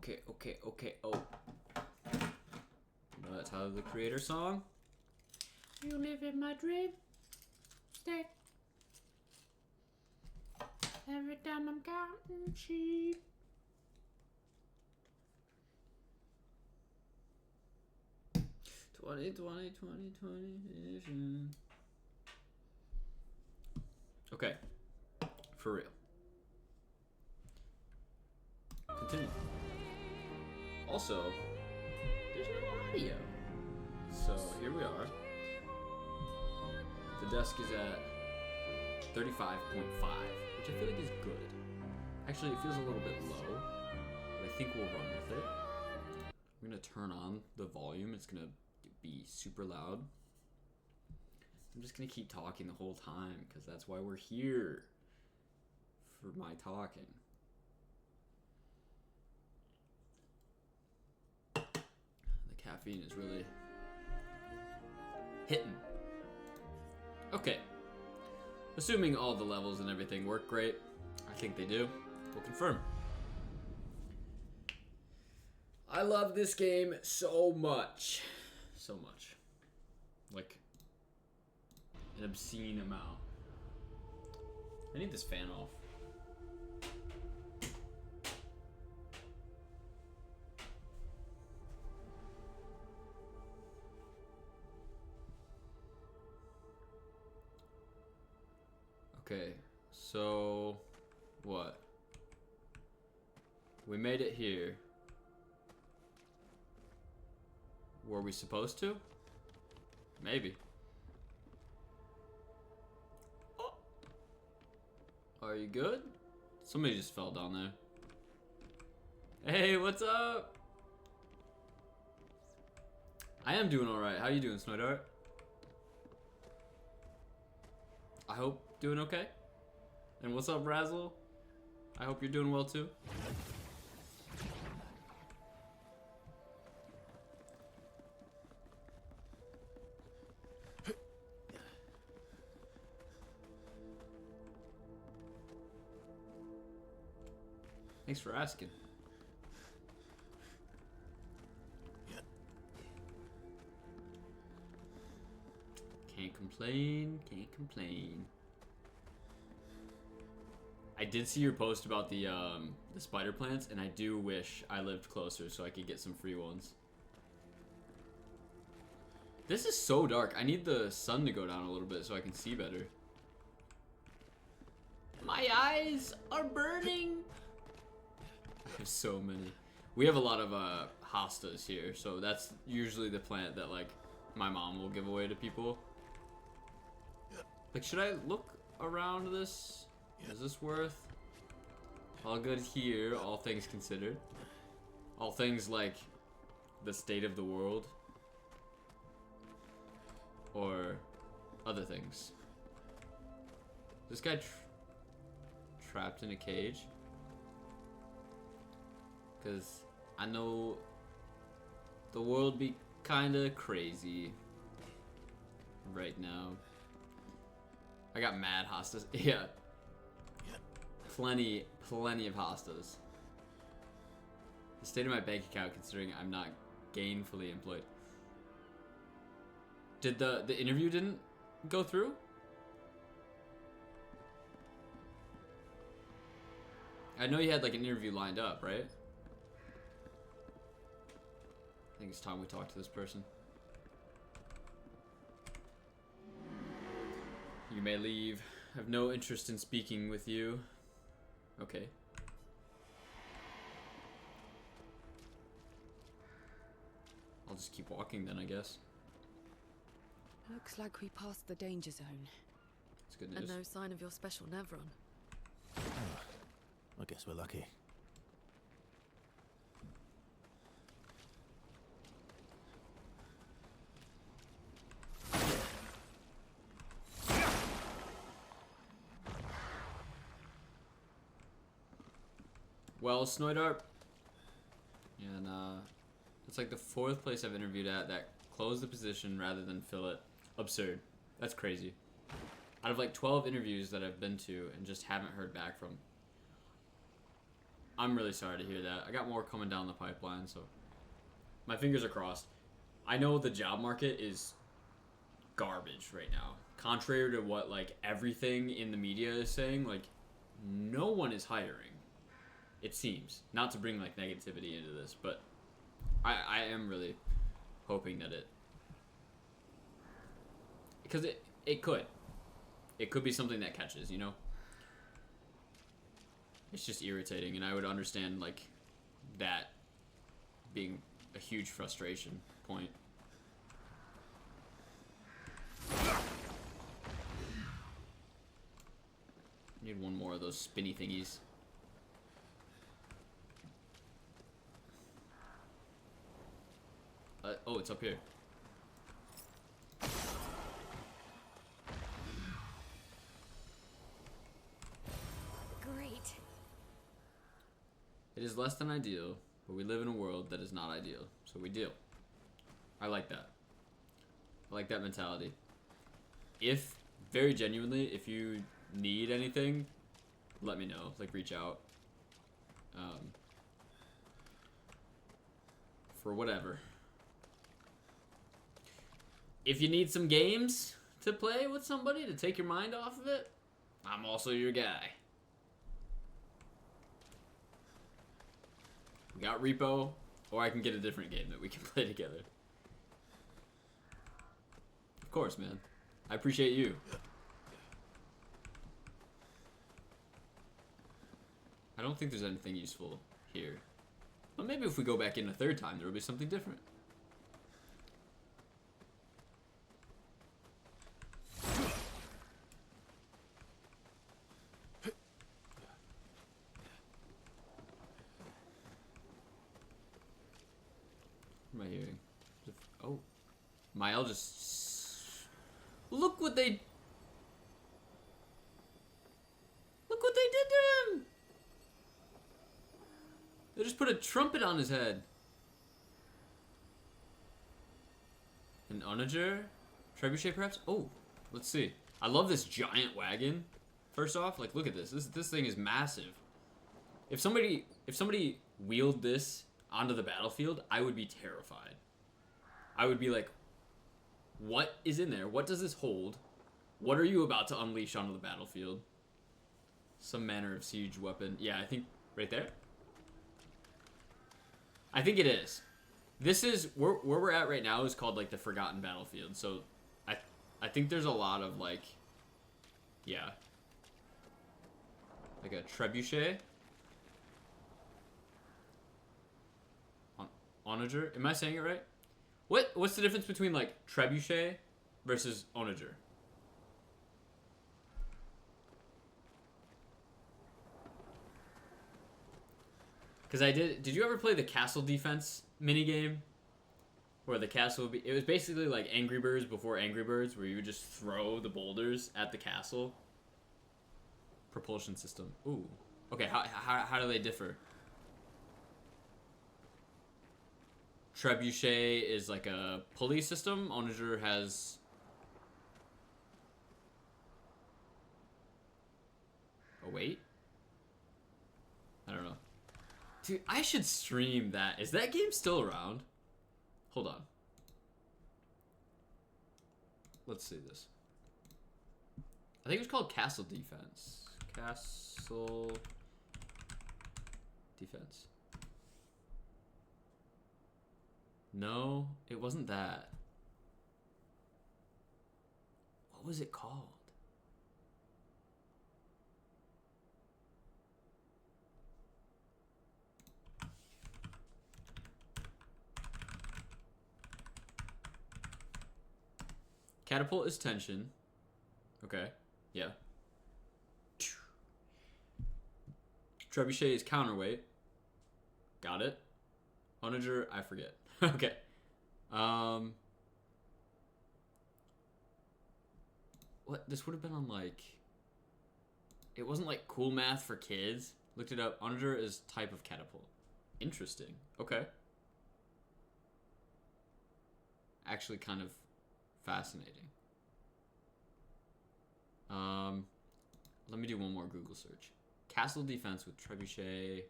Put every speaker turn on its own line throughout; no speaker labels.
Okay. Oh. That's how the Creator song. You live in my dream state. Every time I'm counting sheep. Twenty vision. Okay. For real. Continue. Also, there's no audio. So here we are. The desk is at 35.5, which I feel like is good. Actually, it feels a little bit low, but I think we'll run with it. I'm gonna turn on the volume. It's gonna be super loud. I'm just gonna keep talking the whole time because that's why we're here. For my talking. The caffeine is really hitting. Okay. Assuming all the levels and everything work great, I think they do. We'll confirm. I love this game so much. So much. Like, an obscene amount. I need this fan off. Okay, so what? We made it here. Were we supposed to? Maybe. Oh. Are you good? Somebody just fell down there. Hey, what's up? I am doing alright. How you doing, Snowdart? I hope doing okay. And what's up, Razzle? I hope you're doing well too. Thanks for asking. Can't complain, can't complain. I did see your post about the spider plants, and I do wish I lived closer so I could get some free ones. This is so dark. I need the sun to go down a little bit so I can see better. My eyes are burning. I have so many. We have a lot of hostas here, so that's usually the plant that like my mom will give away to people. Like, should I look around this? Is this worth? All good here, all things considered. All things like the state of the world. Or other things. This guy trapped in a cage? Because I know the world be kinda crazy right now. I got mad hostas. Yeah. Plenty of hostas. The state of my bank account, considering I'm not gainfully employed. Did the interview didn't go through? I know you had like an interview lined up, right? I think it's time we talk to this person. You may leave. I have no interest in speaking with you. Okay. I'll just keep walking then, I guess.
Looks like we passed the danger zone.
That's good news.
And no sign of your special Nevron.
Oh, I guess we're lucky.
Well, Snoidart, and it's like the 4th place I've interviewed at that closed the position rather than fill it. Absurd. That's crazy. Out of like 12 interviews that I've been to and just haven't heard back from. I'm really sorry to hear that. I got more coming down the pipeline, so my fingers are crossed. I know the job market is garbage right now. Contrary to what like everything in the media is saying, like no one is hiring. It seems. Not to bring like negativity into this, but I am really hoping that because it could. It could be something that catches, you know? It's just irritating, and I would understand like that being a huge frustration point. Need one more of those spinny thingies. Oh, it's up here.
Great.
It is less than ideal, but we live in a world that is not ideal, so we deal. I like that. I like that mentality. If, very genuinely, if you need anything, let me know. Like, reach out. For whatever. If you need some games to play with somebody to take your mind off of it, I'm also your guy. We got Repo, or I can get a different game that we can play together. Of course, man. I appreciate you. I don't think there's anything useful here. But maybe if we go back in a third time, there will be something different. What am I hearing? Oh. Mael just... Look what they... Look what they did to him! They just put a trumpet on his head. An onager? Trebuchet, perhaps? Oh, let's see. I love this giant wagon. First off, like, look at this. This thing is massive. If somebody wheeled this onto the battlefield, I would be terrified. I would be like, what is in there? What does this hold? What are you about to unleash onto the battlefield? Some manner of siege weapon. Yeah, I think right there. I think it is. This is where we're at right now is called like the Forgotten Battlefield. So I think there's a lot of like, yeah, like a trebuchet. Onager? Am I saying it right? What's the difference between like trebuchet versus onager? Because did you ever play the castle defense minigame? Where the castle would be, it was basically like Angry Birds before Angry Birds, where you would just throw the boulders at the castle. Propulsion system. Ooh. Okay, how do they differ? Trebuchet is like a pulley system. Onager has... a weight? I don't know. Dude, I should stream that. Is that game still around? Hold on. Let's see this. I think it was called Castle Defense. Castle Defense. No, it wasn't that. What was it called? Catapult is tension. Okay. Yeah. Trebuchet is counterweight. Got it. Onager, I forget. Okay. What? This would have been on like... It wasn't like Cool Math for kids. Looked it up. Onager is type of catapult. Interesting. Okay. Actually kind of fascinating. Let me do one more Google search. Castle defense with trebuchet.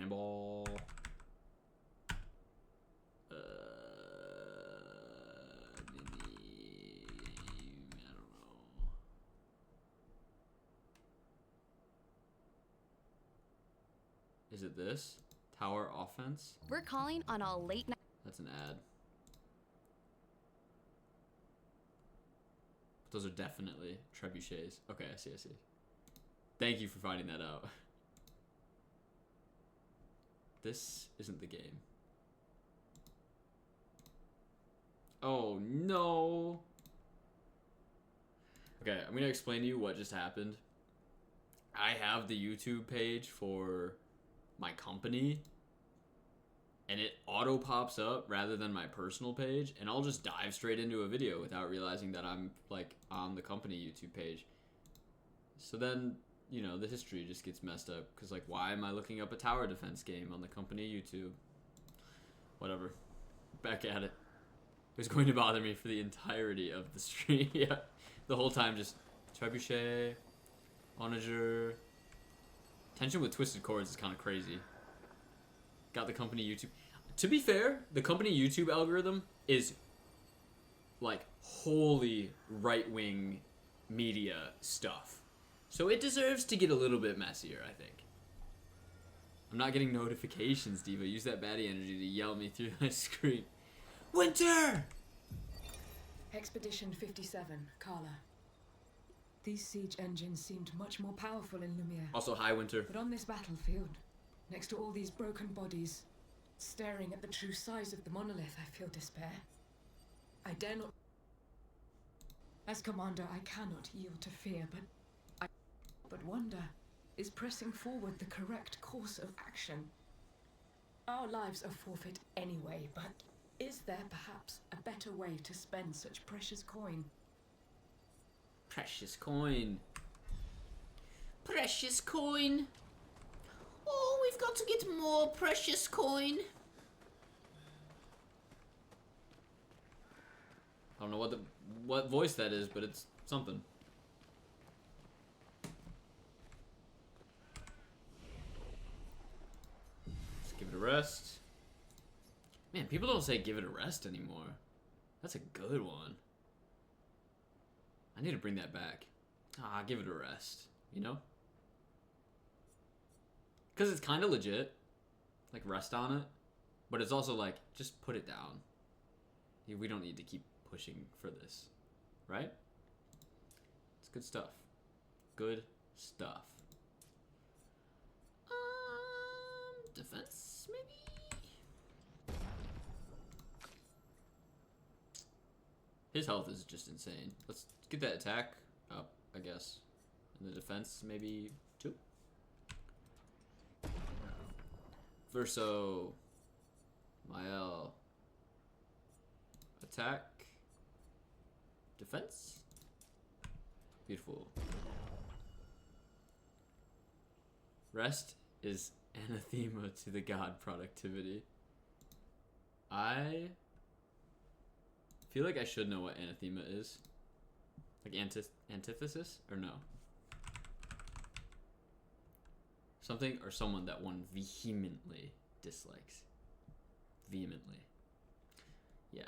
Cannonball. Maybe, I don't know. Is it this? Tower offense?
We're calling on all late night.
That's an ad. Those are definitely trebuchets. Okay, I see, I see. Thank you for finding that out. This isn't the game. Oh, no. Okay, I'm gonna explain to you what just happened. I have the YouTube page for my company, and it auto pops up rather than my personal page, and I'll just dive straight into a video without realizing that I'm like on the company YouTube page. So then, you know, the history just gets messed up because like, why am I looking up a tower defense game on the company YouTube? Whatever. Back at it. It was going to bother me for the entirety of the stream. Yeah, the whole time just trebuchet, onager. Tension with twisted chords is kind of crazy. Got the company YouTube. To be fair, the company YouTube algorithm is like wholly right-wing media stuff. So it deserves to get a little bit messier, I think. I'm not getting notifications, Diva. Use that baddie energy to yell at me through my screen. Winter!
Expedition 57, Carla. These siege engines seemed much more powerful in Lumiere.
Also, hi, Winter.
But on this battlefield, next to all these broken bodies, staring at the true size of the monolith, I feel despair. I dare not... As commander, I cannot yield to fear, but wonder, is pressing forward the correct course of action? Our lives are forfeit anyway, but is there perhaps a better way to spend such precious coin?
Precious coin. Precious coin. Oh, we've got to get more precious coin. I don't know what voice that is, but it's something. Let's give it a rest. Man, people don't say give it a rest anymore. That's a good one. I need to bring that back. Ah, give it a rest, you know? Because it's kind of legit. Like, rest on it. But it's also like, just put it down. We don't need to keep pushing for this. Right? It's good stuff. Good stuff. Defense, maybe? His health is just insane. Let's get that attack up, I guess. And the defense, maybe 2. Verso. Mael. Attack. Defense. Beautiful. Rest is anathema to the god productivity. I feel like I should know what anathema is. Like antithesis? Or no? Something or someone that one vehemently dislikes. Vehemently. Yeah.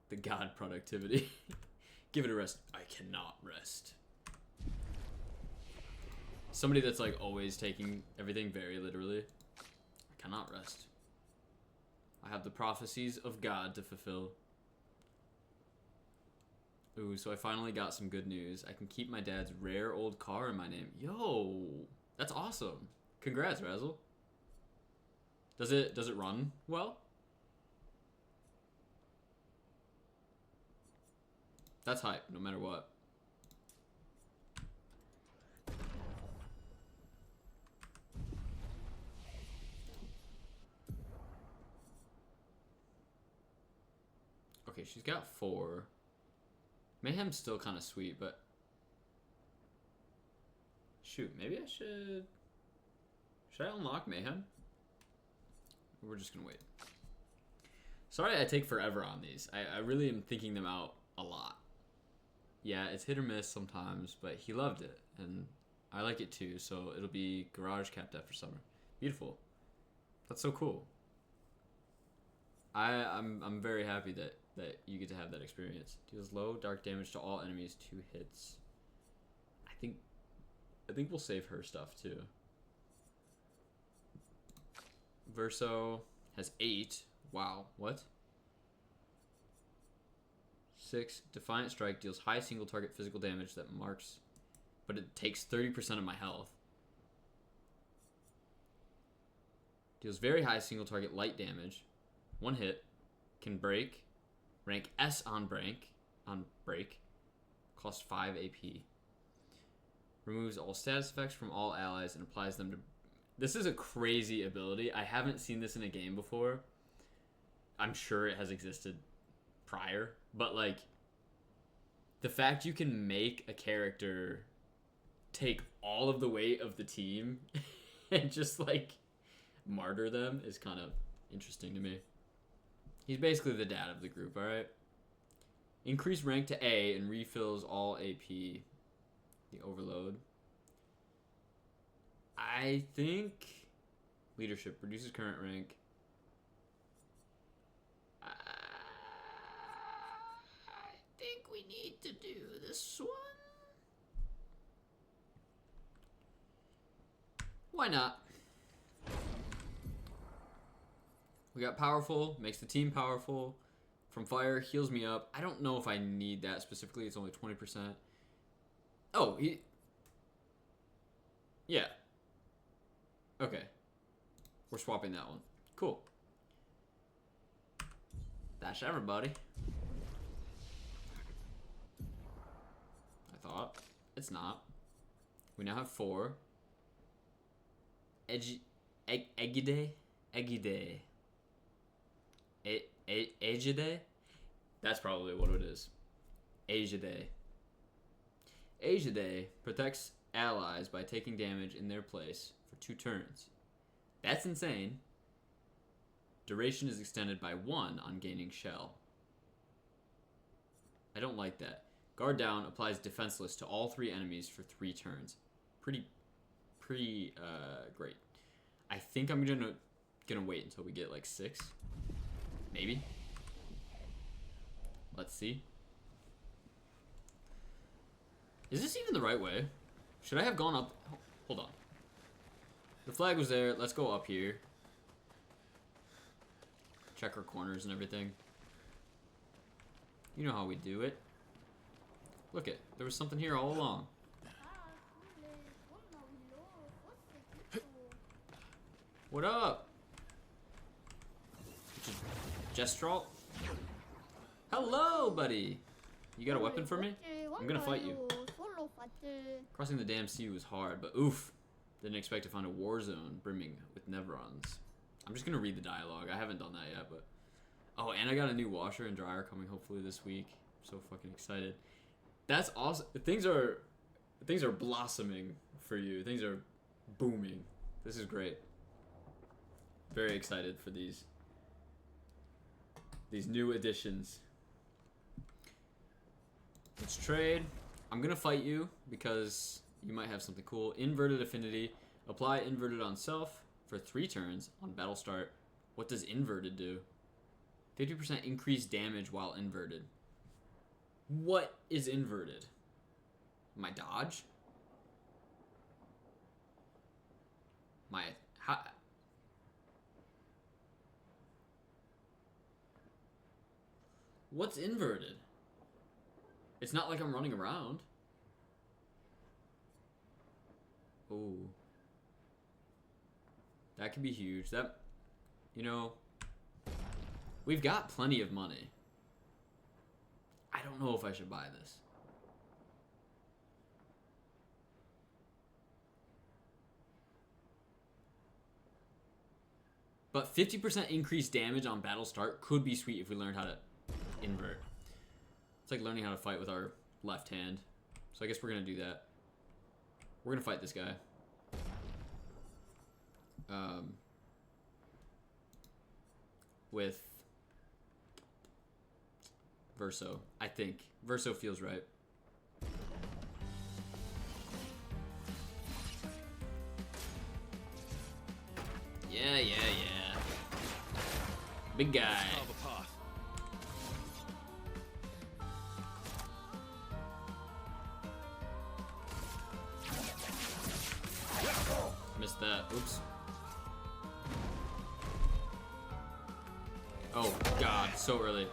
The god productivity. Give it a rest. I cannot rest. Somebody that's like always taking everything very literally. I cannot rest. I have the prophecies of God to fulfill. Ooh, so I finally got some good news. I can keep my dad's rare old car in my name. Yo, that's awesome. Congrats, Razzle. Does it run well? That's hype, no matter what. Okay, she's got 4. Mayhem's still kind of sweet, but... Shoot, maybe I should... Should I unlock Mayhem? Or we're just gonna wait. Sorry I take forever on these. I really am thinking them out a lot. Yeah, it's hit or miss sometimes, but he loved it, and I like it too. So it'll be garage capped after summer. Beautiful. That's so cool. I'm very happy that you get to have that experience. Deals low dark damage to all enemies, 2 hits. I think we'll save her stuff too. Verso has 8. Wow, what? 6. Defiant Strike deals high single target physical damage that marks, but it takes 30% of my health. Deals very high single target light damage. 1 hit. Can break. Rank S on break. Cost 5 AP. Removes all status effects from all allies and applies them to... This is a crazy ability. I haven't seen this in a game before. I'm sure it has existed prior. But, like, the fact you can make a character take all of the weight of the team and just, like, martyr them is kind of interesting to me. He's basically the dad of the group, alright? Increase rank to A and refills all AP. The Overload. I think leadership reduces current rank. I think we need to do this one. Why not? We got powerful, makes the team powerful. From fire, heals me up. I don't know if I need that specifically. It's only 20%. Oh, he... Yeah. Okay. We're swapping that one. Cool. That's everybody. I thought. It's not. We now have 4. Egide? Egide. Egide? That's probably what it is. Egide. Egide protects allies by taking damage in their place for 2 turns. That's insane. Duration is extended by 1 on gaining shell. I don't like that. Guard down applies defenseless to all 3 enemies for 3 turns. Pretty great. I think I'm gonna wait until we get like 6. Maybe. Let's see. Is this even the right way? Should I have gone up? Hold on. The flag was there. Let's go up here. Check our corners and everything. You know how we do it. Look it. There was something here all along. What up? Gestralt? Hello, buddy. You got a weapon for me? I'm gonna fight you. Crossing the damn sea was hard, but oof. Didn't expect to find a war zone brimming with Neverons. I'm just gonna read the dialogue. I haven't done that yet, but... Oh, and I got a new washer and dryer coming hopefully this week. I'm so fucking excited. That's awesome. Things are blossoming for you. Things are booming. This is great. Very excited for these new additions. Let's trade. I'm gonna fight you because you might have something cool. Inverted affinity. Apply inverted on self for 3 turns on battle start. What does inverted do? 50% increased damage while inverted. What is inverted? My dodge? My... How... What's inverted? It's not like I'm running around. Oh. That could be huge. That, you know, we've got plenty of money. I don't know if I should buy this. But 50% increased damage on battle start could be sweet if we learned how to invert. It's like learning how to fight with our left hand. So I guess we're going to do that. We're going to fight this guy. With Verso, I think. Verso feels right. Yeah, yeah, yeah. Big guy.
Carve a path.
Missed that. Oops. Oh, God. So early.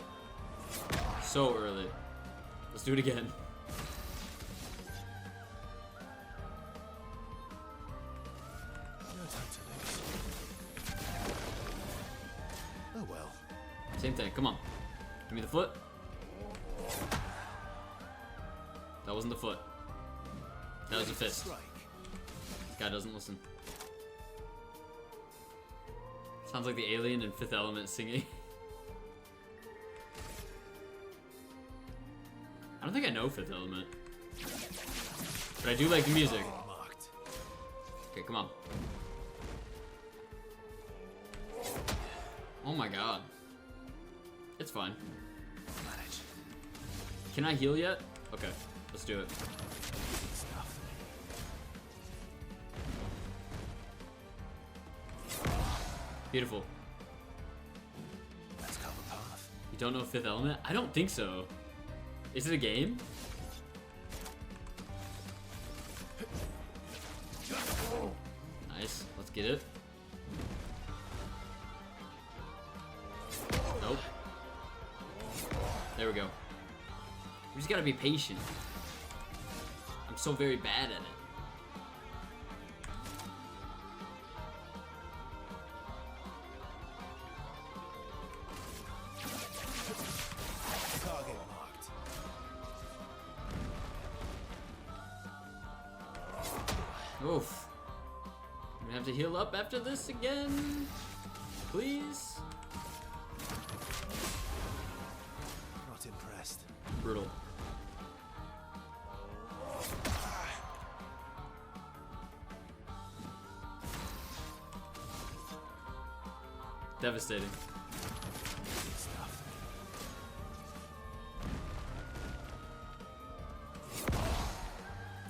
So early. Let's do it again.
No time to lose. Oh well.
Same thing. Come on. Give me the foot. That wasn't the foot. That was a fist.
Strike.
This guy doesn't listen. Sounds like the alien in Fifth Element singing. I don't think I know Fifth Element. But I do like the music.
Marked.
Okay, come on. Oh my god. It's fine.
Manage.
Can I heal yet? Okay, let's do it.
Stuff.
Beautiful.
Let's carve a path.
You don't know Fifth Element? I don't think so. Is it a game? Nice. Let's get it. Nope. There we go. We just gotta be patient. I'm so very bad at it.
Target marked.
Oof. I'm gonna have to heal up after this again. Please?
Not impressed.
Brutal. Devastating.
Stuff.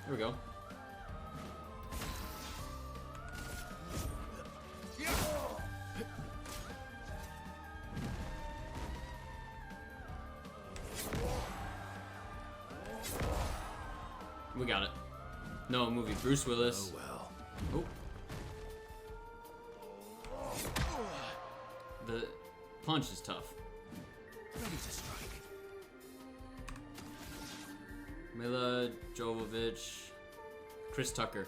There we go. We got it. No movie. Bruce Willis.
Oh well.
Oh. The punch is tough.
Ready to strike.
Mila Jovovich, Chris Tucker.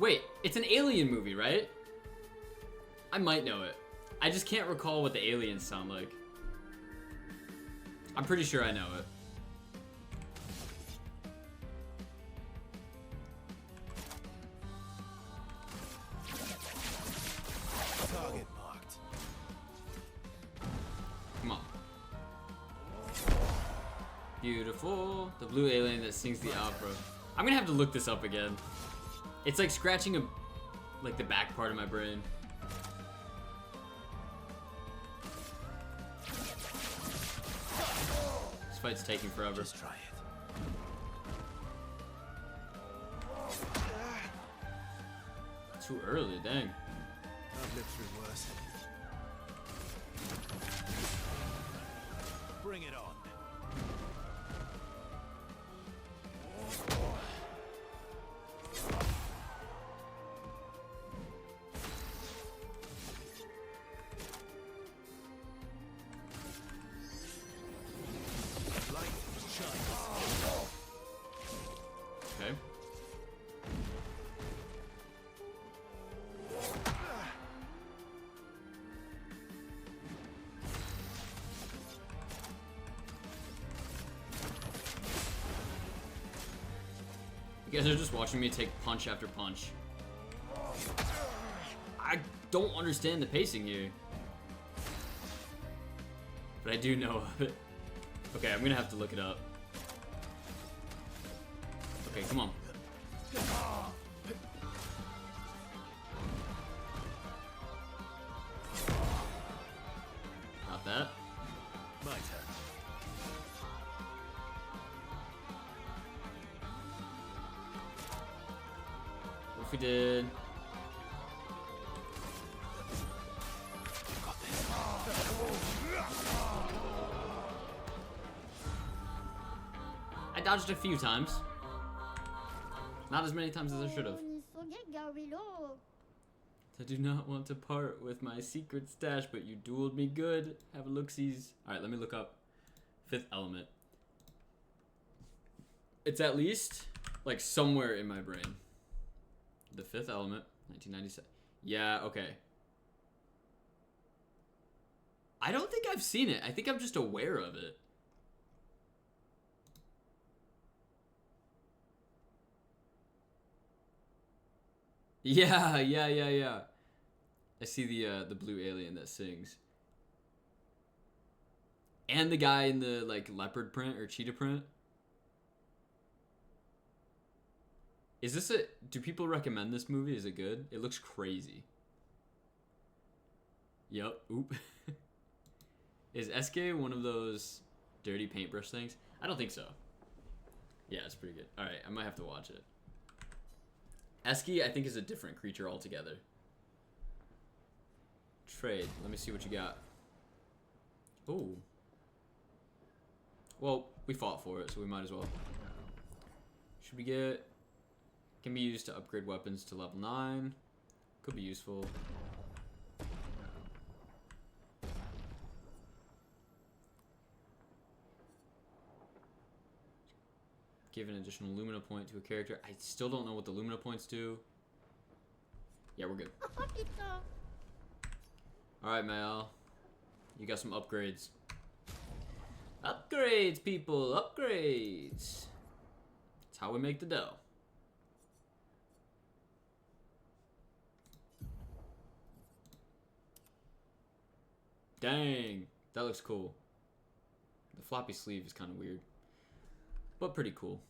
Wait, it's an alien movie, right? I might know it. I just can't recall what the aliens sound like. I'm pretty sure I know it.
Target marked.
Come on. Beautiful. The blue alien that sings the opera. I'm gonna have to look this up again. It's like scratching like the back part of my brain. This fight's taking forever.
Just try it.
Too early, dang.
I've lived through worse. Bring it on. Light shines.
Okay. You guys are just watching me take punch after punch. I don't understand the pacing here. But I do know of it. Okay, I'm gonna have to look it up. Okay, come on. Not that.
My turn.
What if we did... dodged a few times. Not as many times as I should have. I do not want to part with my secret stash, but you dueled me good. Have a look-sees. Alright, let me look up Fifth Element. It's at least, like, somewhere in my brain. The Fifth Element, 1997. Yeah, okay. I don't think I've seen it. I think I'm just aware of it. Yeah. I see the blue alien that sings. And the guy in the, like, leopard print or cheetah print. Is this do people recommend this movie? Is it good? It looks crazy. Yup. Oop. Is SK one of those dirty paintbrush things? I don't think so. Yeah, it's pretty good. Alright, I might have to watch it. Esky, I think, is a different creature altogether. Trade. Let me see what you got. Oh. Well, we fought for it, so we might as well. Should we get... Can be used to upgrade weapons to level 9. Could be useful. Give an additional Lumina point to a character. I still don't know what the Lumina points do. Yeah, we're good. Alright, Mal. You got some upgrades. Upgrades, people! Upgrades! That's how we make the dough. Dang! That looks cool. The floppy sleeve is kind of weird. But pretty cool.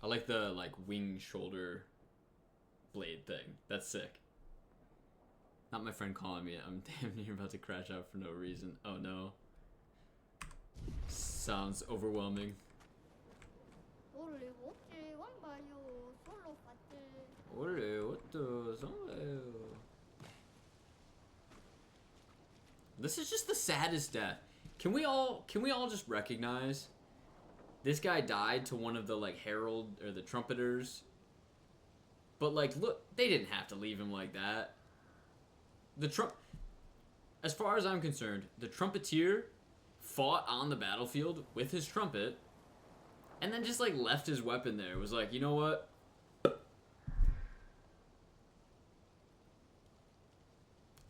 I like the, like, wing shoulder blade thing. That's sick. Not my friend calling me. I'm damn near about to crash out for no reason. Oh no. Sounds overwhelming. This is just the saddest death. Can we all just recognize this guy died to one of the, like, herald or the trumpeters? But, like, look, they didn't have to leave him like that. As far as I'm concerned, the trumpeter fought on the battlefield with his trumpet and then just, like, left his weapon there. It was like, you know what?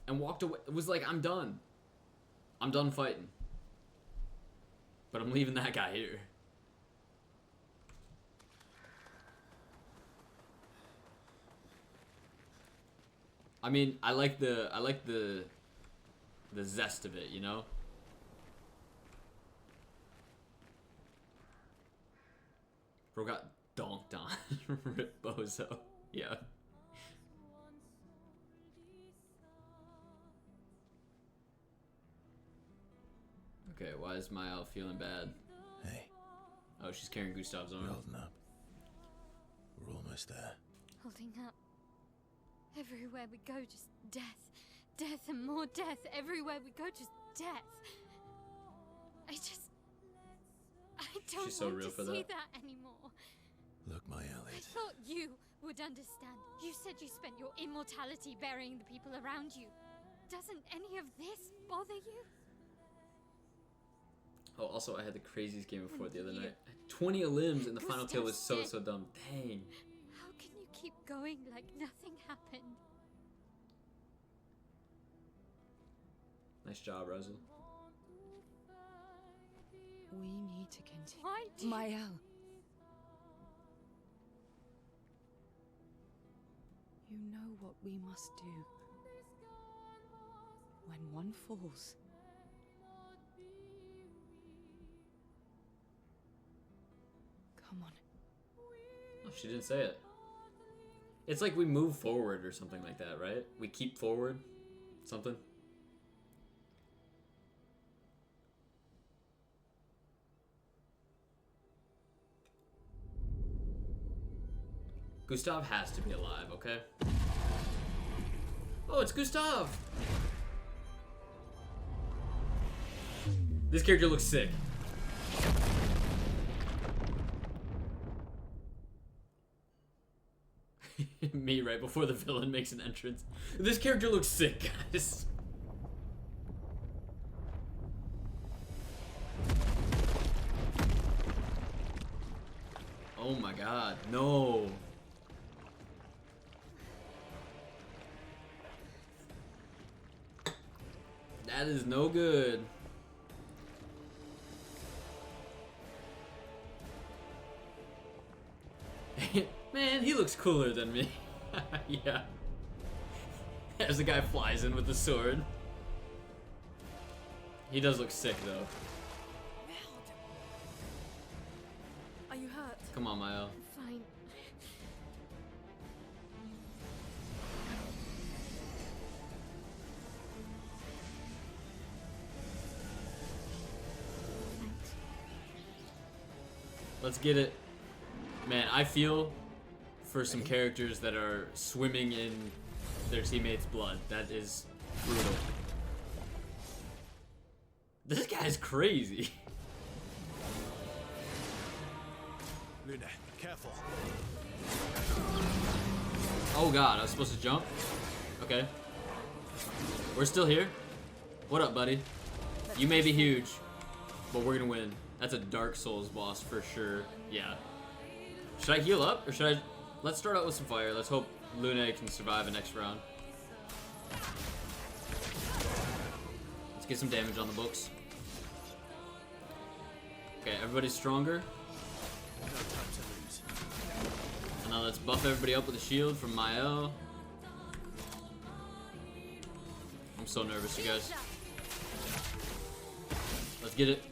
And walked away. It was like, I'm done. I'm done fighting. But I'm leaving that guy here. I mean, I like the zest of it, you know? Bro got donked on. Rip bozo. Yeah. Okay, why is Mael feeling bad?
Hey,
Oh, she's carrying Gustav's
we're
arm.
holding up. We're almost there.
Holding up. Everywhere we go, just death. Death and more death. Everywhere we go, just death. I don't
She's so
want
real
to
for
see
that.
that anymore.
Look, my
I
Elliot.
thought you would understand. You said you spent your immortality burying the people around you. Doesn't any of this bother you?
Oh, also, I had the craziest game of Fort the other
You-
night. 20 limbs and the final kill was
Gustav's
so
dead.
dumb. Dang.
How can you keep going like nothing happened?
Nice job, Razzle.
We need to continue.
Why do you...
Mael. You know what we must do. When one falls, come on.
Oh, she didn't say it. It's like we move forward or something like that, right? We keep forward. Something. Gustav has to be alive, okay? Oh, it's Gustav! This character looks sick. Me right before the villain makes an entrance. This character looks sick, guys. Oh my god, no. That is no good. Man, he looks cooler than me. Yeah. As the guy flies in with the sword. He does look sick though.
Are you hurt?
Come on, Mael.
Fine. Thanks.
Let's get it. Man, I feel for some characters that are swimming in their teammates' blood. That is brutal. This guy's crazy.
Luna, careful.
Oh god, I was supposed to jump? Okay. We're still here. What up, buddy? You may be huge, but we're gonna win. That's a Dark Souls boss for sure. Yeah. Should I heal up, or should I... Let's start out with some fire. Let's hope Luna can survive the next round. Let's get some damage on the books. Okay, everybody's stronger.
No time to lose.
And now let's buff everybody up with a shield from Mael. I'm so nervous, you guys. Let's get it.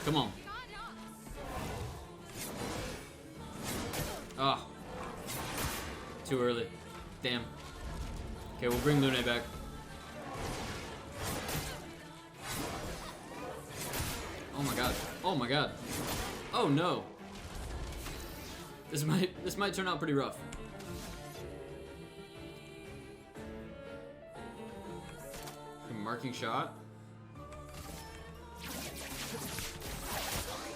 Come on. Ah. Too early. Damn. Okay, we'll bring Lune back. Oh my god. Oh my god. Oh no. This might turn out pretty rough. Marking shot.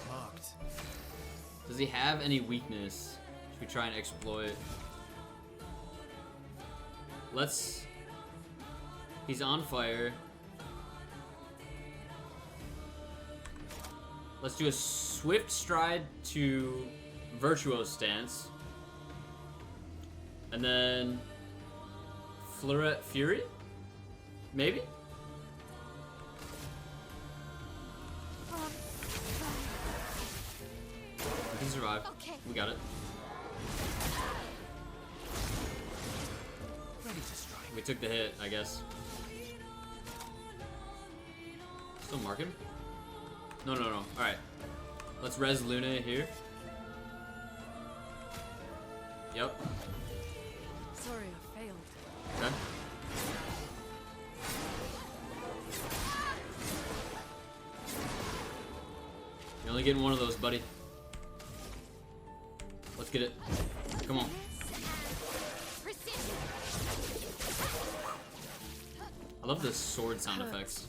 Marked.
Does he have any weakness? Should we try and exploit? Let's... He's on fire. Let's do a swift stride to virtuos stance. And then... Fleuret Fury? Maybe? We can survive.
Okay.
We got it.
Ready to strike.
We took the hit, I guess. Still marking? No. Alright. Let's res Luna here. Yep.
Sorry, I failed.
Okay. You're only getting one of those, buddy. Let's get it. Come on.
Precision.
I love the sword sound effects.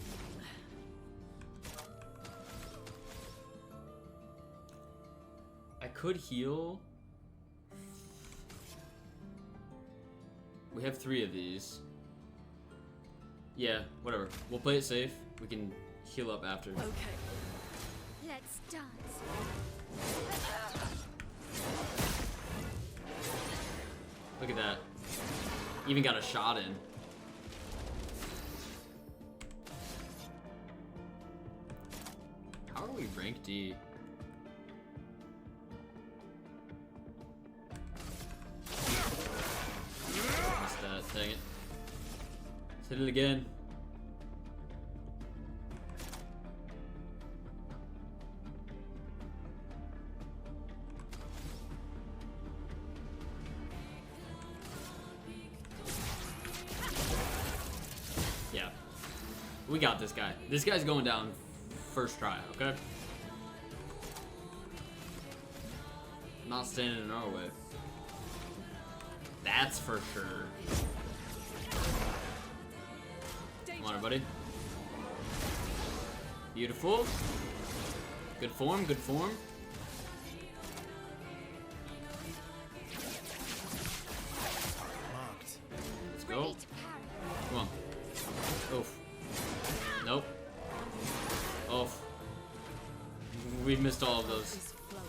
I could heal. We have 3 of these. Yeah, whatever. We'll play it safe. We can heal up after.
Okay.
Let's dance.
Look at that. Even got a shot in. How are we rank D? Missed that, dang it. Let's hit it again. Yeah. We got this guy. This guy's going down first try, okay? Not standing in our way. That's for sure. Come on, everybody. Beautiful. Good form, good form. missed all of those.
Is flowing.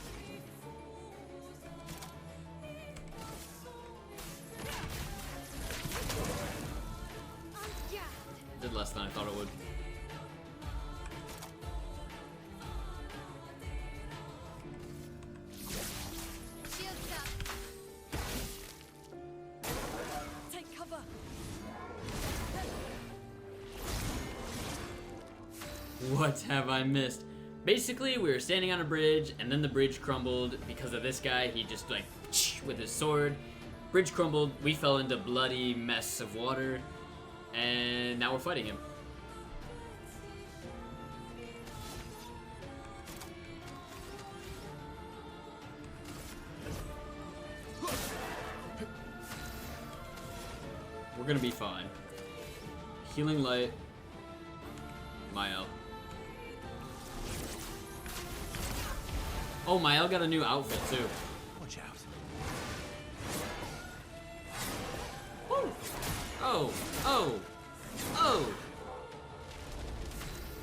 Yeah.
Did less than I thought it would.
Shields up.
Take cover.
What have I missed? Basically, we were standing on a bridge, and then the bridge crumbled because of this guy. He just like with his sword. Bridge crumbled. We fell into bloody mess of water, and now we're fighting him. We're gonna be fine. Healing light. Mael. Oh, Mael got a new outfit too.
Watch out.
Woo! Oh, oh, oh!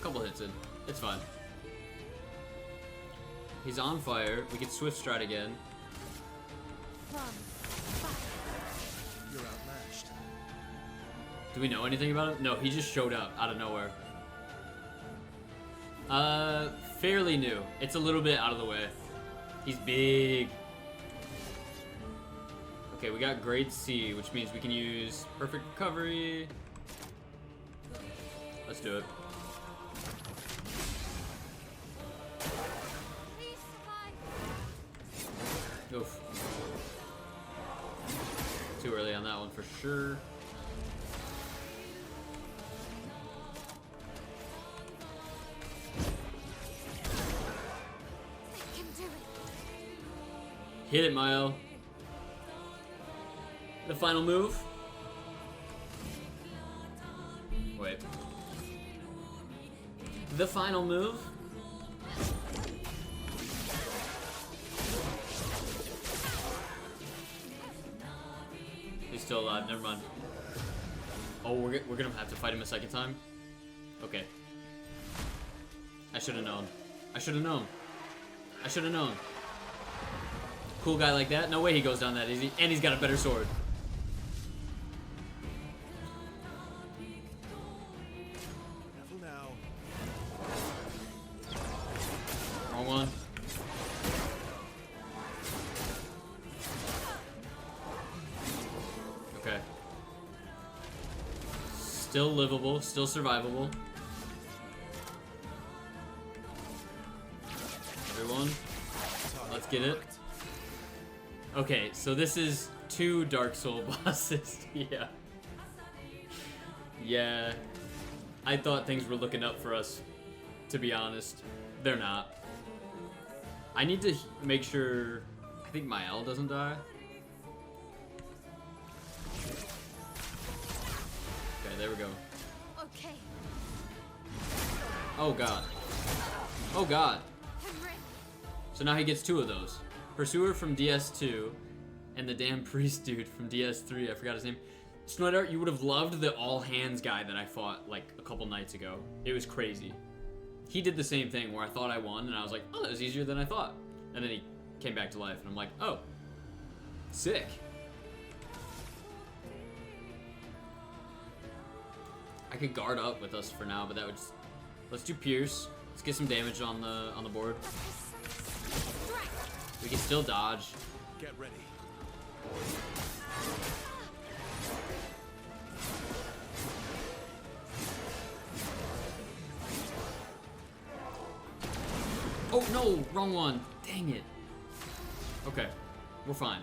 Couple hits in. It's fine. He's on fire. We can swift stride again.
Run.
You're outmatched.
Do we know anything about him? No, he just showed up out of nowhere. Fairly new. It's a little bit out of the way. He's big. Okay, we got grade C, which means we can use perfect recovery. Let's do it.
Please survive.
Oof. Too early on that one for sure.
I can do it.
Hit it, Mael. The final move. Wait. The final move. He's still alive. Never mind. Oh, we're gonna have to fight him a second time. Okay. I should have known. I should have known. I should have known. Cool guy like that. No way he goes down that easy. And he's got a better sword.
Careful now.
Wrong one. Okay. Still livable. Still survivable. Everyone, let's get it. Okay, so this is 2 Dark Soul bosses. Yeah. Yeah. I thought things were looking up for us, to be honest. They're not. I need to make sure... I think Mael doesn't die. Okay, there we go.
Okay.
Oh god. Oh god.
I'm ready.
So now he gets 2 of those. Pursuer from DS2 and the damn priest dude from DS3. I forgot his name. Snoidart, you would have loved the all hands guy that I fought like a couple nights ago. It was crazy. He did the same thing where I thought I won and I was like, oh, that was easier than I thought. And then he came back to life and I'm like, oh, sick. I could guard up with us for now, but that would just... Let's do Pierce. Let's get some damage on the board. We can still dodge.
Get ready.
Oh no, wrong one. Dang it. Okay, we're fine.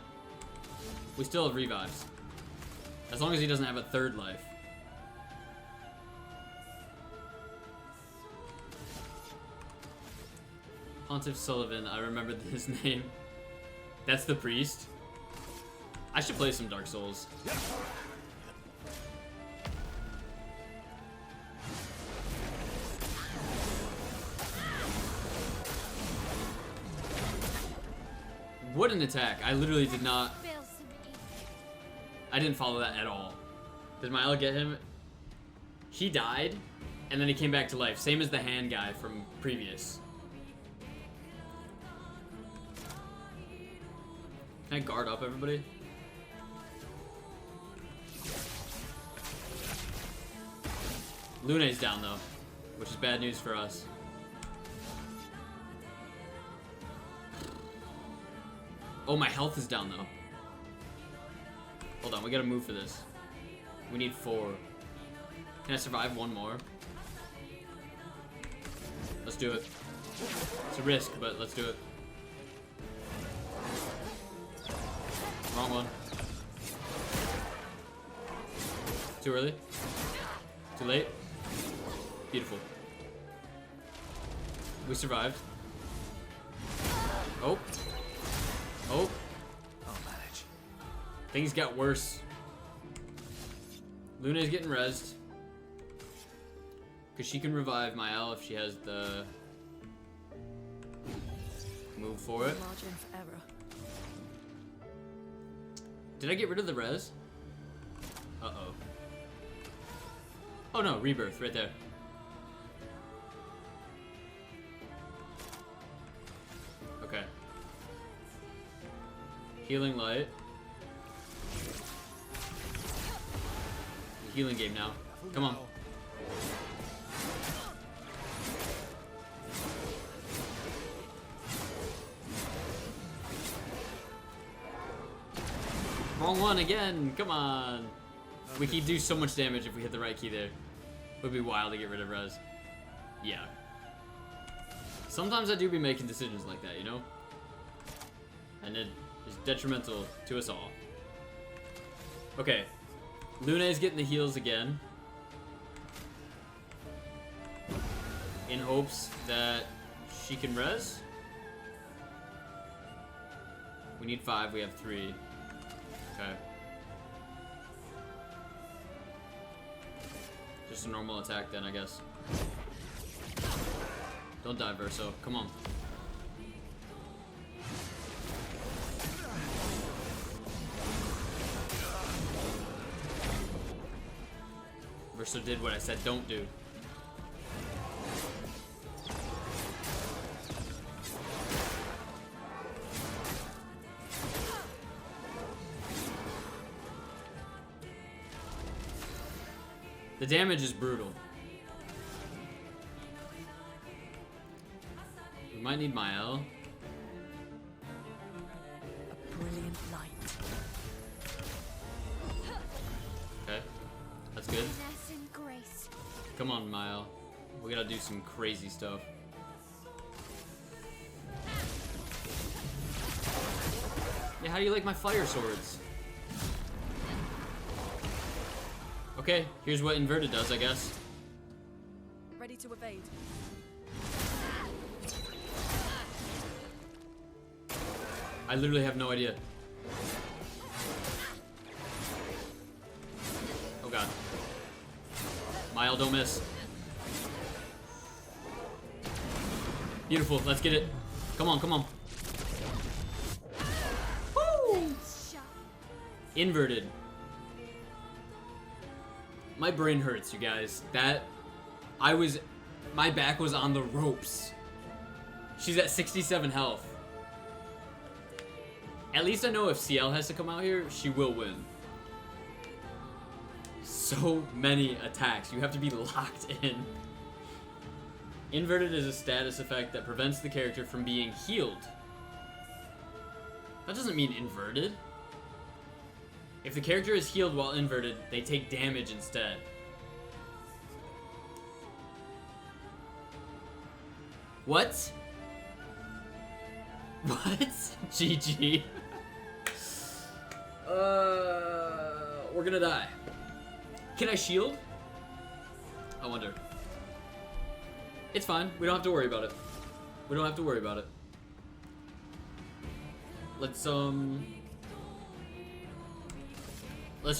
We still have revives. As long as he doesn't have a 3rd life. Pontiff Sullivan, I remembered his name. That's the priest. I should play some Dark Souls. What an attack. I literally did not...
Feels so easy.
I didn't follow that at all. Did Mael get him? He died, and then he came back to life. Same as the hand guy from previous. Can I guard up everybody? Luna's down though, which is bad news for us. Oh, my health is down though. Hold on, we gotta move for this. We need 4. Can I survive one more? Let's do it. It's a risk, but let's do it. Wrong one. Too early? Too late? Beautiful. We survived. Oh. Oh.
I'll manage.
Things got worse. Luna's getting rezzed. Because she can revive Mael if she has the move for it.
Margin for error.
Did I get rid of the res? Uh-oh. Oh no, rebirth right there. Okay. Healing light. Healing game now. Come on. Wrong one again. Come on. We could do so much damage if we hit the right key there. It would be wild to get rid of res. Yeah. Sometimes I do be making decisions like that, you know? And it is detrimental to us all. Okay. Luna's getting the heals again. In hopes that she can res. We need 5, we have 3. Okay. Just a normal attack then, I guess. Don't die, Verso. Come on. Verso did what I said don't do. The damage is brutal. We might need Mael.
A brilliant light.
Okay. That's good.
Finesse and grace.
Come on, Mael. We gotta do some crazy stuff. Yeah, how do you like my fire swords? Okay, here's what inverted does, I guess.
Ready to evade.
I literally have no idea. Oh god. Mael, don't miss. Beautiful, let's get it. Come on, come on. Woo! Inverted. My brain hurts, you guys. My back was on the ropes. She's at 67 health. At least I know if CL has to come out here, she will win. So many attacks. You have to be locked in. Inverted is a status effect that prevents the character from being healed. That doesn't mean inverted. If the character is healed while inverted, they take damage instead. What? What? GG. We're gonna die. Can I shield? I wonder. It's fine. We don't have to worry about it. We don't have to worry about it. Let's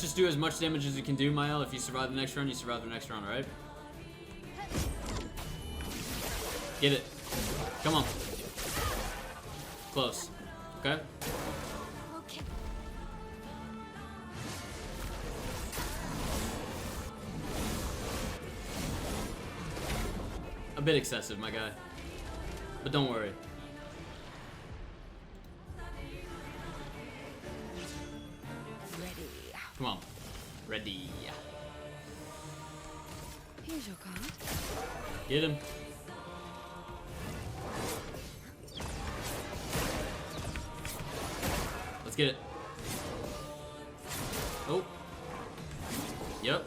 just do as much damage as we can do, Mael. If you survive the next round, you survive the next round, alright? Get it. Come on. Close. Okay?
Okay.
A bit excessive, my guy. But don't worry. Come on. Ready.
Here's your card.
Get him. Let's get it. Oh. Yep.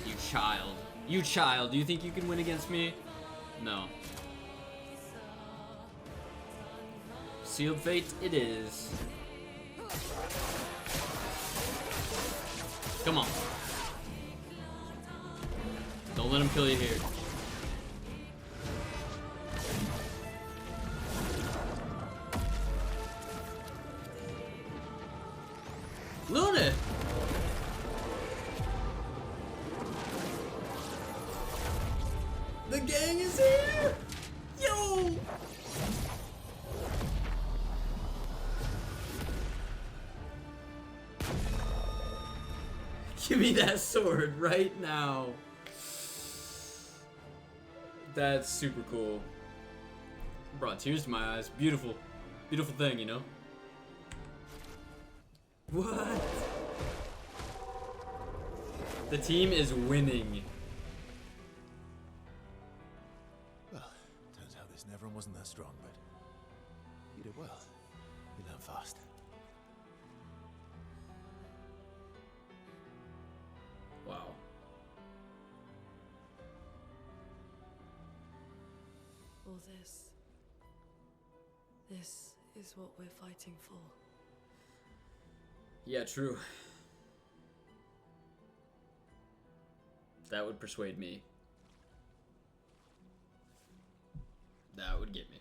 You child. You child. Do you think you can win against me? No. Sealed fate it is. Come on. Don't let him kill you here. Luna! The gang is here! Yo! Give me that sword right now. That's super cool. Brought tears to my eyes. Beautiful. Beautiful thing, you know? What? The team is winning.
Well, turns out this Neverin wasn't that strong, but you did well. You learn fast.
Wow.
All this. This is what we're fighting for.
Yeah, true. That would persuade me. That would get me.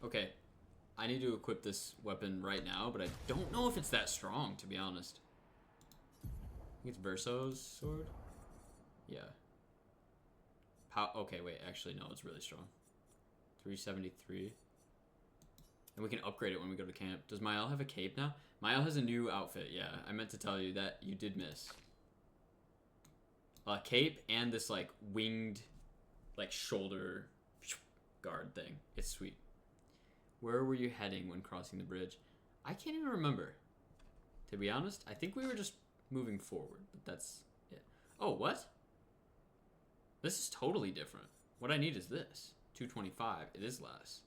Okay. I need to equip this weapon right now, but I don't know if it's that strong, to be honest. I think it's Verso's sword? Yeah. Okay, wait, actually, no, it's really strong. 373. And we can upgrade it when we go to camp. Does Mael have a cape now? Mael has a new outfit, yeah. I meant to tell you that you did miss. A cape and this, like, winged, like, shoulder guard thing. It's sweet. Where were you heading when crossing the bridge? I can't even remember. To be honest, I think we were just moving forward, but that's it. Oh, what? This is totally different. What I need is this. 225. It is less.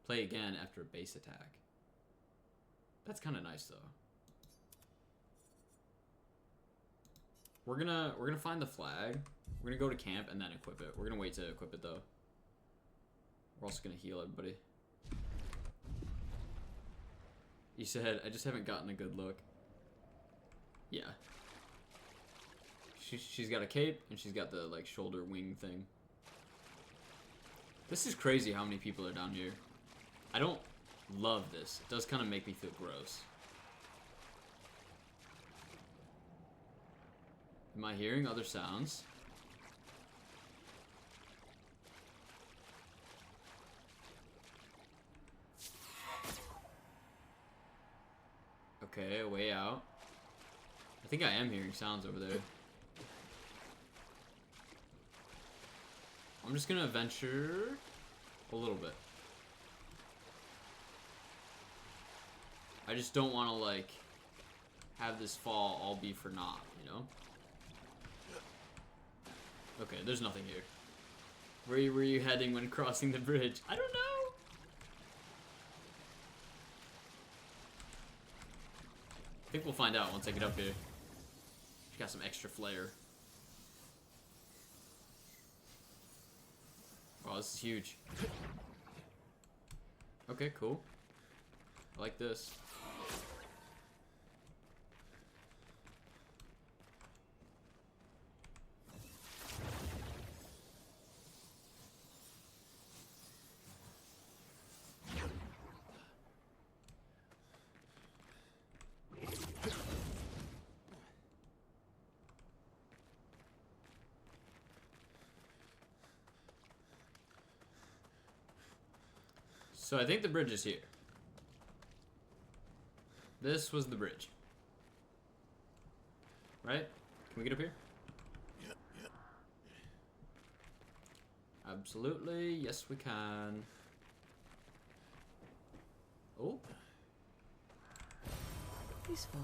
Play again after a base attack. That's kind of nice though. We're gonna find the flag. We're gonna go to camp and then equip it. We're gonna wait to equip it though. We're also gonna heal everybody. You said I just haven't gotten a good look. Yeah. She's got a cape and she's got the like shoulder wing thing. This is crazy how many people are down here. I don't love this. It does kind of make me feel gross. Am I hearing other sounds? Okay, a way out. I think I am hearing sounds over there. I'm just gonna venture a little bit. I just don't want to like have this fall all be for naught, you know? Okay, there's nothing here. Where were you heading when crossing the bridge? I don't know. I think we'll find out once I get up here. She's got some extra flair. Wow, this is huge. Okay, cool. I like this. So I think the bridge is here. This was the bridge. Right? Can we get up here? Absolutely. Yes, we can. Oh.
Useful.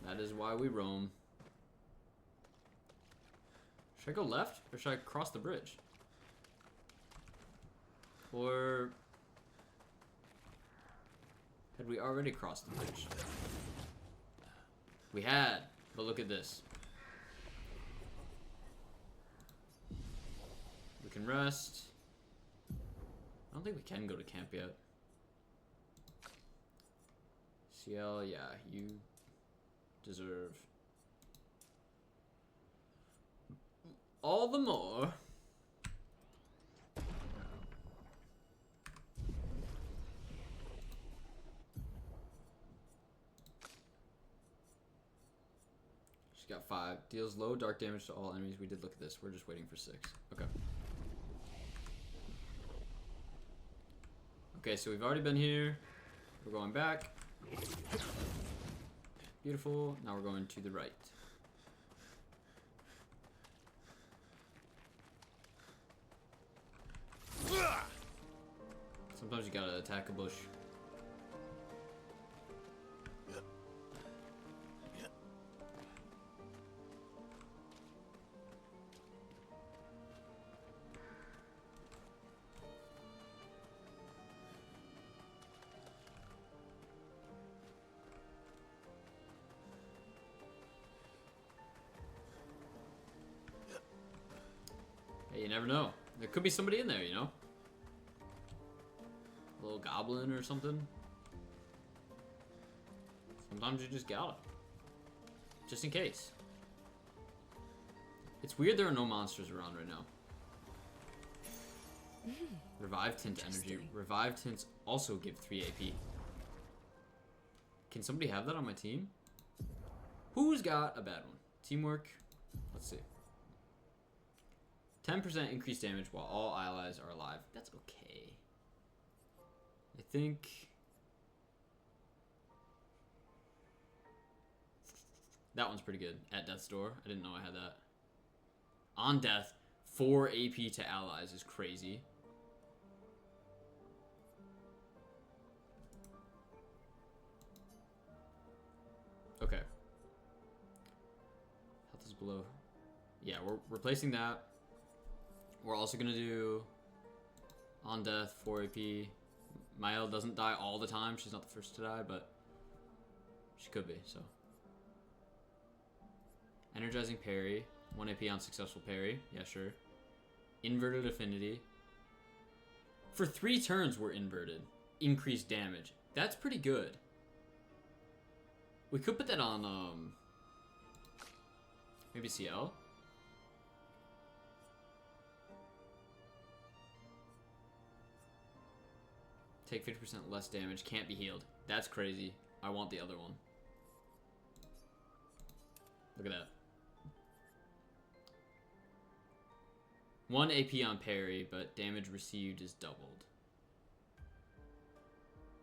That is why we roam. Should I go left or should I cross the bridge? Or had we already crossed the bridge? We had, but look at this. We can rest. I don't think we can go to camp yet. CL, yeah, you deserve all the more. She's got 5. Deals low dark damage to all enemies. We did look at this. We're just waiting for 6. Okay. Okay, so we've already been here. We're going back. Beautiful. Now we're going to the right. Sometimes you gotta attack a bush. Hey, you never know. There could be somebody in there, you know? A little goblin or something. Sometimes you just gotta. Just in case. It's weird there are no monsters around right now. Revive tint energy.
Interesting.
Revive tints also give 3 AP. Can somebody have that on my team? Who's got a bad one? Teamwork? Let's see. 10% increased damage while all allies are alive. That's okay. I think... that one's pretty good. At Death's Door. I didn't know I had that. On death, 4 AP to allies is crazy. Okay. Health is below. Yeah, we're replacing that. We're also gonna do on death 4 AP. Mael doesn't die all the time. She's not the first to die, but she could be, so. Energizing parry. 1 AP on successful parry. Yeah, sure. Inverted affinity. For 3 turns we're inverted. Increased damage. That's pretty good. We could put that on, maybe CL? Take 50% less damage. Can't be healed. That's crazy. I want the other one. Look at that. 1 AP on parry, but damage received is doubled.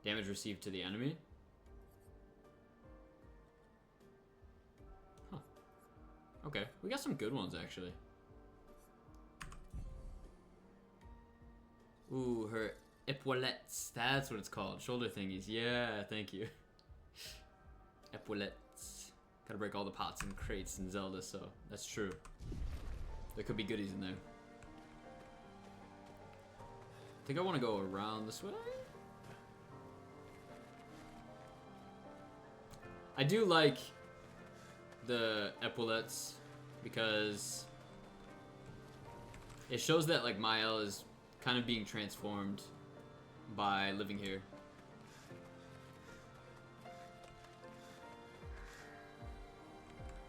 Damage received to the enemy? Huh. Okay, we got some good ones actually. Ooh, her epaulettes. That's what it's called. Shoulder thingies. Yeah, thank you. Epaulettes. Gotta break all the pots and crates in Zelda, so that's true. There could be goodies in there. I think I want to go around this way. I do like the epaulettes because it shows that like Mael is kind of being transformed by living here.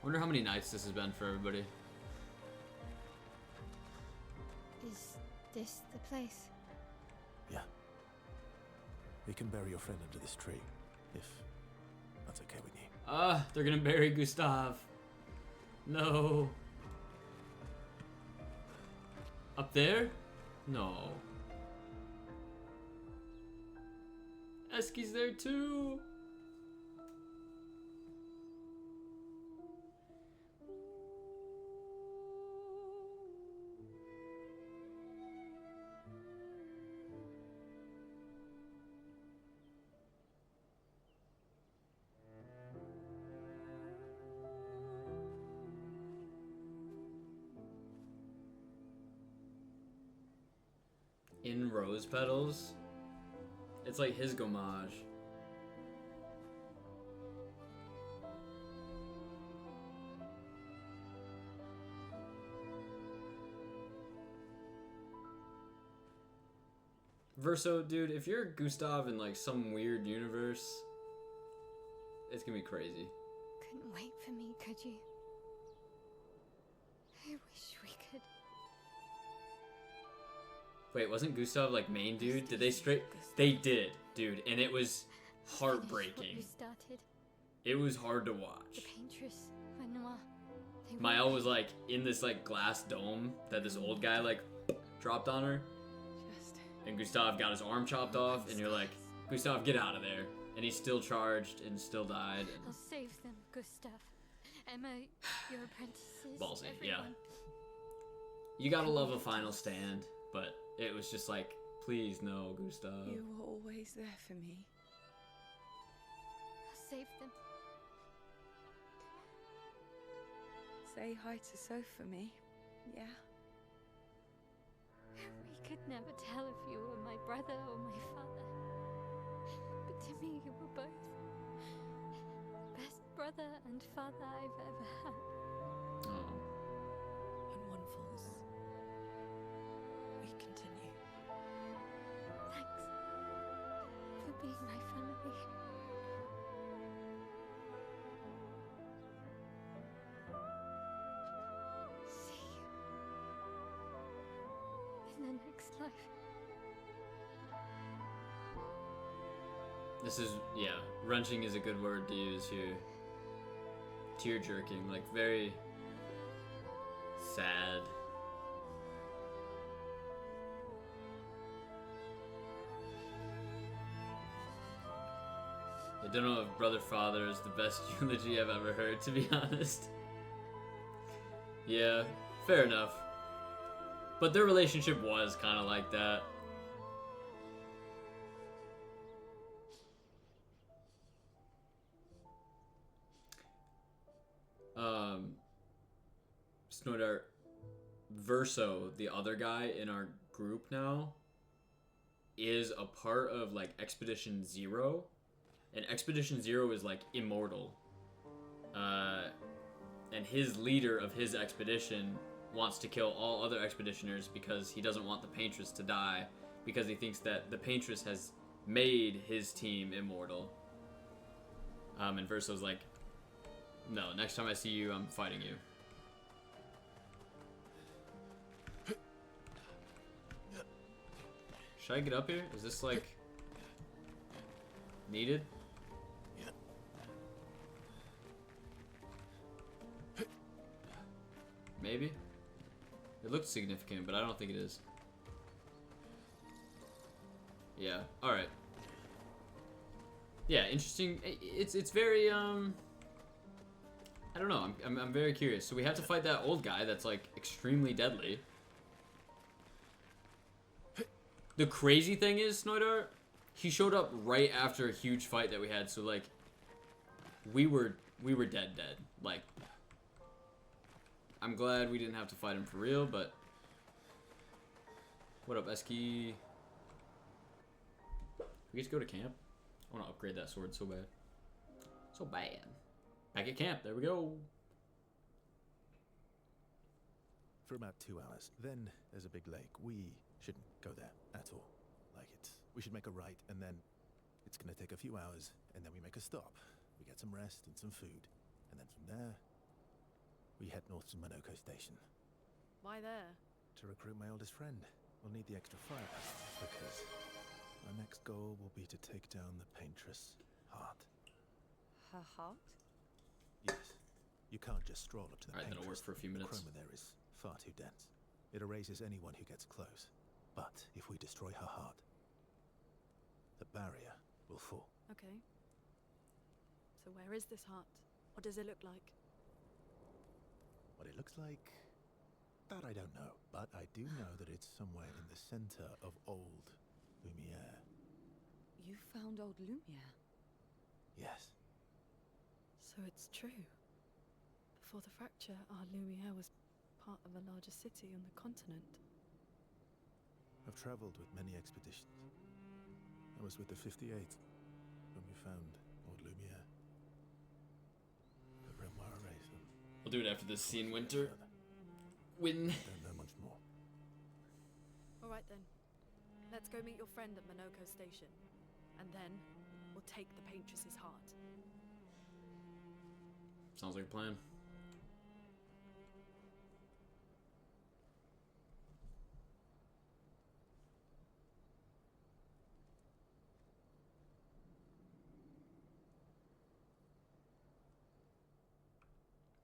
Wonder how many nights this has been for everybody.
Is this the place?
Yeah. We can bury your friend under this tree, if that's okay with you.
They're gonna bury Gustav. No. Up there? No. Eski's there too. in rose petals. It's like his gommage. Verso, dude, if you're Gustav in like some weird universe, it's gonna be crazy.
Couldn't wait for me, could you? I wish we could.
Wait, wasn't Gustav like main dude? Did they straight? They did, dude, and it was
Finish what
heartbreaking.
you started.
It was hard to
The
watch.
paintress, Renoir. They were
Mael was like in this like glass dome that this old guy like dropped on her,
Just
and Gustav got his arm chopped off, and you're like, Gustav, get out of there. And he still charged and still died.
I'll
And
save them, Gustav. Emma, your apprentices.
Ballsy, yeah.
everyone.
you gotta love a final stand, but it was just like, please no, Gustav.
you were always there for me.
I'll save them.
Say hi to Soph for me. Yeah.
We could never tell if you were my brother or my father. But to me, you were both. Best brother and father I've ever had.
Oh.
When one falls, we continue.
Thanks for being my family. See you in the next life.
This is, yeah, wrenching is a good word to use here. Tear jerking, like very sad. I don't know if Brother Father is the best eulogy I've ever heard, to be honest. Yeah, fair enough. But their relationship was kind of like that. Snowdart, Verso, the other guy in our group now, is a part of like Expedition Zero, and Expedition Zero is like immortal. And his leader of his expedition wants to kill all other expeditioners because he doesn't want the Paintress to die, because he thinks that the Paintress has made his team immortal. And Verso's like, no, next time I see you, I'm fighting you. Should I get up here? Is this like needed? Maybe? It looked significant, but I don't think it is. Yeah, alright. Yeah, interesting. It's very, I don't know, I'm very curious. So we have to fight that old guy that's like extremely deadly. The crazy thing is, Snoidar, he showed up right after a huge fight that we had, so like we were dead. Like, I'm glad we didn't have to fight him for real, but what up, Eski? We get to go to camp? I want to upgrade that sword so bad. So bad. Back at camp, there we go.
For about 2 hours. Then there's a big lake. We shouldn't go there at all. Like we should make a right, and then it's gonna take a few hours, and then we make a stop. We get some rest and some food, and then from there, we head north to Monoko Station
Why there?
to recruit my oldest friend. We'll need the extra firepower because our next goal will be to take down the Paintress Heart.
Her heart?
Yes, you can't just stroll up to the
Alright, that'll work
Paintress.
for a few minutes.
The chroma there is far too dense. It erases anyone who gets close. But if we destroy her heart, the barrier will fall.
Okay. So where is this heart? What does it look like?
What it looks like, that I don't know. But I do know that it's somewhere in the center of old Lumiere.
You found old Lumiere.
Yes.
So it's true. Before the fracture, our Lumiere was part of a larger city on the continent.
I've traveled with many expeditions. I was with the 58th when we found Lord Lumiere. The Grimoire race.
I'll do it after this scene, Winter. Win.
I don't know much more.
Alright then. Let's go meet your friend at Monoko Station. And then, we'll take the Paintress's heart.
Sounds like a plan.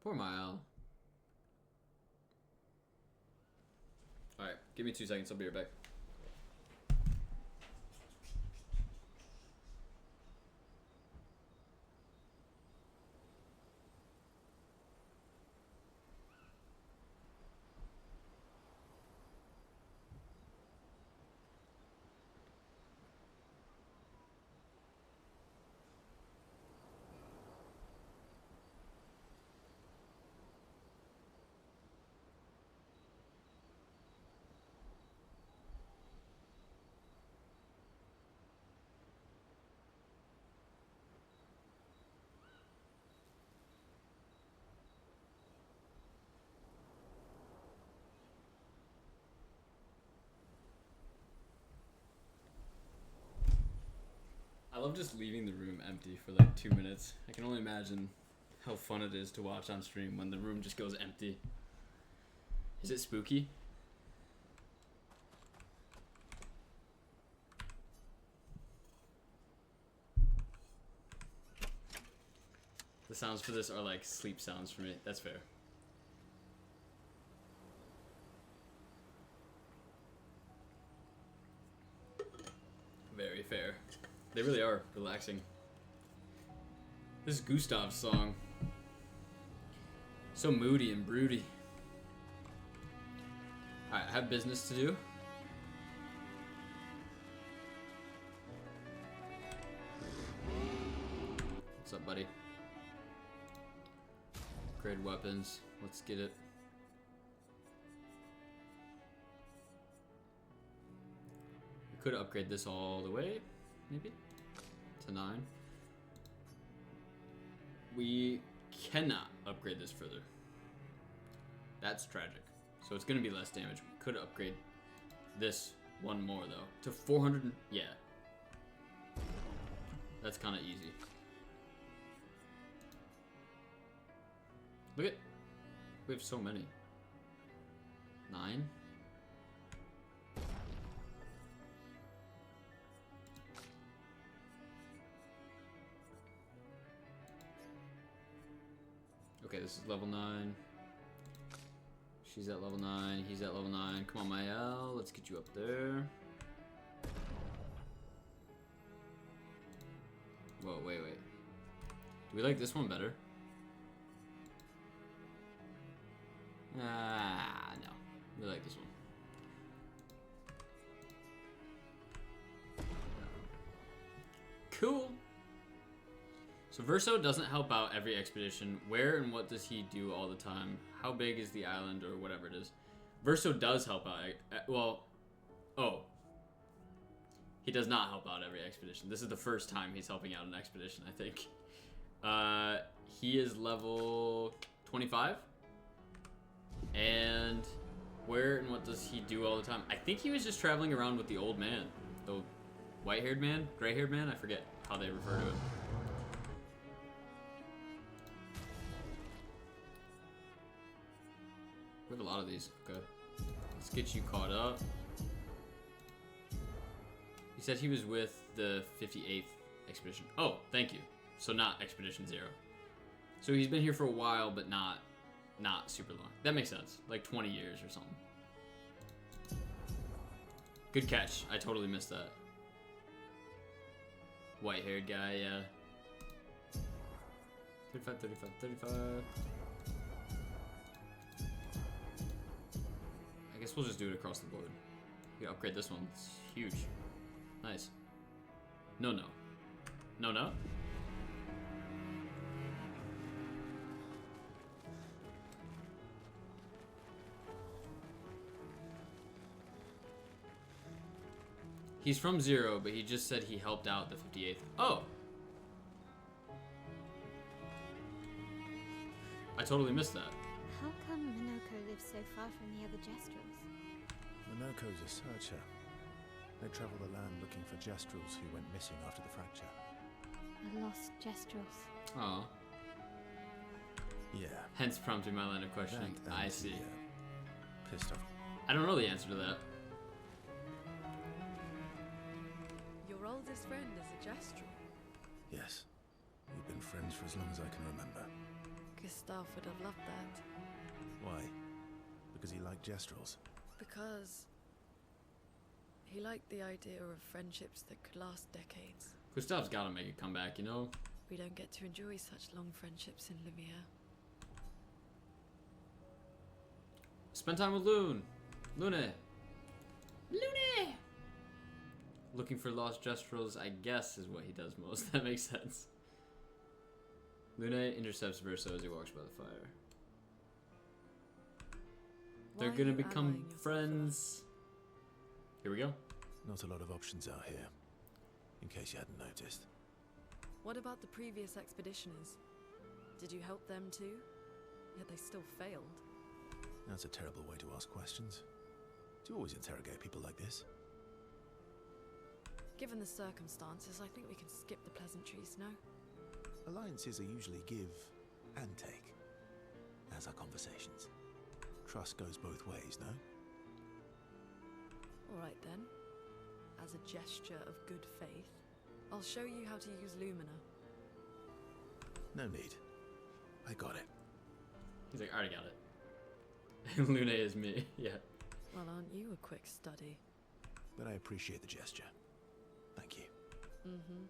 Poor Mile. Alright, give me 2 seconds, I'll be right back. I love just leaving the room empty for like 2 minutes. I can only imagine how fun it is to watch on stream when the room just goes empty. Is it spooky? The sounds for this are like sleep sounds for me. That's fair. Very fair. They really are relaxing. This is Gustav's song. So moody and broody. Alright, I have business to do. What's up, buddy? Upgrade weapons. Let's get it. We could upgrade this all the way, maybe? To 9. We cannot upgrade this further. That's tragic. So it's gonna be less damage. We could upgrade this one more though. To 400, yeah. That's kinda easy. Look at, we have so many. 9. Okay, this is level 9. She's at level 9. He's at level 9. Come on, Mael. Let's get you up there. Whoa, wait. Do we like this one better? Ah, no. We like this one. Cool. So Verso doesn't help out every expedition. Where and what does he do all the time? How big is the island or whatever it is? Verso does help out. He does not help out every expedition. This is the first time he's helping out an expedition, I think. He is level 25. And where and what does he do all the time? I think he was just traveling around with the old man. The white-haired man? Gray-haired man? I forget how they refer to it. We have a lot of these. Okay. Let's get you caught up. He said he was with the 58th expedition. Oh, thank you. So not Expedition 0. So he's been here for a while, but not super long. That makes sense. Like 20 years or something. Good catch. I totally missed that. White-haired guy, yeah. 35. I guess we'll just do it across the board. We can upgrade this one. It's huge. Nice. No. He's from Zero, but he just said he helped out the 58th. Oh! I totally missed that.
How come Minoko lives so far from the other Jestrels?
Minoko's a searcher. They travel the land looking for Jestrels who went missing after the fracture.
The lost Jestrels.
Oh.
Yeah.
Hence prompting my line of questioning.
That
I
and
see.
the, pissed off.
I don't know the answer to that.
Your oldest friend is a Jestral.
Yes. We've been friends for as long as I can remember.
Gustav would have loved that.
Why? Because he liked Jestrels.
Because he liked the idea of friendships that could last decades.
Gustav's gotta make a comeback, you know?
We don't get to enjoy such long friendships in Lumiere.
Spend time with Lune. Lune. Lune! Looking for lost Jestrels, I guess, is what he does most. That makes sense. Lune intercepts Verso as he walks by the fire. They're
Why are
gonna
you
become
allying yourself with
friends. Here we go.
Not a lot of options out here, in case you hadn't noticed.
What about the previous expeditioners? Did you help them too? Yet they still failed.
That's a terrible way to ask questions. Do you always interrogate people like this?
Given the circumstances, I think we can skip the pleasantries, no?
Alliances are usually give and take, as are conversations. Trust goes both ways, no?
Alright then. As a gesture of good faith, I'll show you how to use Lumina.
No need. I got it.
He's like, I already got it. Lune is me. Yeah.
Well, aren't you a quick study?
But I appreciate the gesture. Thank you.
Mm-hmm.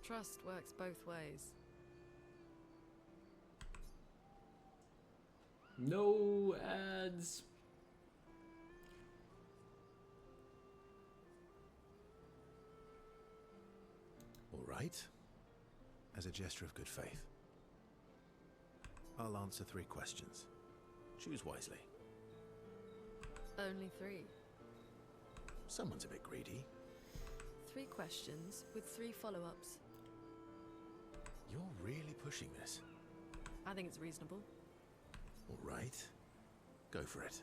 Trust works both ways.
No ads.
All right. As a gesture of good faith, I'll answer 3 questions. Choose wisely.
Only 3.
Someone's a bit greedy.
3 questions with 3 follow-ups.
You're really pushing this.
I think it's reasonable.
All right. Go for it.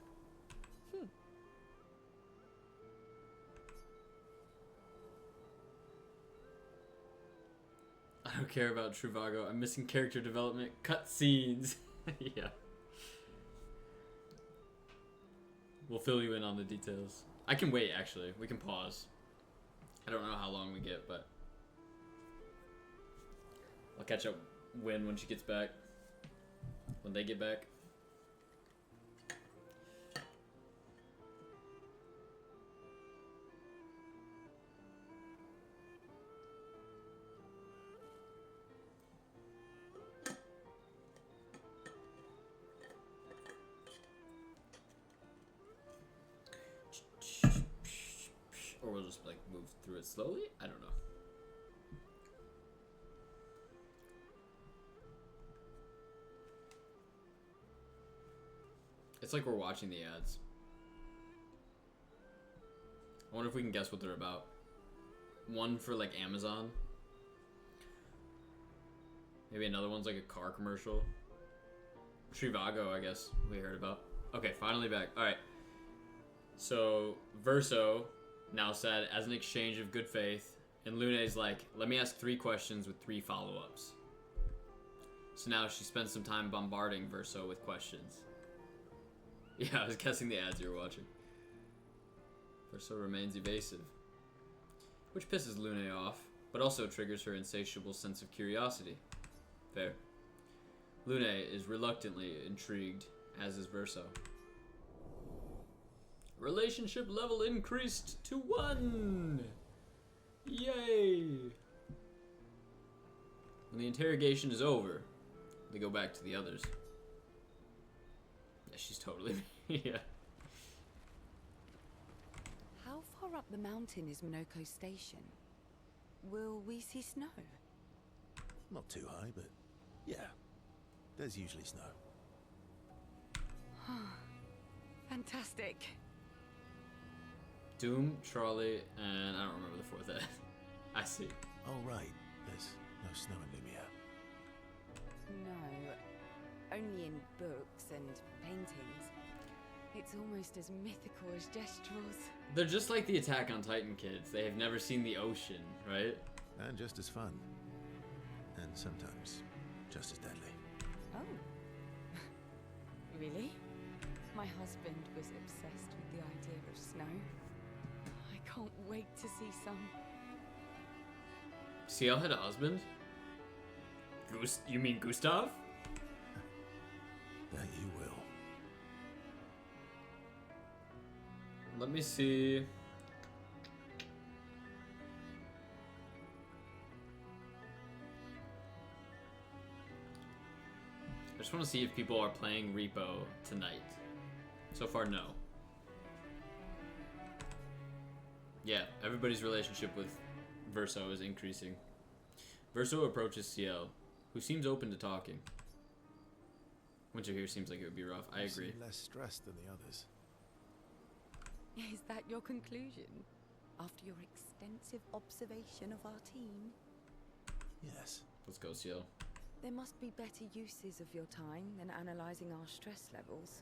I don't care about Trivago. I'm missing character development cutscenes. Yeah. We'll fill you in on the details. I can wait, actually. We can pause. I don't know how long we get, but I'll catch up when she gets back. When they get back. Or we'll just like move through it slowly? I don't know. It's like we're watching the ads. I wonder if we can guess what they're about. One for like Amazon. Maybe another one's like a car commercial. Trivago, I guess, we heard about. Okay, finally back. Alright. So, Verso now said, as an exchange of good faith, and Lune's like, let me ask 3 questions with 3 follow-ups. So now she spends some time bombarding Verso with questions. Yeah, I was guessing the ads you were watching. Verso remains evasive, which pisses Lune off, but also triggers her insatiable sense of curiosity. Fair. Lune is reluctantly intrigued, as is Verso. Relationship level increased to 1! Yay! When the interrogation is over, they go back to the others. Yeah, she's totally yeah.
How far up the mountain is Minoko Station? Will we see snow?
Not too high, but yeah. There's usually snow.
Fantastic.
Doom, Charlie, and I don't remember the fourth Ed. I see.
Oh, right. There's no snow in Lumia.
No, only in books and paintings. It's almost as mythical as Gestrels.
They're just like the Attack on Titan kids. They have never seen the ocean, right?
And just as fun. And sometimes just as deadly.
Oh. Really? My husband was obsessed with the idea of snow. I can't wait to see some.
CL had a husband? You mean Gustav?
That you will.
Let me see. I just want to see if people are playing Repo tonight. So far, no. Yeah, everybody's relationship with Verso is increasing. Verso approaches CL, who seems open to talking. Winter here seems like it would be rough. I
You
agree.
seem less stressed than the others.
Is that your conclusion? After your extensive observation of our team?
Yes.
Let's go, CL.
There must be better uses of your time than analysing our stress levels.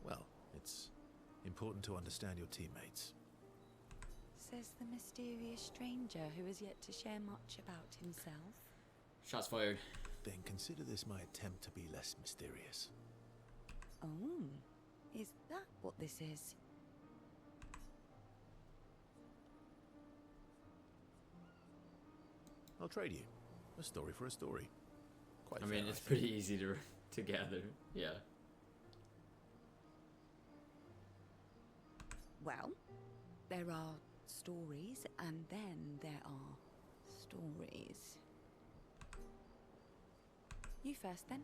Well, it's important to understand your teammates.
Says the mysterious stranger who has yet to share much about himself.
Shots fired.
Then consider this my attempt to be less mysterious.
Oh, is that what this is?
I'll trade you. A story for a story. Quite
I mean,
fair,
it's
think.
pretty easy to gather. Yeah.
Well, there are stories, and then there are stories. You first, then.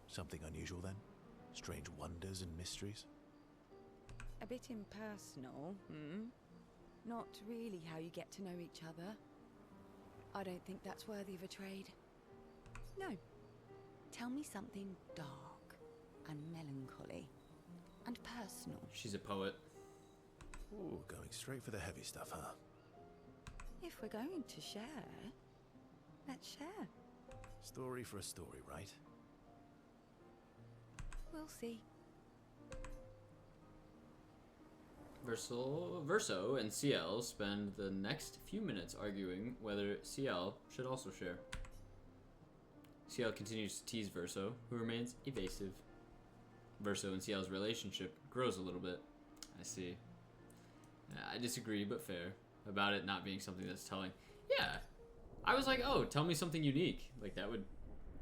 Something unusual then? Strange wonders and mysteries?
A bit impersonal, hmm? Not really how you get to know each other. I don't think that's worthy of a trade. No. Tell me something dark and melancholy and personal.
She's a poet.
Ooh, going straight for the heavy stuff, huh?
If we're going to share, let's share.
Story for a story, right?
We'll see.
Verso and CL spend the next few minutes arguing whether CL should also share. CL continues to tease Verso, who remains evasive. Verso and CL's relationship grows a little bit. I see. I disagree, but fair, about it not being something that's telling. Yeah, I was like, oh, tell me something unique. Like, that would...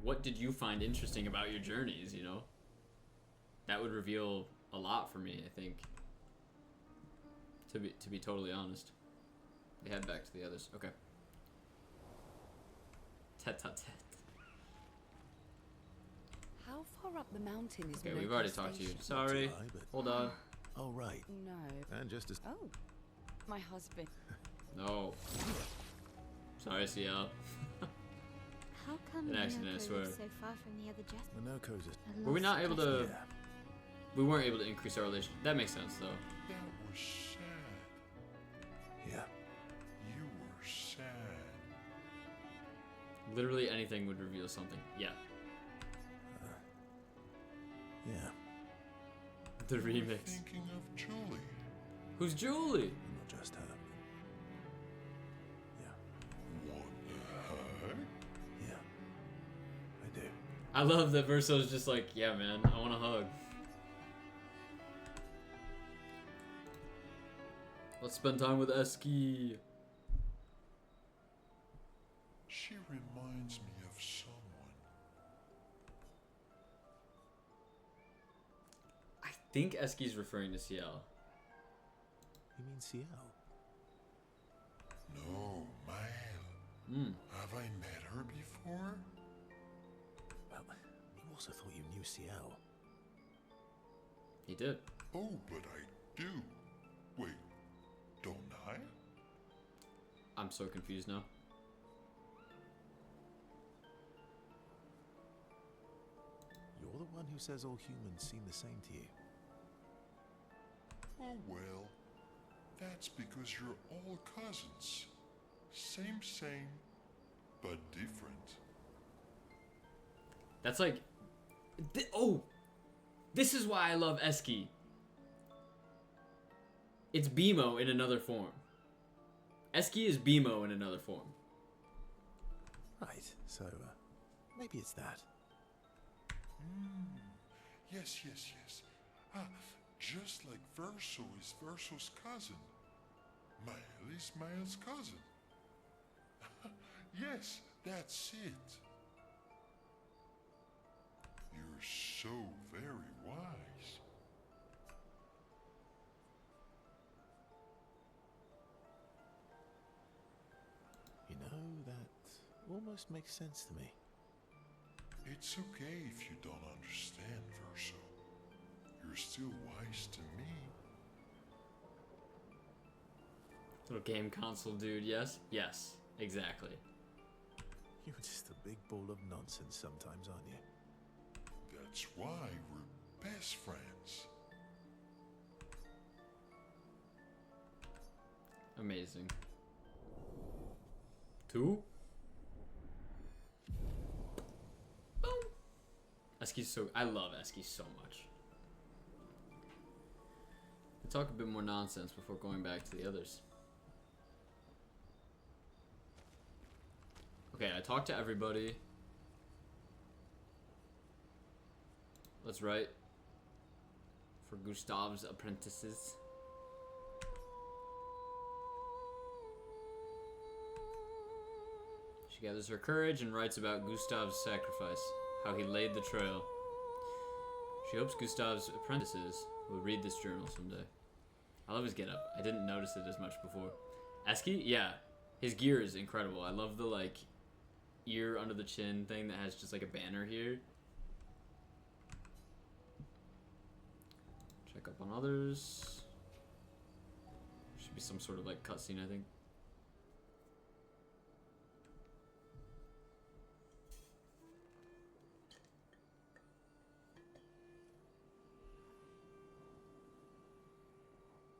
What did you find interesting about your journeys, you know? That would reveal a lot for me, I think. To be totally honest. They head back to the others. Okay. Tete-a-tete.
How far up the mountain is
Okay, we've
Minoko
already talked to you.
Station?
Sorry.
Not to lie, but-
Hold on.
Oh, right.
No.
And just as...
Oh, my husband.
No. Sorry, CL.
How come
An accident, I
Minoko
swear.
lives so far from the other Jest?
Minoko's a...
A
Were we
lost
not able
Jest-
to...
Yeah.
We weren't able to increase our relationship. That makes sense, though.
That was sad.
Yeah.
You were sad.
Literally anything would reveal something. Yeah.
Yeah.
The
You were
remix.
thinking of Julie.
Who's Julie?
And not just her. Yeah.
What the heck?
Yeah. I do.
I love that Verso's just like, yeah, man, I want a hug. Let's spend time with Eski.
She reminds me of someone.
I think Eski's referring to CL.
You mean CL?
No, Mal.
Hmm.
Have I met her before?
Well, you also thought you knew CL.
He did.
Oh, but I do. Wait, don't I?
I'm so confused now.
one who says all humans seem the same to you.
Oh well, that's because you're all cousins. Same, but different.
That's like... oh! This is why I love Eski. It's BMO in another form. Eski is BMO in another form.
Right, so maybe it's that.
Yes. Ah, just like Verso is Verso's cousin. Mael is Mael's cousin. Yes, that's it. You're so very wise.
You know, that almost makes sense to me.
It's okay if you don't understand, Verso. You're still wise to me.
Little game console dude, yes? Yes, exactly.
You're just a big ball of nonsense sometimes, aren't you?
That's why we're best friends.
Amazing. 2? Boom! Eski's so... I love Eski so much. We'll talk a bit more nonsense before going back to the others. Okay, I talked to everybody. Let's write for Gustav's apprentices. She gathers her courage and writes about Gustav's sacrifice, how he laid the trail. She hopes Gustav's apprentices will read this journal someday. I love his getup. I didn't notice it as much before. Eski? Yeah. His gear is incredible. I love the, like, ear under the chin thing that has just, like, a banner here. Check up on others. Should be some sort of, like, cutscene, I think.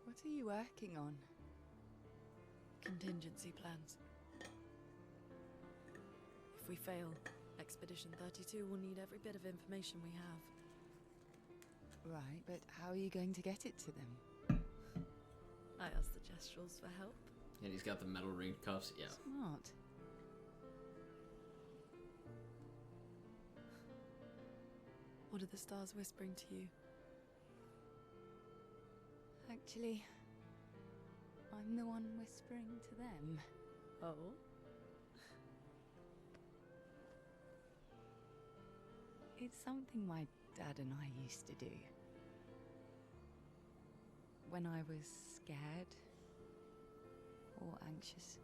What are you working on?
Contingency plans. If we fail, Expedition 32 will need every bit of information we have.
Right, but how are you going to get it to them?
I asked the Gestrals for help.
And he's got the metal ring cuffs. Yeah.
Smart.
What are the stars whispering to you?
Actually, I'm the one whispering to them.
Oh?
It's something my dad and I used to do. When I was scared, or anxious,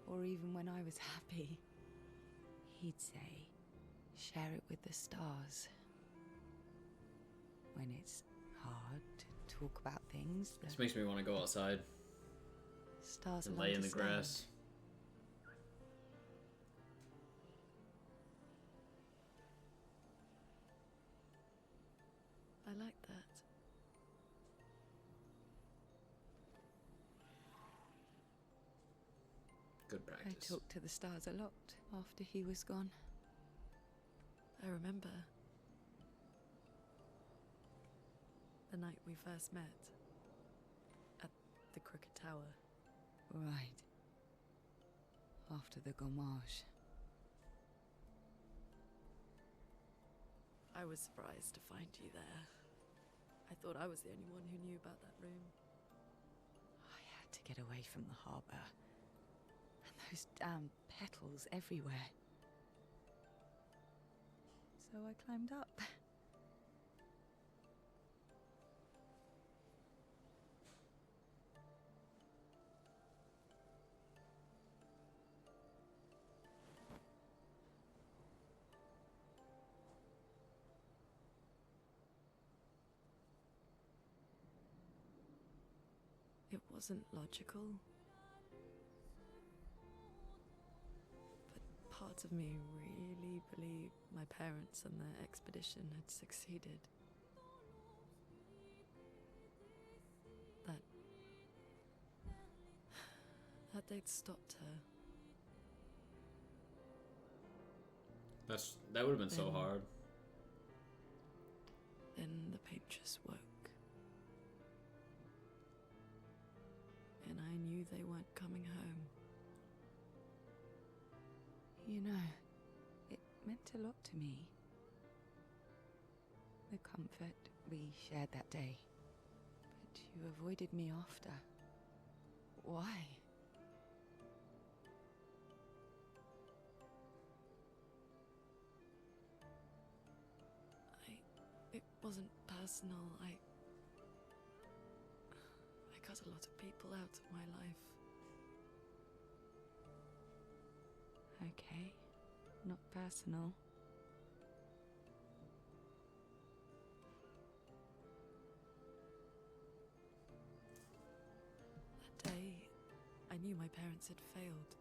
or even when I was happy, he'd say, share it with the stars. When it's hard to talk about things, the
This makes me want to go outside
stars
and
will
lay in the
understand.
grass.
I like that.
Good
I
practice.
talked to the stars a lot after he was gone.
I remember the night we first met at the Crooked Tower.
Right. After the Gommage.
I was surprised to find you there. I thought I was the only one who knew about that room.
I had to get away from the harbour. And those damn petals everywhere. So I climbed up.
It wasn't logical. But parts of me really really believe my parents and their expedition had succeeded. That they'd stopped her.
That would have been so
Then-
hard.
Then the painters woke. And I knew they weren't coming home.
You know, it meant a lot to me. The comfort we shared that day. But you avoided me after. Why?
It wasn't personal. I cut a lot of people out of my life.
Okay, not personal.
That day, I knew my parents had failed.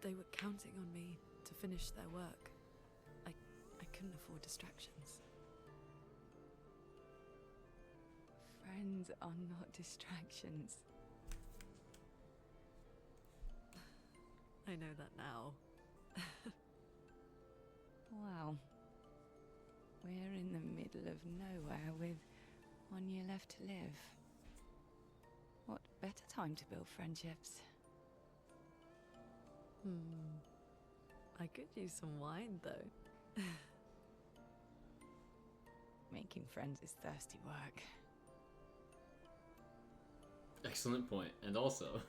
They were counting on me to finish their work. I couldn't afford distractions.
Friends are not distractions.
I know that now.
Wow. We're in the middle of nowhere with 1 year left to live. What better time to build friendships?
I could use some wine, though.
Making friends is thirsty work.
Excellent point. And also,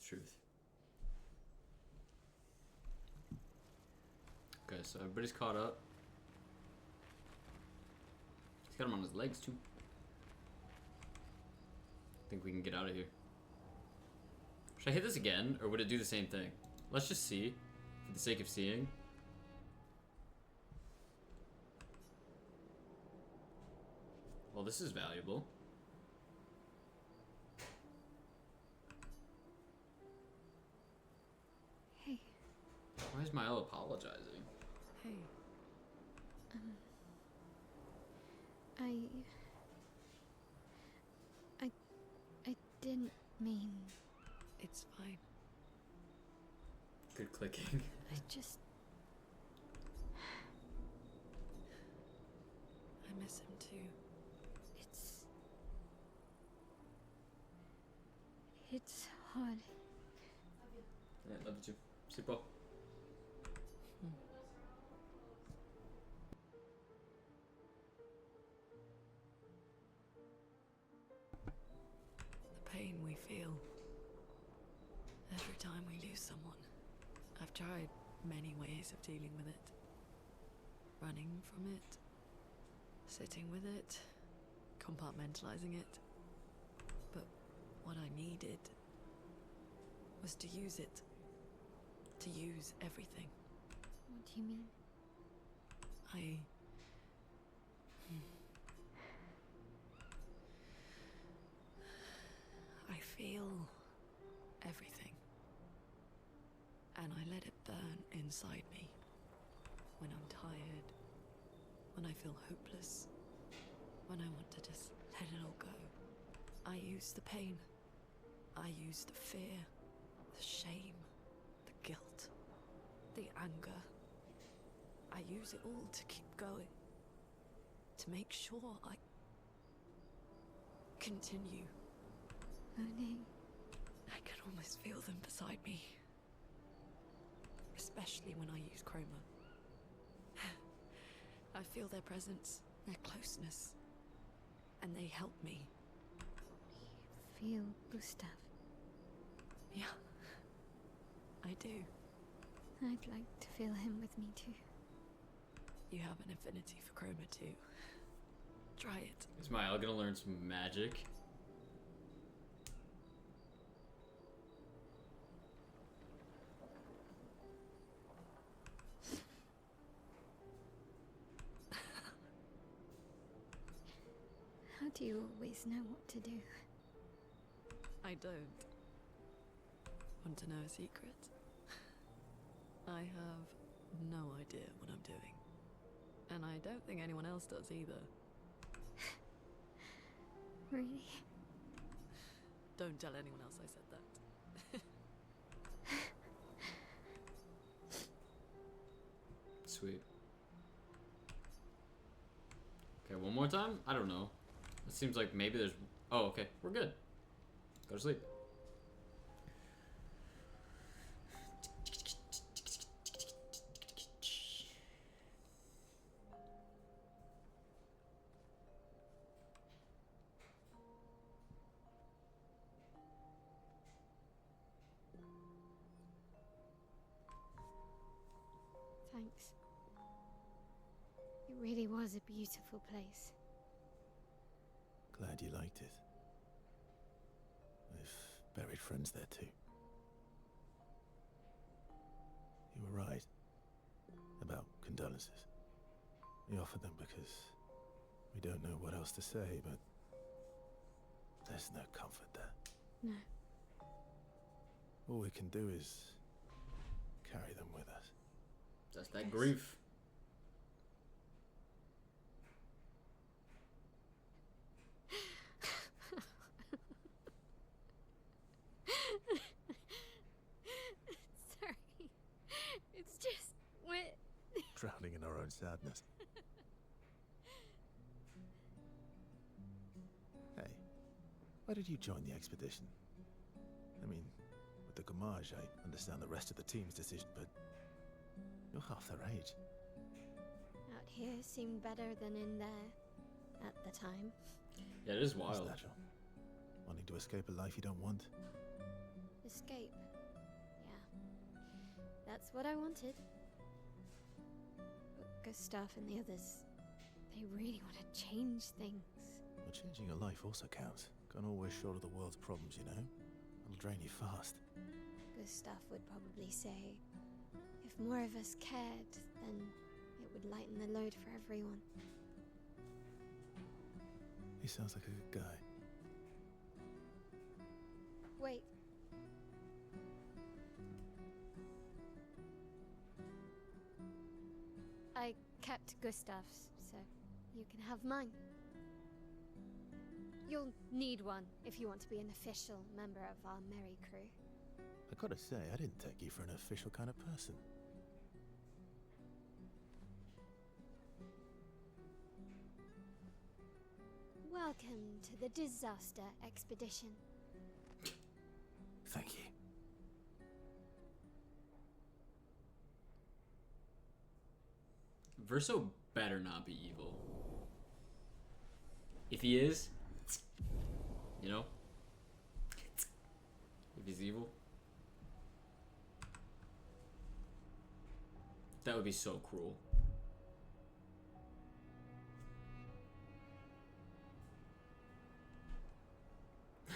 truth. Okay, so everybody's caught up. He's got him on his legs too. I think we can get out of here. Should I hit this again, or would it do the same thing? Let's just see, for the sake of seeing. Well, this is valuable.
Hey,
Why is Mael apologizing?
Hey,
I didn't mean.
it's fine.
Good clicking.
I just.
I miss him too.
It's hard.
Yeah, love you too. Sleep well.
The pain we feel every time we lose someone. I've tried many ways of dealing with it. Running from it, sitting with it, compartmentalizing it. But what I needed was to use it. To use everything.
What do you mean?
I feel everything. And I let it burn inside me. When I'm tired. When I feel hopeless. When I want to just let it all go. I use the pain. I use the fear. The shame. The guilt. The anger. I use it all to keep going. To make sure I continue.
Monet.
I can almost feel them beside me. Especially when I use Chroma. I feel their presence, their closeness. And they help me.
Feel Gustav.
Yeah. I do.
I'd like to feel him with me too.
You have an affinity for Chroma too. Try it.
Is Mael gonna learn some magic?
How do you always know what to do?
I don't. Want to know a secret? I have no idea what I'm doing. And I don't think anyone else does either.
Really?
Don't tell anyone else I said that.
Sweet. Okay, one more time? I don't know. It seems like maybe there's... Oh, okay. We're good. Go to sleep.
Thanks. It really was a beautiful place.
Glad you liked it. I've buried friends there too. You were right about condolences. We offered them because we don't know what else to say, but there's no comfort there.
No.
All we can do is carry them with us.
That's that grief.
Sorry. It's just we're
Drowning in our own sadness. Hey, why did you join the expedition? I mean, with the Gamage, I understand the rest of the team's decision, but you're half their age.
out here seemed better than in there at the time.
Yeah, it is
It's
wild.
natural. Wanting to escape a life you don't want.
Escape. Yeah. That's what I wanted. But Gustav and the others, they really want to change things.
Well, changing a life also counts. Can't always shoulder the world's problems, you know? It'll drain you fast.
Gustav would probably say, if more of us cared, then it would lighten the load for everyone.
He sounds like a good guy.
Wait. I kept Gustav's, so you can have mine. You'll need one if you want to be an official member of our merry crew.
I gotta say, I didn't take you for an official kind of person.
Welcome to the disaster expedition.
Thank you.
Verso better not be evil. If he is, you know, if he's evil, that would be so cruel.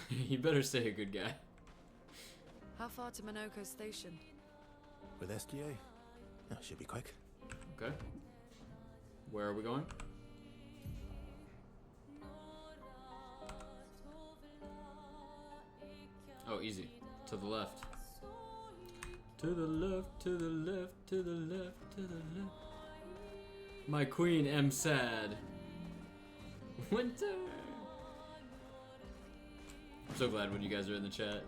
He better stay a good guy.
How far to Minoko Station?
With SGA? Oh, should be quick.
Okay. Where are we going? Oh, easy. To the left. To the left, to the left, to the left, to the left. My queen am sad. Winter. I'm so glad when you guys are in the chat.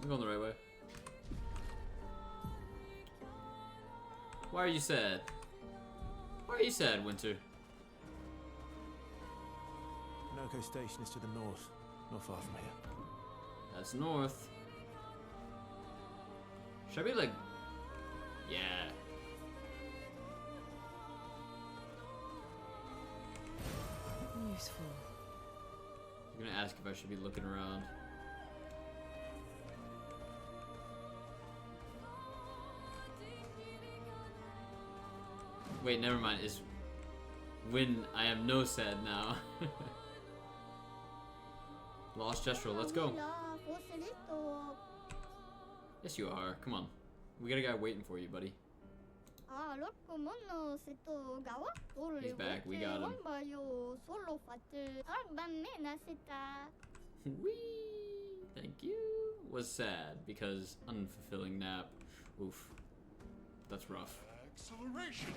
I'm going the right way. Why are you sad? Why are you sad, Winter?
Minoko Station is to the north, not far from here.
That's north. Should I be like... Yeah.
Useful.
I'm gonna ask if I should be looking around. Wait, never mind. It's when I am no sad now. Lost Gestural, let's go. Yes, you are. Come on. We got a guy waiting for you, buddy. He's back. We got him. Whee! Thank you. Was sad because unfulfilling nap. Oof. That's rough.
Acceleration.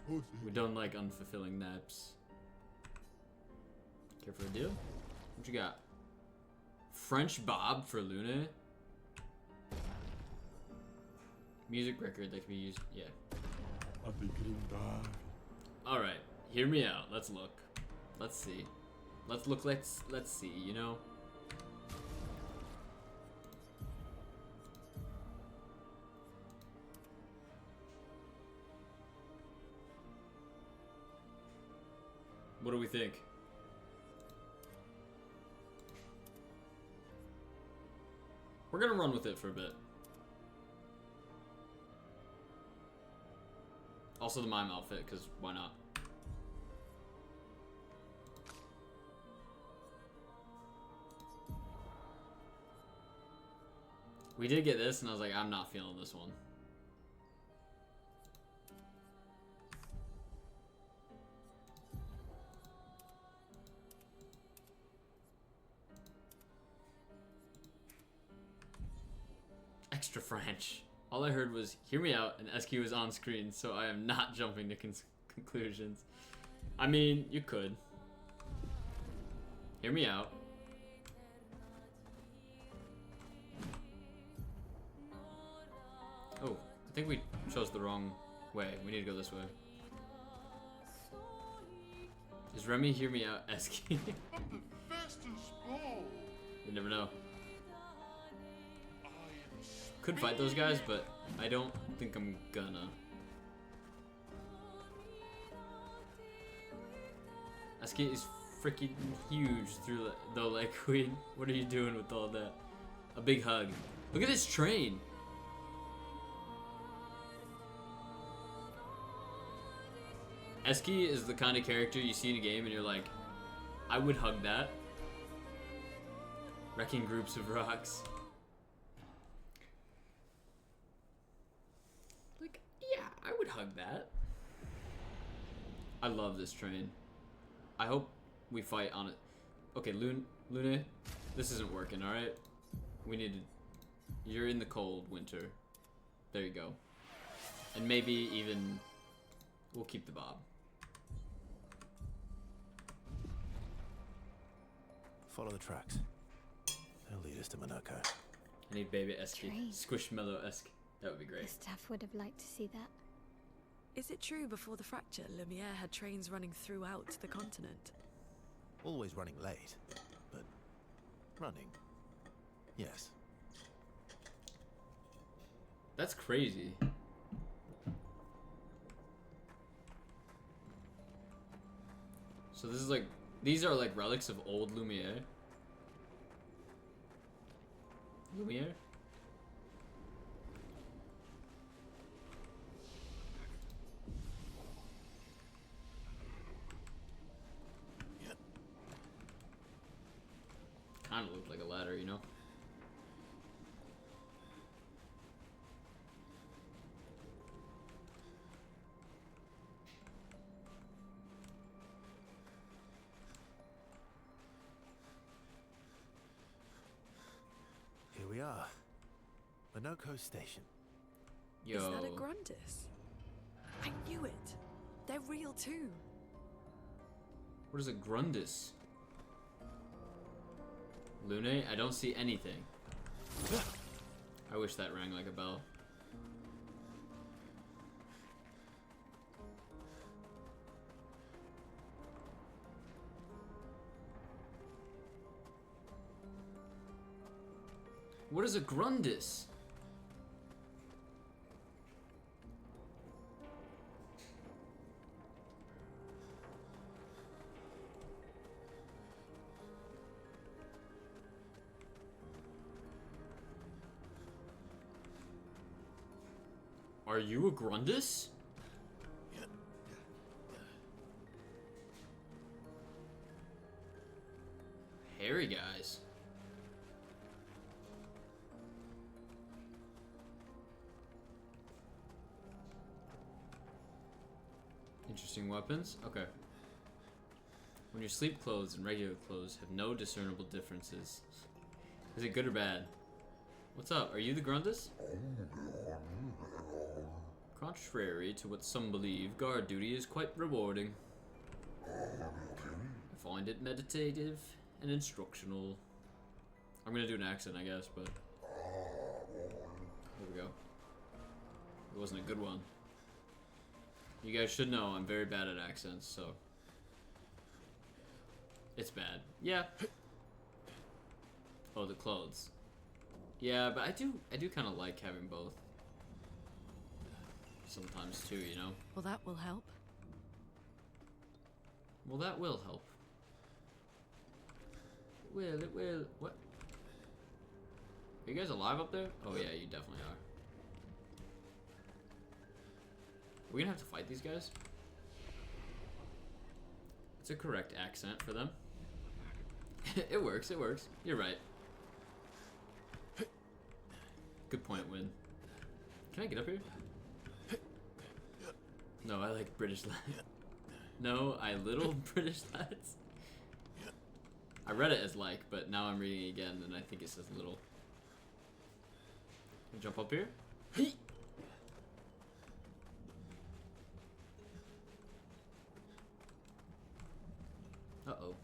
We don't like unfulfilling naps. Care for a deal? What you got? French Bob for Luna? Music record that can be used. Yeah. Alright. Hear me out. Let's look. Let's see. Let's look. Let's see, you know? What do we think? We're gonna run with it for a bit. Also the mime outfit, because why not? We did get this, and I was like, I'm not feeling this one. Extra French. All I heard was, hear me out, and SQ is on screen, so I am not jumping to conclusions. I mean, you could. Hear me out. Oh, I think we chose the wrong way. We need to go this way. Is Remy hear me out, SQ?
I'm the fastest ball.
You never know.
I am
Could fight those guys, but I don't think I'm gonna. SQ is freaking huge through though, like, Queen. What are you doing with all that? A big hug. Look at this train. Eski is the kind of character you see in a game and you're like, I would hug that. Wrecking groups of rocks. Like, yeah, I would hug that. I love this train. I hope we fight on it. Okay, Lune, this isn't working, alright? We need to... You're in the cold winter. There you go. And maybe even... We'll keep the Bob.
Follow the tracks. They'll lead us to Monaco.
I need baby-esque,
Train.
Squishmallow-esque. That would be great.
The staff would have liked to see that.
Is it true before the fracture, Lumiere had trains running throughout the continent?
Always running late, but running. Yes.
That's crazy. So this is like, these are like relics of old Lumiere. Lumiere?
Yep.
Kind of looked like a ladder, you know?
Here we are. Monaco Station.
Yo.
Is that a Grundis? I knew it. They're real too.
What is a Grundis? Lune? I don't see anything. I wish that rang like a bell. What is a Grundis? Are you a Grundis? Hairy guys. Interesting weapons. Okay. When your sleep clothes and regular clothes have no discernible differences. Is it good or bad? What's up? Are you the Grundus? Contrary to what some believe, guard duty is quite rewarding. I find it meditative and instructional. I'm gonna do an accent, I guess, but there we go. It wasn't a good one. You guys should know I'm very bad at accents, so it's bad. Yeah. Oh, the clothes. Yeah, but I do kind of like having both. Sometimes too, you know.
Well, that will help.
Well, that will help. Well, it will. What? Are you guys alive up there? Oh yeah, you definitely are. We're gonna have to fight these guys. It's a correct accent for them. It works, it works. You're right. Good point, Win. Can I get up here? No, I like British lads. No, I little British lads. I read it as like, but now I'm reading it again and I think it says little. Can I jump up here? Uh-oh.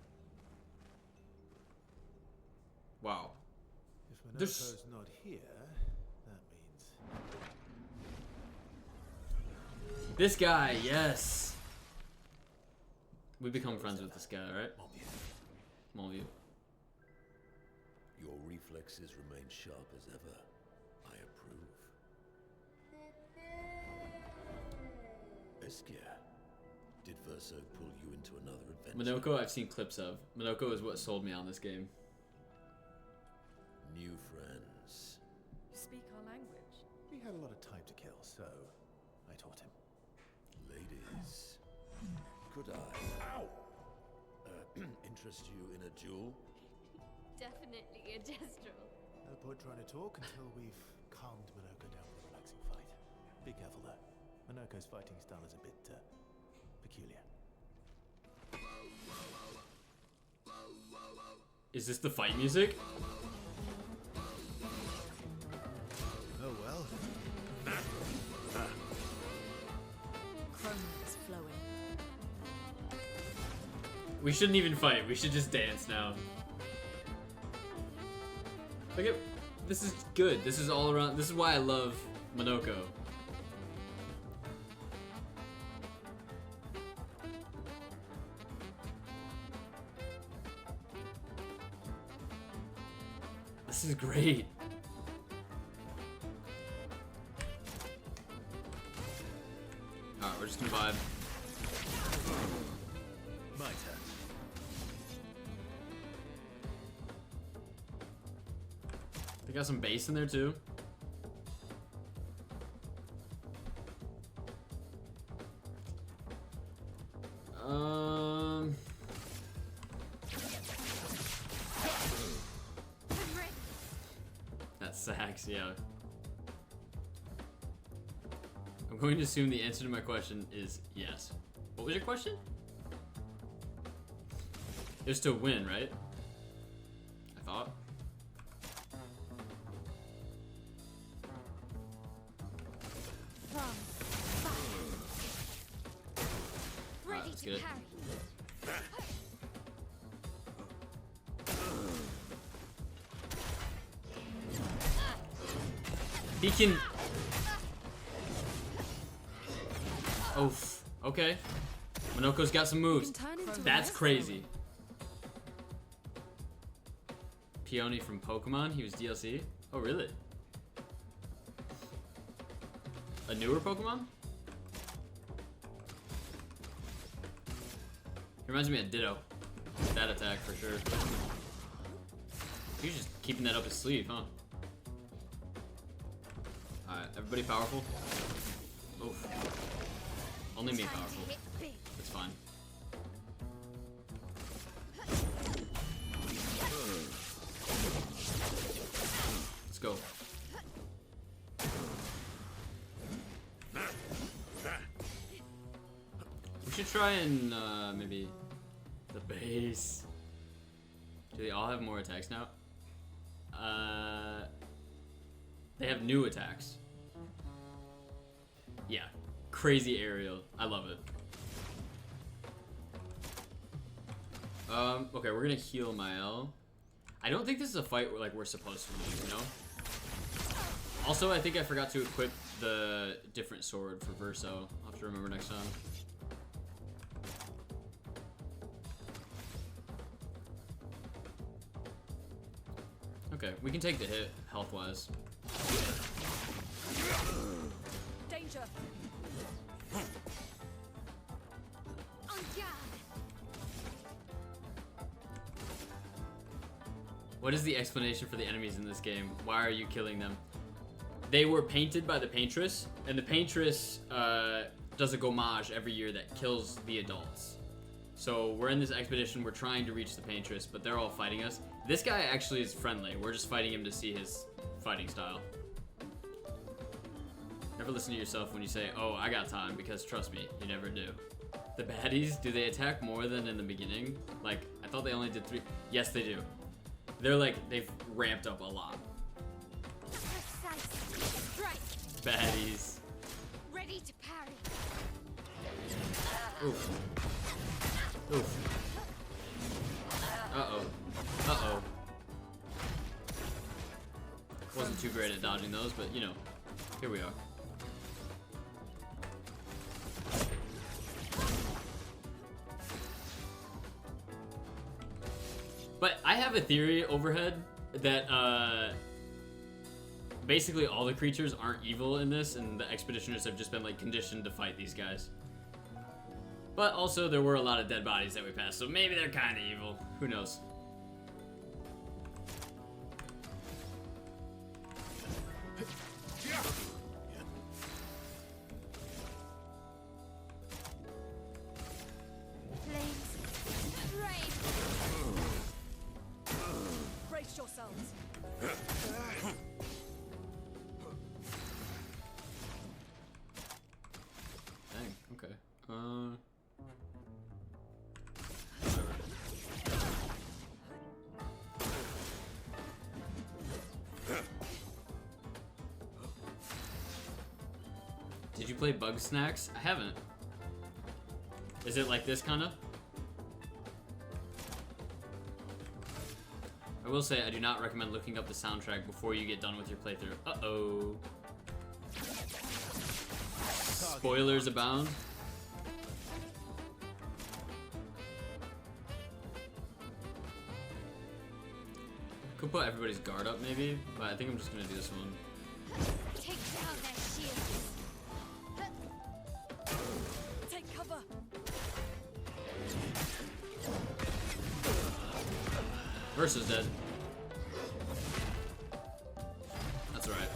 Wow.
If
This-
Minoko's not here, that means
This guy, yes. We become friends with this guy, right? Molview.
Your reflexes remain sharp as ever. I approve. Eskia, did Verso pull you into another adventure?
Minoko, I've seen clips of. Minoko is what sold me on this game.
New friends.
You speak our language.
we had a lot of time to kill, so I taught him.
Ladies, could I interest you in a duel?
Definitely a gestural.
No point trying to talk until we've calmed Minoko down with a relaxing fight. Be careful though. Minoko's fighting style is a bit peculiar.
Is this the fight music?
Oh well.
Chrome is flowing.
We shouldn't even fight. We should just dance now. Look at this is good. This is all around. This is why I love Minoko. This is great. Alright, we're just gonna vibe.
My turn.
They got some bass in there too. That sax, yeah. I'm going to assume the answer to my question is yes. What was your question? It was to win, right? I thought.
Ready
let's
to
get it.
parry.
He can. Oof. Okay. Minoko's got some moves.
You can turn into a
That's
wrestler.
crazy. Peony from Pokemon. He was DLC. Oh, really? A newer Pokemon? He reminds me of Ditto. That attack for sure. He's just keeping that up his sleeve, huh? Alright, everybody powerful? Oof. Only me
Time to
powerful.
hit big.
It's fine. Let's go. We should try and maybe The base. Do they all have more attacks now? They have new attacks. Yeah. Crazy aerial. I love it. Okay, we're gonna heal Mael. I don't think this is a fight like we're supposed to lose, you know? Also, I think I forgot to equip the different sword for Verso. I'll have to remember next time. Okay, we can take the hit health-wise.
Danger!
On guard.
What is the explanation for the enemies in this game? Why are you killing them? They were painted by the Paintress, and the Paintress does a gommage every year that kills the adults. So we're in this expedition, we're trying to reach the Paintress, but they're all fighting us. This guy actually is friendly. We're just fighting him to see his fighting style. Never listen to yourself when you say, oh, I got time, because trust me, you never do. The baddies, do they attack more than in the beginning? Like, I thought they only did 3. Yes, they do. They're like, they've ramped up a lot.
Precise. Strike.
Baddies.
Ready to parry.
Oof. Oof. Uh-oh. Uh-oh. Wasn't too great at dodging those, but you know, here we are. But I have a theory overhead that basically all the creatures aren't evil in this, and the expeditioners have just been like conditioned to fight these guys. But also there were a lot of dead bodies that we passed, so maybe they're kind of evil. Who knows?
Flames. Rain.
Brace yourselves.
Dang, okay. Did you play Bug Snacks? I haven't. Is it like this kind of? I will say I do not recommend looking up the soundtrack before you get done with your playthrough. Uh-oh. Spoilers abound. Could put everybody's guard up maybe, but I think I'm just gonna do this one.
Take down their shields.
Take cover.
Versus dead. That's alright.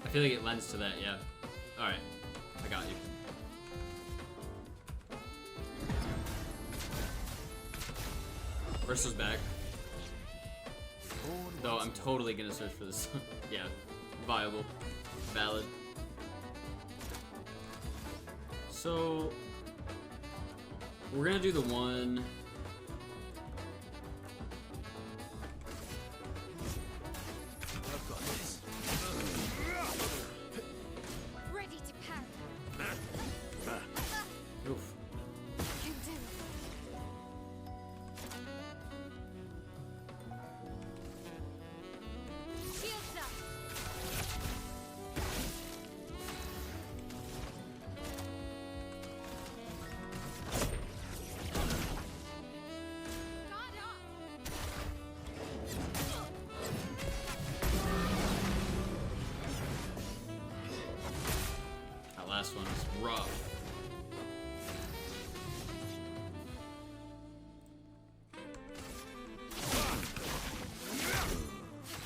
I feel like it lends to that, yeah. Alright. I got you. Versus back. Though I'm totally gonna search for this. Yeah. Viable. Valid. So we're gonna do the one.
Ready to parry.
Oof.
Can do it. Shields up. Guard up.
That last one was rough.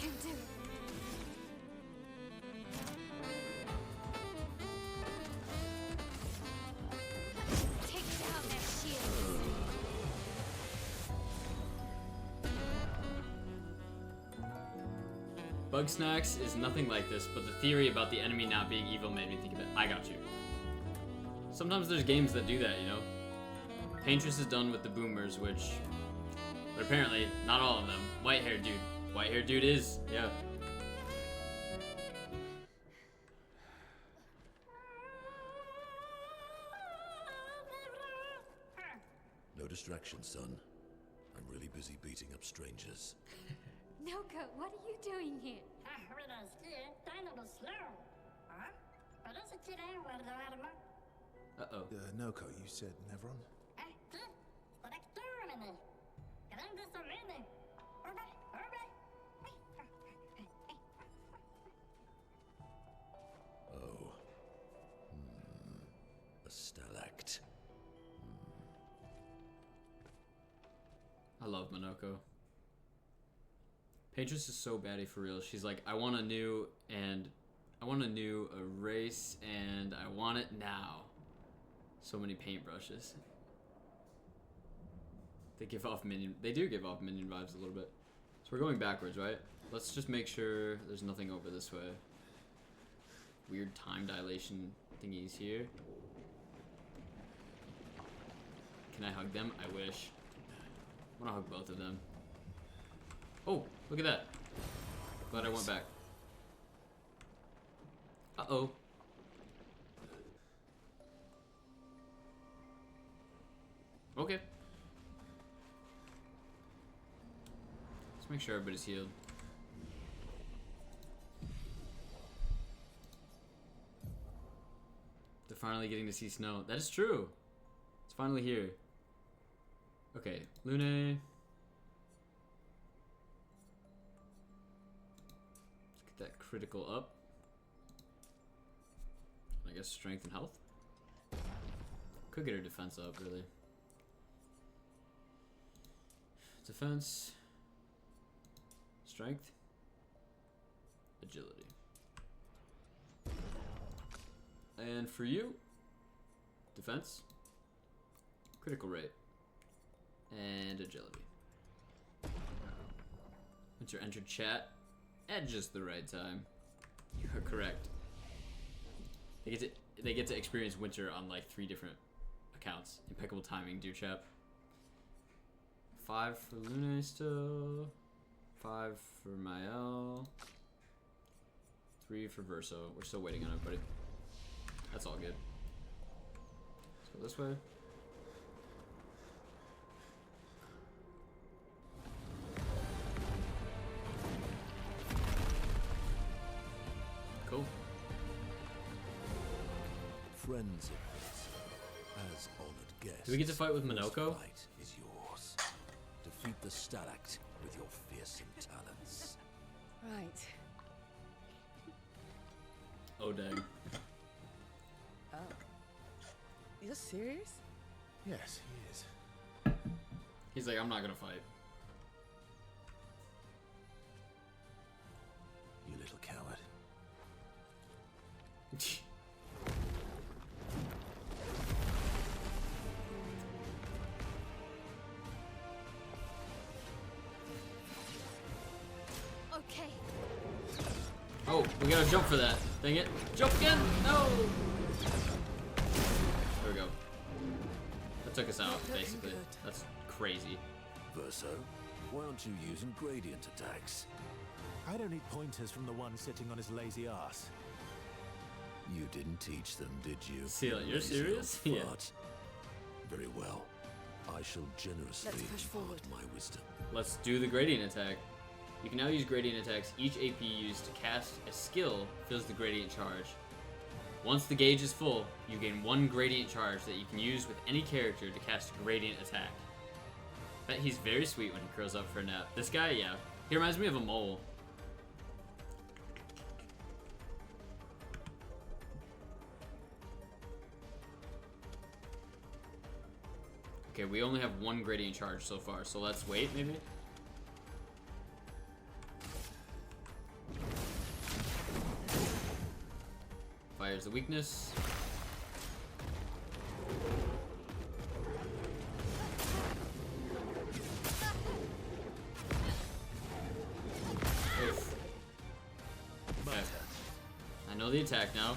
Can do it. Take down their shields.
Bug Snacks is nothing like this, but the theory about the enemy not being evil made me think of it. I got you. Sometimes there's games that do that, you know? Paintress is done with the boomers, which... But apparently, not all of them. White-haired dude. White-haired dude is, yeah.
No distraction, son. I'm really busy beating up strangers.
Noko, what are you doing here?
Uh-oh.
Noko, you said Nevron?
Oh. A stalact.
I love Monoko. Paintress is so batty for real. She's like, I want a new erase, and I want it now. So many paintbrushes. They give off minion. They do give off minion vibes a little bit. So we're going backwards, right? Let's just make sure there's nothing over this way. Weird time dilation thingies here. Can I hug them? I wish. I want to hug both of them. Oh, look at that. Glad I went back. Uh-oh. Okay. Let's make sure everybody's healed. They're finally getting to see snow. That is true. It's finally here. Okay, Lune. Let's get that critical up. I guess strength and health. Could get her defense up, really. Defense. Strength. Agility. And for you, defense. Critical rate. And agility. Winter entered chat at just the right time. You are correct. They get to experience Winter on like 3 different accounts. Impeccable timing, dear chap. 5 for Lune still. 5 for Mael. 3 for Verso. We're still waiting on everybody. That's all good. Let's go this way. Cool.
Friends of his, as honored guests.
Do we get to fight with
this
Monoko?
fight is yours. Defeat the Stalact with your fearsome talents.
Right.
Oh dang.
Oh. You're serious?
Yes, he is.
He's like, I'm not gonna fight.
You little coward.
Okay.
Oh, we gotta jump for that. Dang it. Jump again! No! There we go. That took us out, basically. That's crazy.
Verso, why aren't you using gradient attacks?
I don't need pointers from the one sitting on his lazy ass.
You didn't teach them, did you?
Seal, you're
Lazy
serious?
old
Yeah.
fart. Very well. I shall generously
Let's push
impart
forward.
my wisdom.
Let's do the gradient attack. You can now use gradient attacks. Each AP used to cast a skill fills the gradient charge. Once the gauge is full, you gain 1 gradient charge that you can use with any character to cast a gradient attack. Bet he's very sweet when he curls up for a nap. This guy, yeah. He reminds me of a mole. Okay, we only have 1 gradient charge so far, so let's wait, maybe? Fire's the weakness. Oof. Okay. I know the attack now.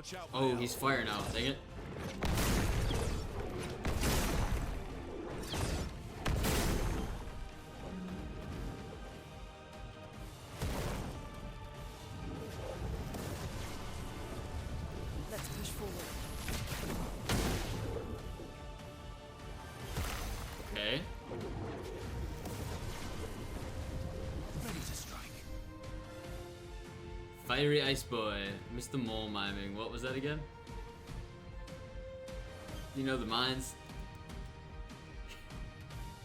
Watch out.
Oh, he's fire now. Dang it.
Let's push forward.
Okay.
Ready to strike.
Fiery Ice Boy. Mr. Mole miming. What was that again? You know the mines?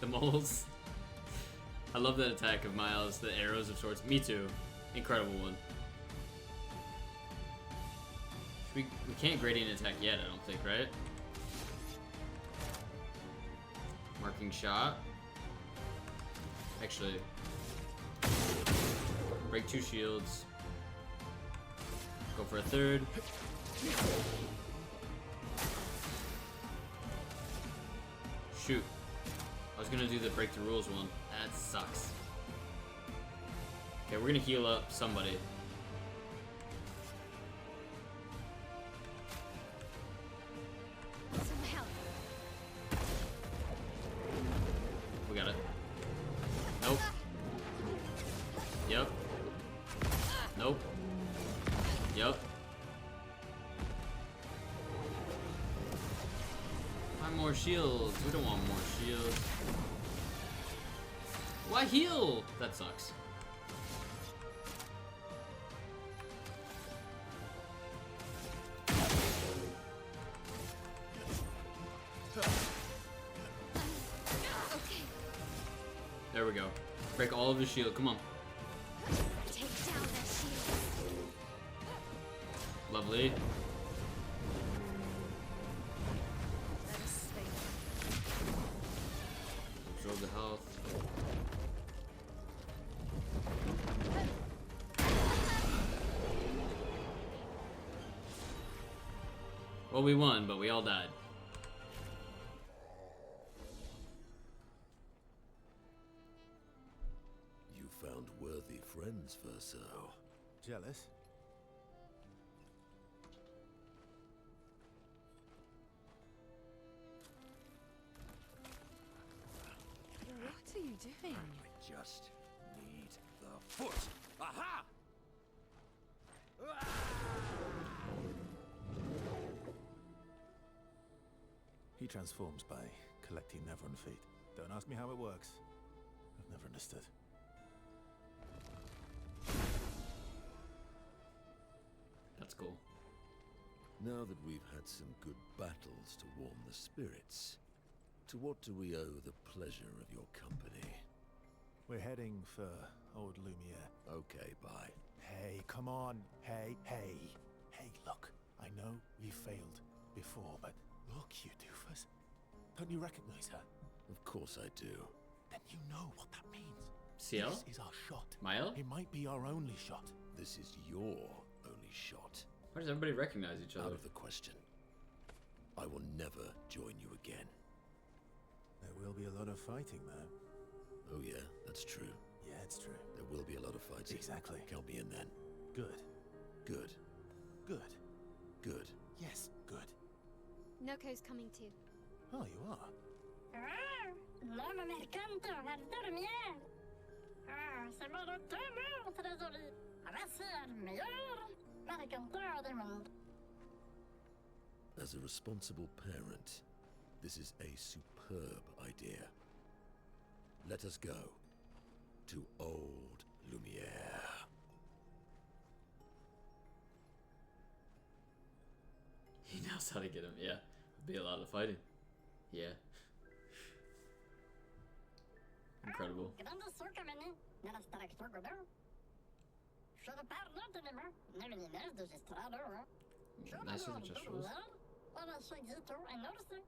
The moles? I love that attack of Miles, the arrows of swords. Me too. Incredible one. We can't gradient attack yet, I don't think, right? Marking shot. Actually, break 2 shields. Go for a third. Shoot. I was gonna do the break the rules one. That sucks. Okay, we're gonna heal up somebody.
Some help.
We got it. Nope. Yep. Nope. Yep. Find more shields. We don't want more shields. Why heal? That sucks.
Okay.
There we go. Break all of the shield. Come on.
Take down their shields.
Lovely.
Let us stay.
Absorb the health. Well, we won, but we all died.
You found worthy friends, Verso.
Jealous?
What are you doing?
I just need the foot. Aha!
He transforms by collecting Nevron feet. Don't ask me how it works. I've never understood.
That's cool.
Now that we've had some good battles to warm the spirits, to what do we owe the pleasure of your company?
We're heading for old Lumiere.
Okay, bye.
Hey, come on. Hey, hey. Hey, look. I know we failed before, but look, you doofus. Don't you recognize her?
Of course I do.
Then you know what that means.
CL?
This is our shot.
Mile?
It might be our only shot.
This is your only shot.
Why does everybody recognize each
Out
other?
of the question. I will never join you again.
There will be a lot of fighting, though.
Oh yeah, that's true.
Yeah, it's true.
There will be a lot of fighting.
Exactly.
Count me in then.
Good.
Good.
Good.
Good.
Yes, good.
Noko's coming too.
Oh, you are?
Non, ma mercanto, Lumière. C'est mon automne, trésorier. Voici le meilleur mercanteur du monde.
As a responsible parent, this is a superb idea. Let us go to old Lumiere.
He knows how to get him. Yeah. Be a lot of fighting. Yeah. Incredible.
Grande sucamene, nella straktor godin. Should parla de nema, neminines de gestrado.
Nicer than just rules.
Alla shagito, I noticed it.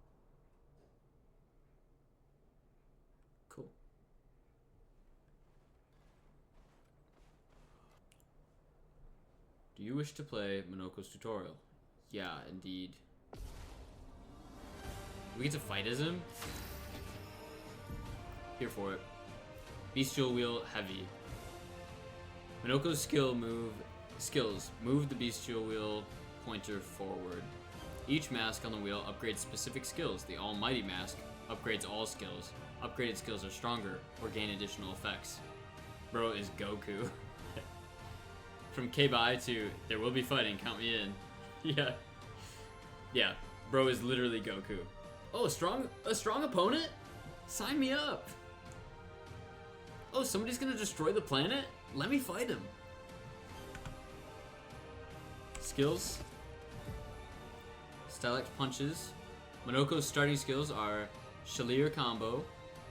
Cool. Do you wish to play Minoko's tutorial? Yeah, indeed. We get to fight as him? Here for it. Bestial Wheel Heavy. Minoko's skills move the Bestial Wheel pointer forward. Each mask on the wheel upgrades specific skills. The Almighty Mask upgrades all skills. Upgraded skills are stronger or gain additional effects. Bro is Goku. From K-Bye to there will be fighting, count me in. Yeah. Yeah, bro is literally Goku. Oh, a strong opponent? Sign me up. Oh, somebody's gonna destroy the planet? Let me fight him. Skills. Stelect punches. Minoko's starting skills are Shalier combo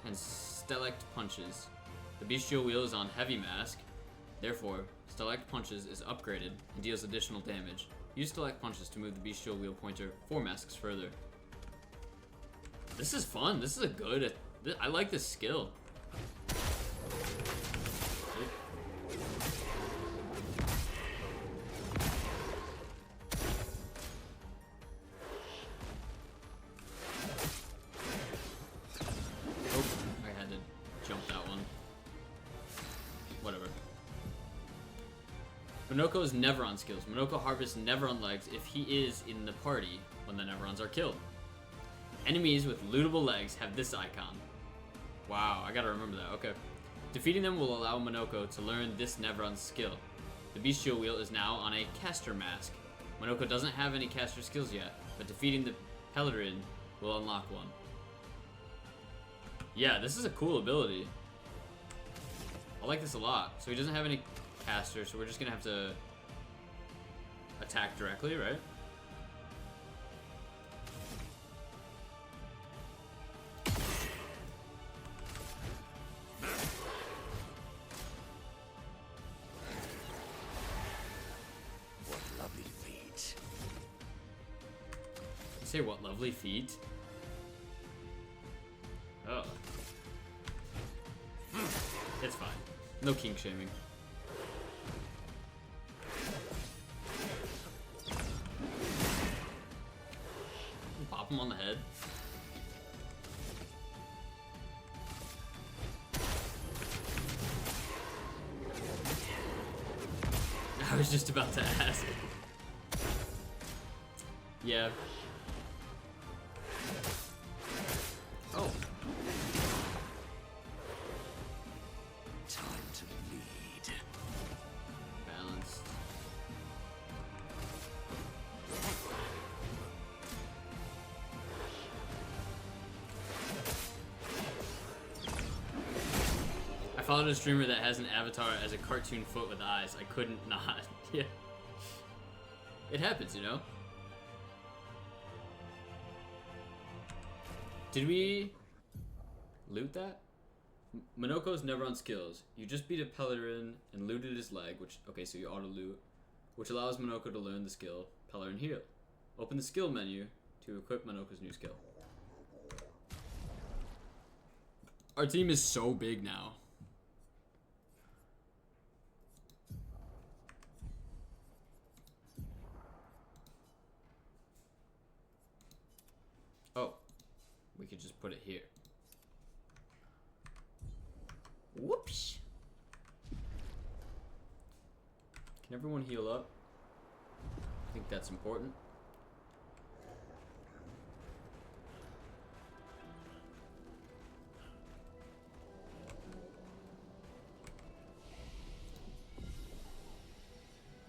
and Stelect punches. The bestial wheel is on heavy mask. Therefore, Stelect punches is upgraded and deals additional damage. Use Stelect punches to move the bestial wheel pointer 4 masks further. This is fun. This is a good. I like this skill. Oh, I had to jump that one. Whatever. Minoko is never on skills. Minoko harvests Neveron legs if he is in the party when the Neverons are killed. Enemies with lootable legs have this icon. Wow, I gotta remember that. Okay. Defeating them will allow Minoko to learn this Neveron skill. The bestial wheel is now on a caster mask. Minoko doesn't have any caster skills yet, but defeating the Peladrin will unlock one. Yeah, this is a cool ability. I like this a lot. So he doesn't have any caster, so we're just gonna have to attack directly, right?
What lovely feet.
Say what lovely feet? Oh. It's fine. No kink shaming. Pop him on the head. I was just about to ask. Yeah. Oh.
Time to lead.
Balanced. I followed a streamer that has an avatar as a cartoon foot with eyes. I couldn't not. Yeah. It happens, you know? Did we loot that? Minoko's never on skills. You just beat a Peladrin and looted his leg, which, okay, so you auto loot, which allows Minoko to learn the skill Peladrin Heal. Open the skill menu to equip Minoko's new skill. Our team is so big now. Oh, we could just put it here. Whoops. Can everyone heal up? I think that's important.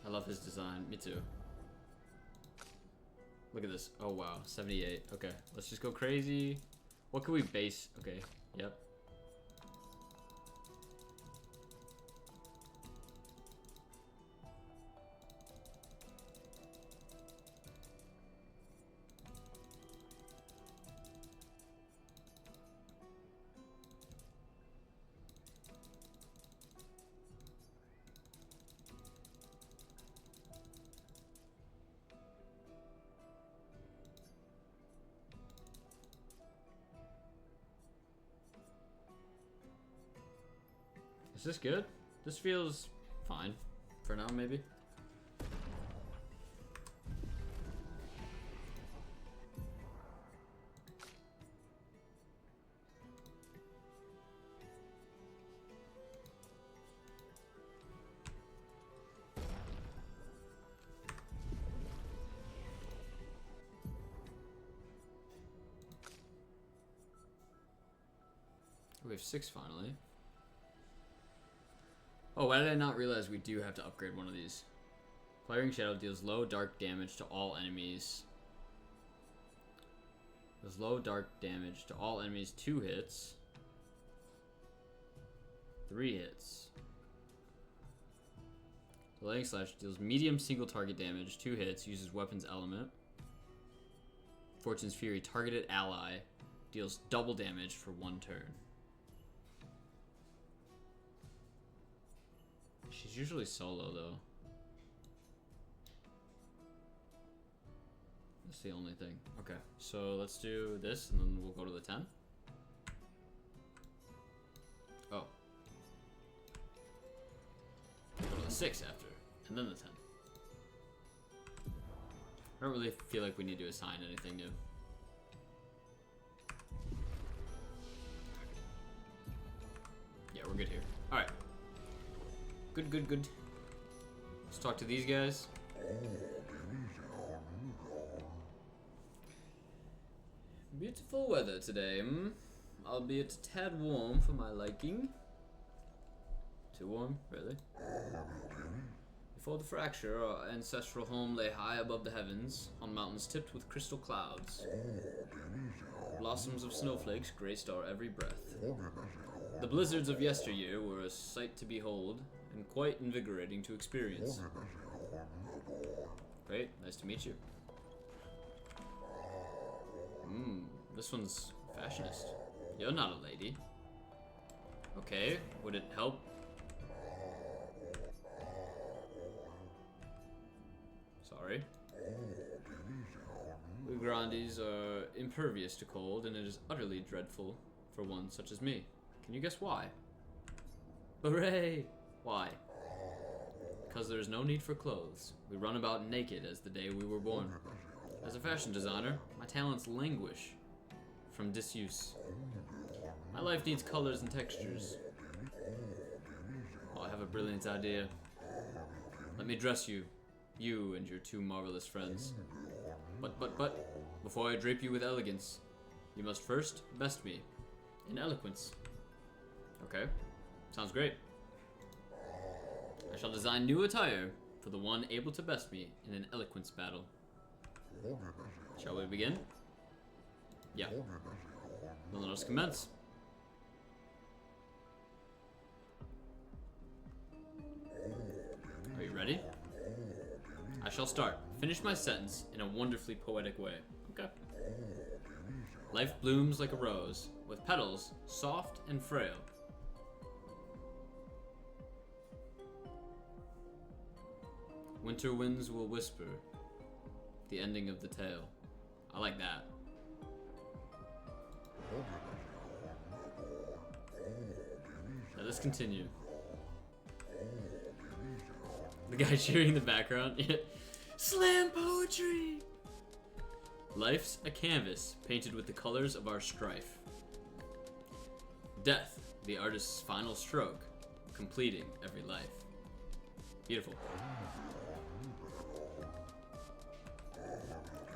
I love his design. Me too. Look at this. Oh wow, 78. Okay, let's just go crazy. What can we base? Okay, yep. Is this good? This feels fine for now, maybe. We have 6 finally. Oh, why did I not realize we do have to upgrade one of these? Flaring Shadow deals low dark damage to all enemies. Does low dark damage to all enemies 2 hits. 3 hits. The Lightning Slash deals medium single target damage, 2 hits, uses weapons element. Fortune's Fury, targeted ally, deals double damage for 1 turn. She's usually solo though. That's the only thing. Okay, so let's do this and then we'll go to the 10. Oh. Go to the 6 after, and then the 10. I don't really feel like we need to assign anything new. Yeah, we're good here. Alright. Good, good, good. Let's talk to these guys. Beautiful weather today, albeit a tad warm for my liking. Too warm, really? Before the fracture, our ancestral home lay high above the heavens, on mountains tipped with crystal clouds. Blossoms of snowflakes graced our every breath. The blizzards of yesteryear were a sight to behold, and quite invigorating to experience. Great, nice to meet you. This one's fashionist. You're not a lady. Okay, would it help? Sorry. We Grandes are impervious to cold, and it is utterly dreadful for one such as me. Can you guess why? Hooray! Why? Because there is no need for clothes. We run about naked as the day we were born. As a fashion designer, my talents languish from disuse. My life needs colors and textures. Oh, I have a brilliant idea. Let me dress you. You and your 2 marvelous friends. But, before I drape you with elegance, you must first best me in eloquence. Okay, sounds great. I shall design new attire for the one able to best me in an eloquence battle. Shall we begin? Yeah. Then let us commence. Are you ready? I shall start. Finish my sentence in a wonderfully poetic way. Okay. Life blooms like a rose, with petals soft and frail. Winter winds will whisper the ending of the tale. I like that. Let us continue. The guy cheering in the background. Slam poetry! Life's a canvas painted with the colors of our strife. Death, the artist's final stroke, completing every life. Beautiful.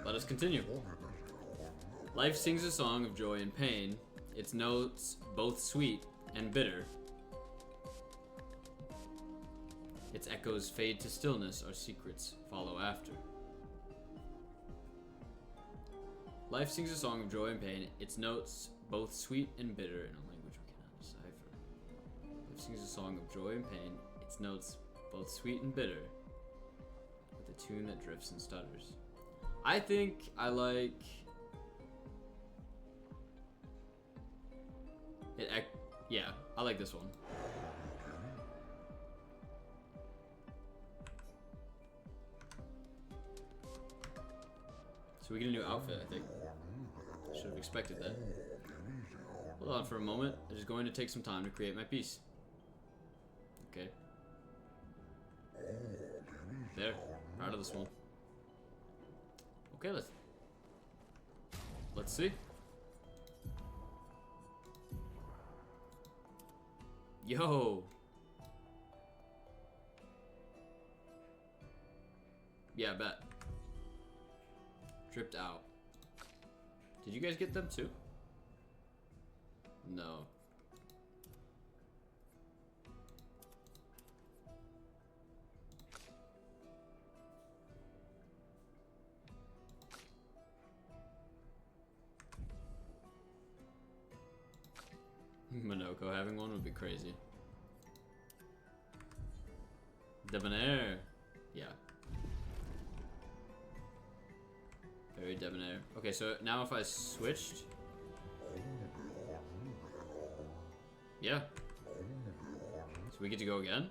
Let us continue. Life sings a song of joy and pain, its notes both sweet and bitter. Its echoes fade to stillness, our secrets follow after. Life sings a song of joy and pain, its notes both sweet and bitter in a language we cannot decipher. Life sings a song of joy and pain, its notes both sweet and bitter, with a tune that drifts and stutters. I think I like it. Yeah, I like this one. So we get a new outfit, I think. Should have expected that. Hold on for a moment. I'm just going to take some time to create my piece. Okay. There. Proud of this one. Okay, let's see. Yo. Yeah, I bet. Dripped out. Did you guys get them too? No. Kyoko having one would be crazy. Debonair. Yeah. Very debonair. Okay, so now if I switched. Yeah. So we get to go again?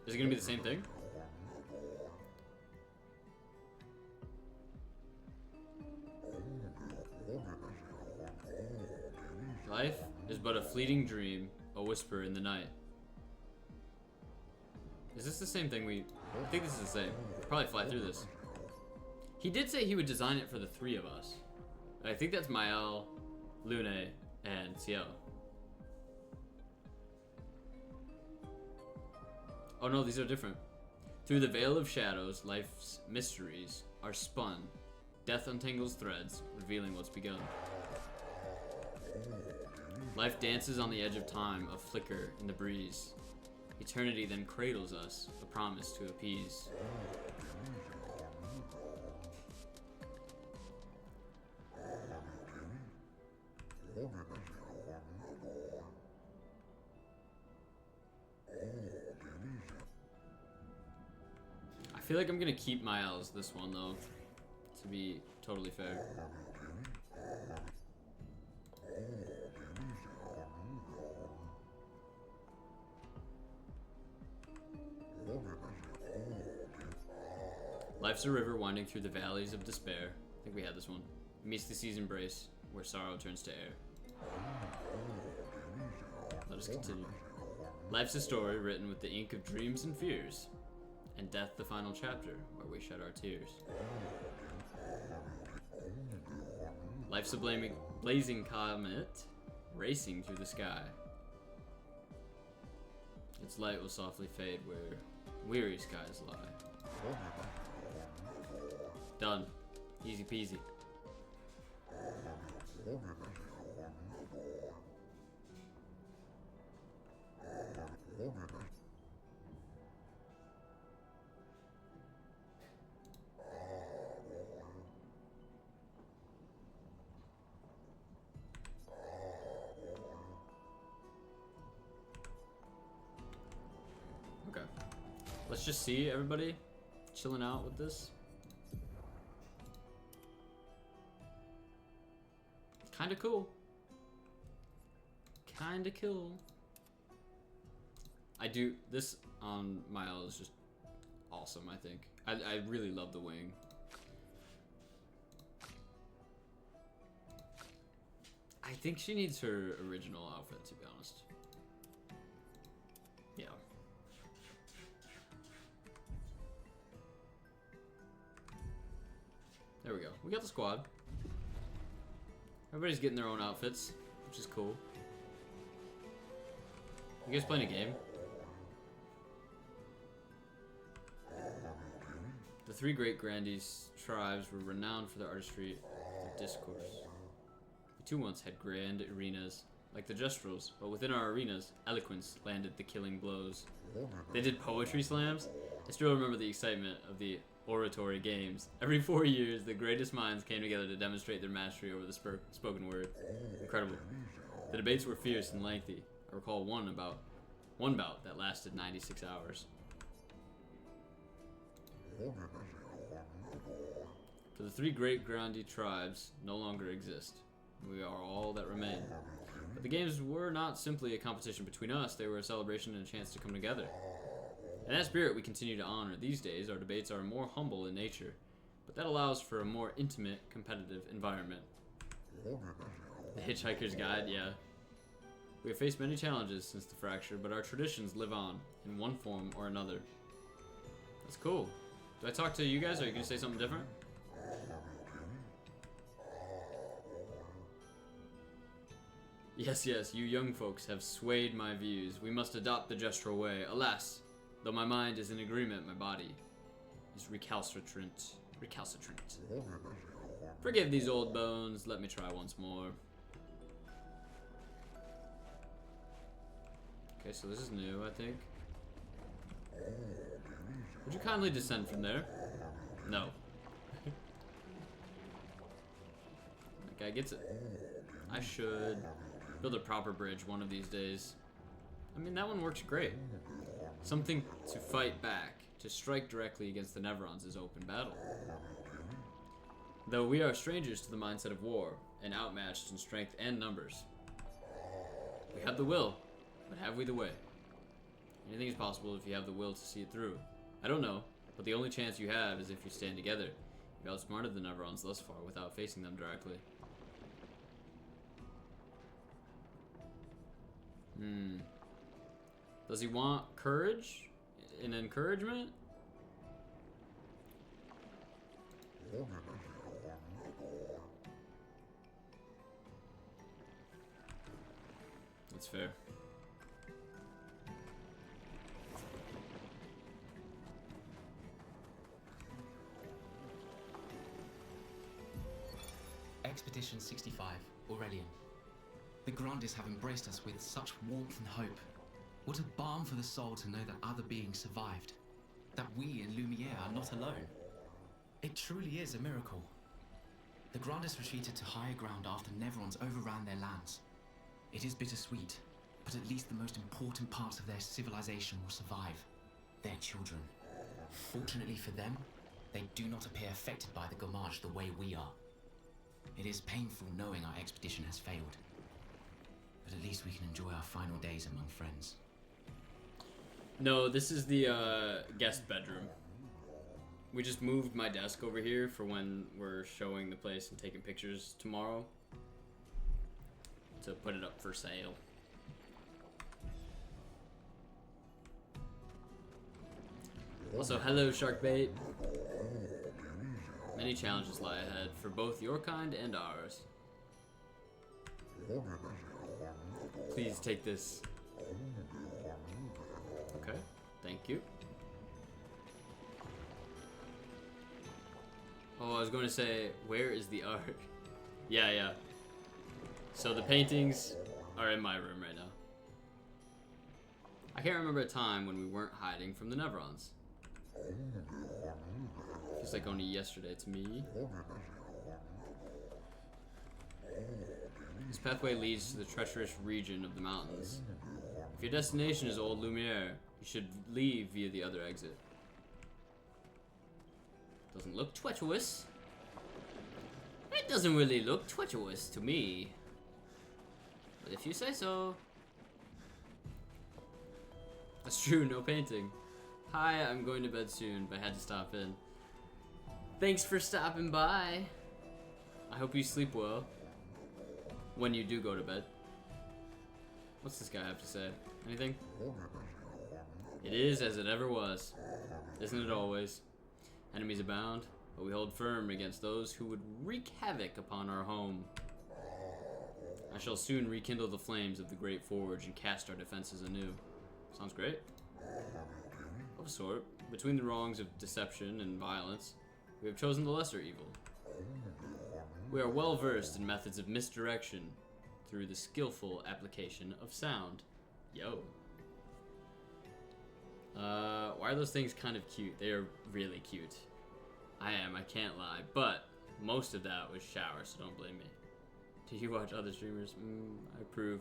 Is it gonna be the same thing? Life is but a fleeting dream, a whisper in the night. Is this the same thing I think this is the same. Probably fly through this. He did say he would design it for the three of us. I think that's Mael, Lune, and Ciel. Oh no, these are different. Through the veil of shadows, life's mysteries are spun. Death untangles threads, revealing what's begun. Life dances on the edge of time, a flicker in the breeze. Eternity then cradles us, a promise to appease. I feel like I'm gonna keep Mael's this one though, to be totally fair. Life's a river winding through the valleys of despair. I think we had this one. It meets the sea's embrace, where sorrow turns to air. Let us continue. Life's a story written with the ink of dreams and fears, and death the final chapter, where we shed our tears. Life's a blazing comet, racing through the sky. Its light will softly fade where weary skies lie. Done. Easy peasy. Okay. Let's just see everybody chilling out with this. Kinda cool. Kinda cool. I do this on Mael is just awesome, I think. I really love the wing. I think she needs her original outfit, to be honest. Yeah. There we go. We got the squad. Everybody's getting their own outfits, which is cool. You guys playing a game? The three great Grandies tribes were renowned for their artistry and discourse. The two once had grand arenas, like the Jestrels, but within our arenas, eloquence landed the killing blows. They did poetry slams. I still remember the excitement of the oratory games. Every 4 years, the greatest minds came together to demonstrate their mastery over the spoken word. Incredible. The debates were fierce and lengthy. I recall one bout that lasted 96 hours. For the three great Grandi tribes no longer exist. We are all that remain. But the games were not simply a competition between us, they were a celebration and a chance to come together. In that spirit, we continue to honor. These days, our debates are more humble in nature, but that allows for a more intimate, competitive environment. The Hitchhiker's Guide, yeah. We have faced many challenges since the fracture, but our traditions live on, in one form or another. That's cool. Do I talk to you guys, or are you going to say something different? Yes, yes, you young folks have swayed my views. We must adopt the Jestral way. Alas, though my mind is in agreement, my body is recalcitrant. Forgive these old bones. Let me try once more. Okay, so this is new, I think. Would you kindly descend from there? No. That guy gets it. I should build a proper bridge one of these days. I mean, that one works great. Something to fight back, to strike directly against the Neverons is open battle. Though we are strangers to the mindset of war, and outmatched in strength and numbers. We have the will, but have we the way? Anything is possible if you have the will to see it through. I don't know, but the only chance you have is if you stand together. You've outsmarted the Neverons thus far without facing them directly. Does he want courage and encouragement? That's fair.
Expedition 65, Aurelian. The Grandis have embraced us with such warmth and hope. What a balm for the soul to know that other beings survived. That we in Lumiere are not alone. It truly is a miracle. The Grandis retreated to higher ground after Neverons overran their lands. It is bittersweet, but at least the most important parts of their civilization will survive. Their children. Fortunately for them, they do not appear affected by the Gommage the way we are. It is painful knowing our expedition has failed. But at least we can enjoy our final days among friends.
No, this is the guest bedroom. We just moved my desk over here for when we're showing the place and taking pictures tomorrow. To put it up for sale. Also, hello Sharkbait. Many challenges lie ahead for both your kind and ours. Please take this. Okay, thank you. Oh, I was going to say, where is the art? Yeah. So the paintings are in my room right now. I can't remember a time when we weren't hiding from the Neverons. Feels like only yesterday to me. This pathway leads to the treacherous region of the mountains. If your destination is Old Lumiere, you should leave via the other exit. Doesn't look treacherous. It doesn't really look treacherous to me. But if you say so. That's true, no painting. Hi, I'm going to bed soon, but I had to stop in. Thanks for stopping by. I hope you sleep well. When you do go to bed. What's this guy have to say? Anything? It is as it ever was. Isn't it always? Enemies abound, but we hold firm against those who would wreak havoc upon our home. I shall soon rekindle the flames of the Great Forge and cast our defenses anew. Sounds great. Of a sort. Between the wrongs of deception and violence, we have chosen the lesser evil. We are well versed in methods of misdirection through the skillful application of sound. Yo. Why are those things kind of cute? They are really cute. I can't lie. But most of that was shower, so don't blame me. Do you watch other streamers? I approve.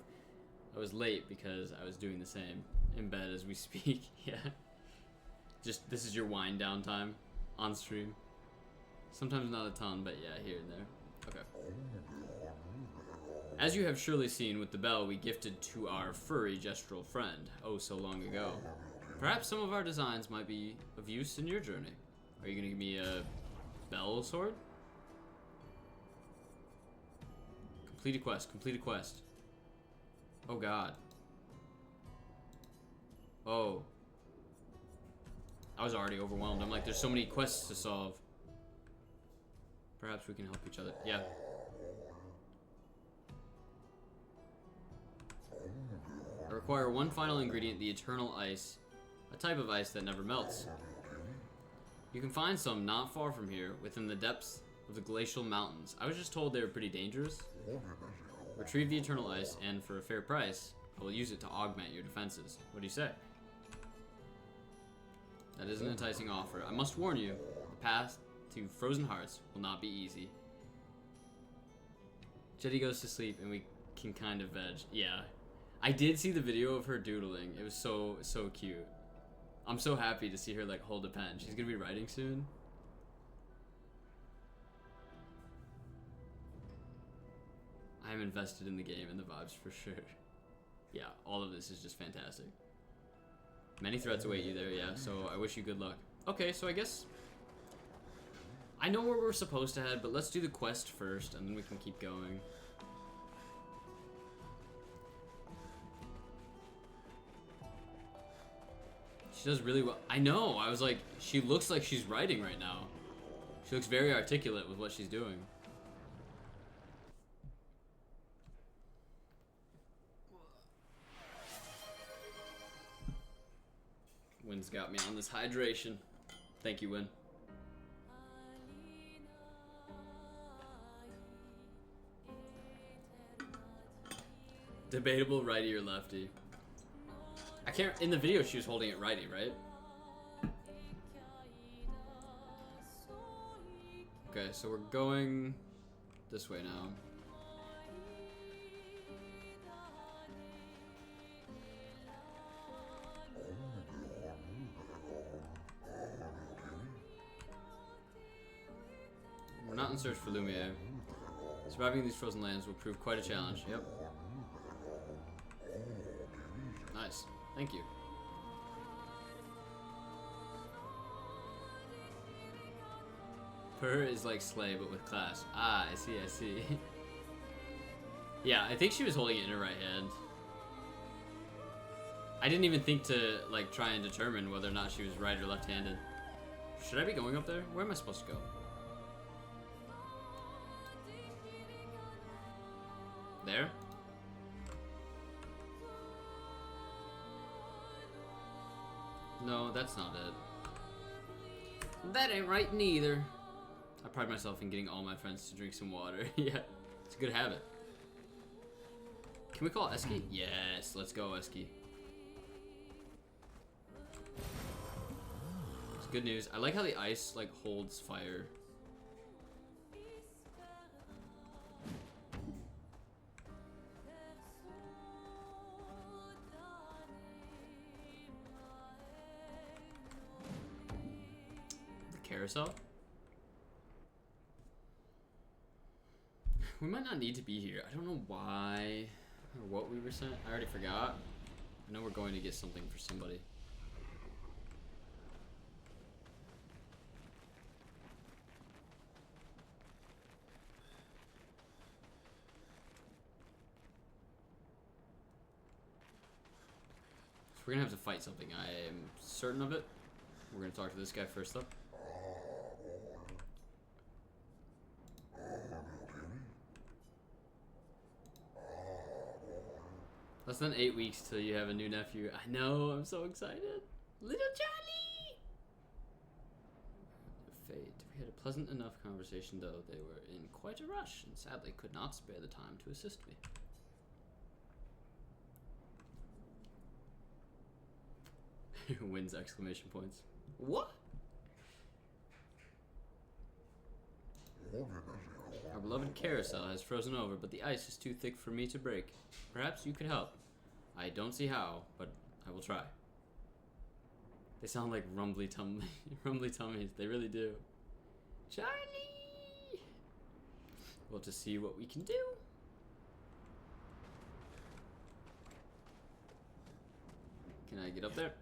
I was late because I was doing the same in bed as we speak. Yeah. Just, this is your wind down time on stream. Sometimes not a ton, but yeah, here and there. Okay. As you have surely seen with the bell we gifted to our furry gestural friend, oh so long ago. Perhaps some of our designs might be of use in your journey. Are you gonna give me a bell sword? Complete a quest, complete a quest. Oh god. Oh. I was already overwhelmed. I'm like, there's so many quests to solve. Perhaps we can help each other. Yeah. I require one final ingredient, the eternal ice. A type of ice that never melts. You can find some not far from here, within the depths of the glacial mountains. I was just told they were pretty dangerous. Retrieve the eternal ice, and for a fair price, I will use it to augment your defenses. What do you say? That is an enticing offer. I must warn you, the path to Frozen Hearts will not be easy. Jetty goes to sleep and we can kind of veg. Yeah. I did see the video of her doodling. It was so cute. I'm so happy to see her like hold a pen. She's gonna be writing soon. I'm invested in the game and the vibes for sure. Yeah, all of this is just fantastic. Many threats await you there, yeah, so I wish you good luck. Okay, so I guess I know where we're supposed to head, but let's do the quest first and then we can keep going. She does really well. I know, I was like, she looks like she's writing right now. She looks very articulate with what she's doing. Wynn's got me on this hydration. Thank you, Wynn. Debatable righty or lefty. I can't. In the video, she was holding it righty, right? Okay, so we're going this way now. We're not in search for Lumiere. Surviving these frozen lands will prove quite a challenge. Yep. Nice. Thank you. Purr is like Slay, but with class. Ah, I see, I see. Yeah, I think she was holding it in her right hand. I didn't even think to, like, try and determine whether or not she was right or left-handed. Should I be going up there? Where am I supposed to go? There? No, that's not it. That ain't right neither. I pride myself in getting all my friends to drink some water. Yeah, it's a good habit. Can we call Eski? Yes, let's go, Eski. It's good news. I like how the ice like holds fire. The carousel? We might not need to be here. I don't know why or what we were sent. I already forgot. I know we're going to get something for somebody. So we're gonna have to fight something. I am certain of it. We're gonna talk to this guy first though. Less than 8 weeks till you have a new nephew. I know, I'm so excited. Little Charlie! Fate. We had a pleasant enough conversation, though they were in quite a rush and sadly could not spare the time to assist me. Wins exclamation points. What? Our beloved carousel has frozen over, but the ice is too thick for me to break. Perhaps you could help. I don't see how, but I will try. They sound like rumbly tummies. They really do. Charlie! Well, to see what we can do. Can I get up there?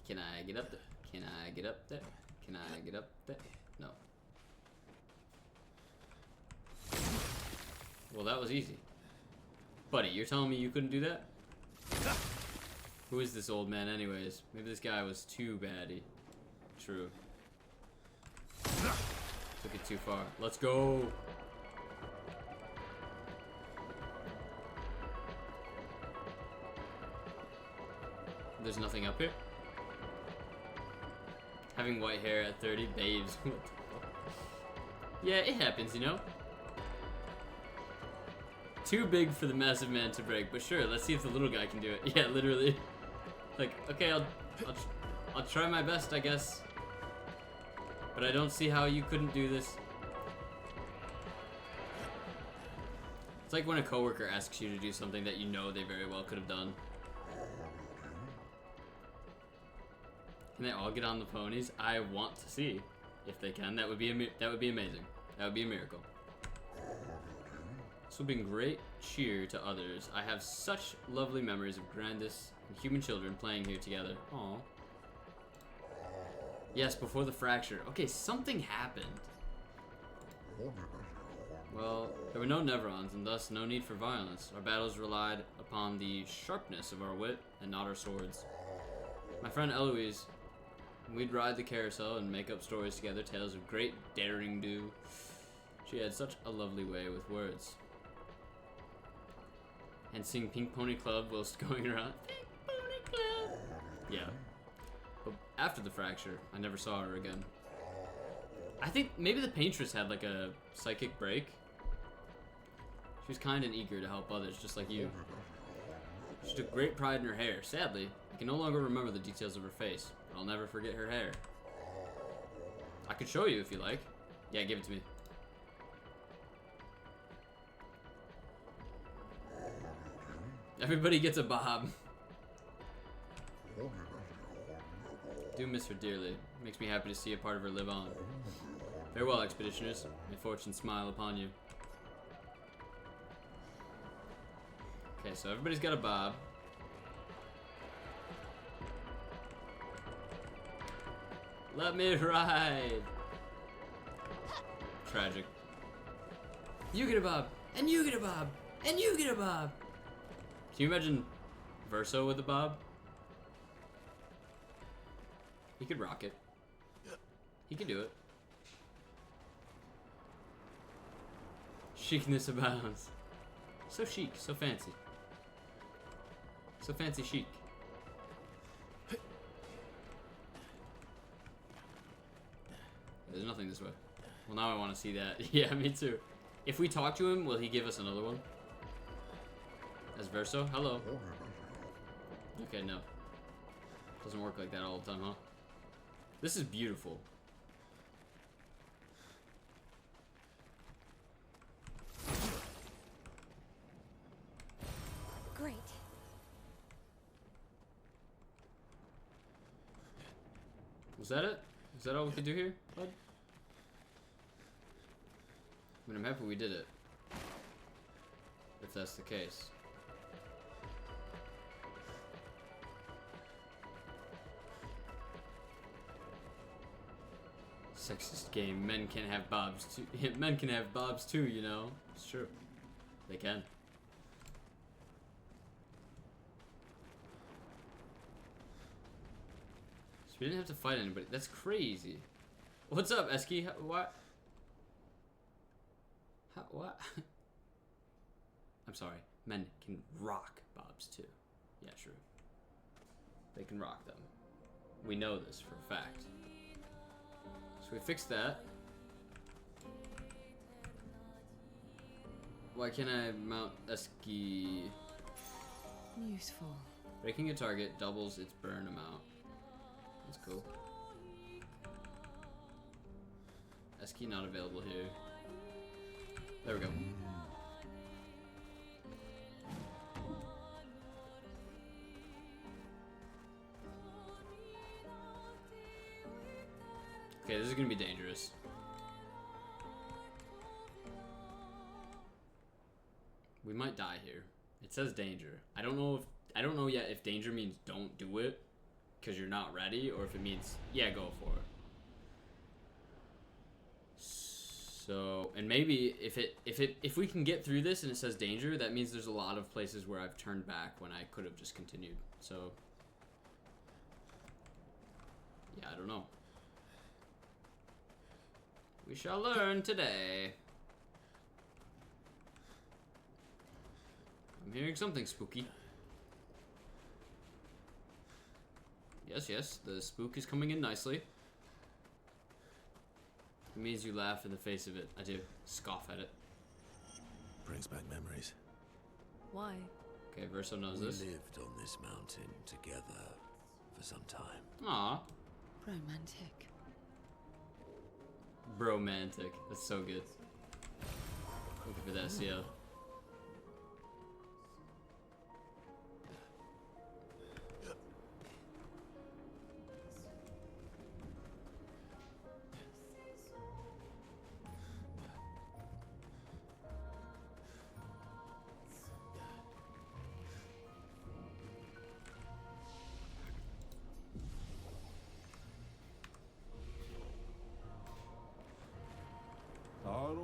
Can I get up there? Can I get up there? Can I get up there? No. Well, that was easy. Buddy, you're telling me you couldn't do that? Who is this old man anyways? Maybe this guy was too baddie. True. Took it too far. Let's go! There's nothing up here? Having white hair at 30, babes. What the fuck? Yeah, it happens, you know? Too big for the massive man to break, but sure, let's see if the little guy can do it. Yeah, literally. Like, okay, I'll try my best, I guess. But I don't see how you couldn't do this. It's like when a coworker asks you to do something that you know they very well could have done. Can they all get on the ponies? I want to see if they can. That would be amazing. That would be a miracle. This will bring great cheer to others. I have such lovely memories of Grandis and human children playing here together. Aww. Yes, before the fracture. Okay, something happened. Well, there were no Neverons, and thus no need for violence. Our battles relied upon the sharpness of our wit and not our swords. My friend Eloise, we'd ride the carousel and make up stories together, tales of great daring do. She had such a lovely way with words. And sing Pink Pony Club whilst going around. Pink Pony Club! Yeah. But after the fracture, I never saw her again. I think maybe the paintress had like a psychic break. She was kind and eager to help others, just like you. She took great pride in her hair. Sadly, I can no longer remember the details of her face, but I'll never forget her hair. I could show you if you like. Yeah, give it to me. Everybody gets a bob. Do miss her dearly. Makes me happy to see a part of her live on. Farewell, expeditioners. May fortune smile upon you. Okay, so everybody's got a bob. Let me ride. Tragic. You get a bob, and you get a bob, and you get a bob. Can you imagine Verso with a bob? He could rock it. He could do it. Chicness abounds. So chic, so fancy. So fancy chic. There's nothing this way. Well, now I want to see that. Yeah, me too. If we talk to him, will he give us another one? As Verso? Hello. Okay, no. Doesn't work like that all the time, huh? This is beautiful.
Great.
Was that it? Is that all we could do here, bud? I mean, I'm happy we did it. If that's the case. Sexist game. Men can have bobs too. Men can have bobs too, you know. It's true. They can. So we didn't have to fight anybody. That's crazy. What's up, Eski? What? What? I'm sorry. Men can rock bobs too. Yeah, true. They can rock them. We know this for a fact. So we fixed that. Why can't I mount Eski?
Useful.
Breaking a target doubles its burn amount. That's cool. Eski not available here. There we go. Okay, this is gonna be dangerous. We might die here. It says danger. I don't know yet if danger means don't do it because you're not ready, or if it means yeah, go for it. So, and maybe if we can get through this and it says danger, that means there's a lot of places where I've turned back when I could have just continued. So, yeah, I don't know. We shall learn today. I'm hearing something spooky. Yes, yes, the spook is coming in nicely. It means you laugh in the face of it. I do. Scoff at it.
Brings back memories.
Why?
Okay, Verso knows
We
this.
lived on this mountain together for some time.
Aw.
Romantic.
Bromantic. That's so good. Looking for that CO.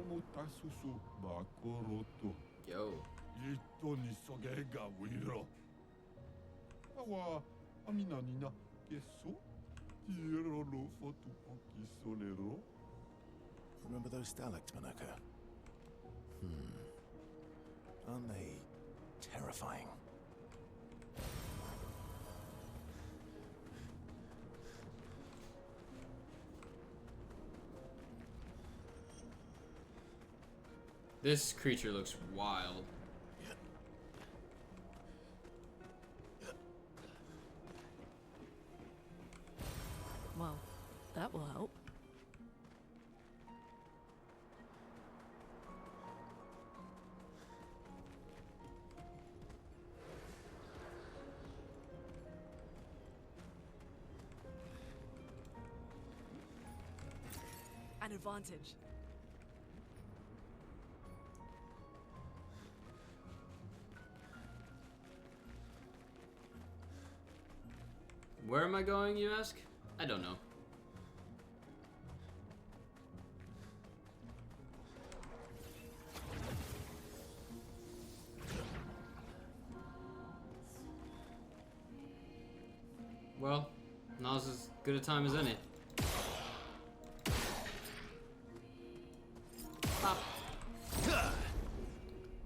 mutasusu makoroto.
Yo.
Ito ni sogega wiro. Awa amina nina keso. Tiro lo fotu poki solero.
Remember those stalactites, Monaco? Aren't they terrifying?
This creature looks wild.
Well, that will help. An advantage.
Where am I going, you ask? I don't know. Well, now's as good a time as any. Pop.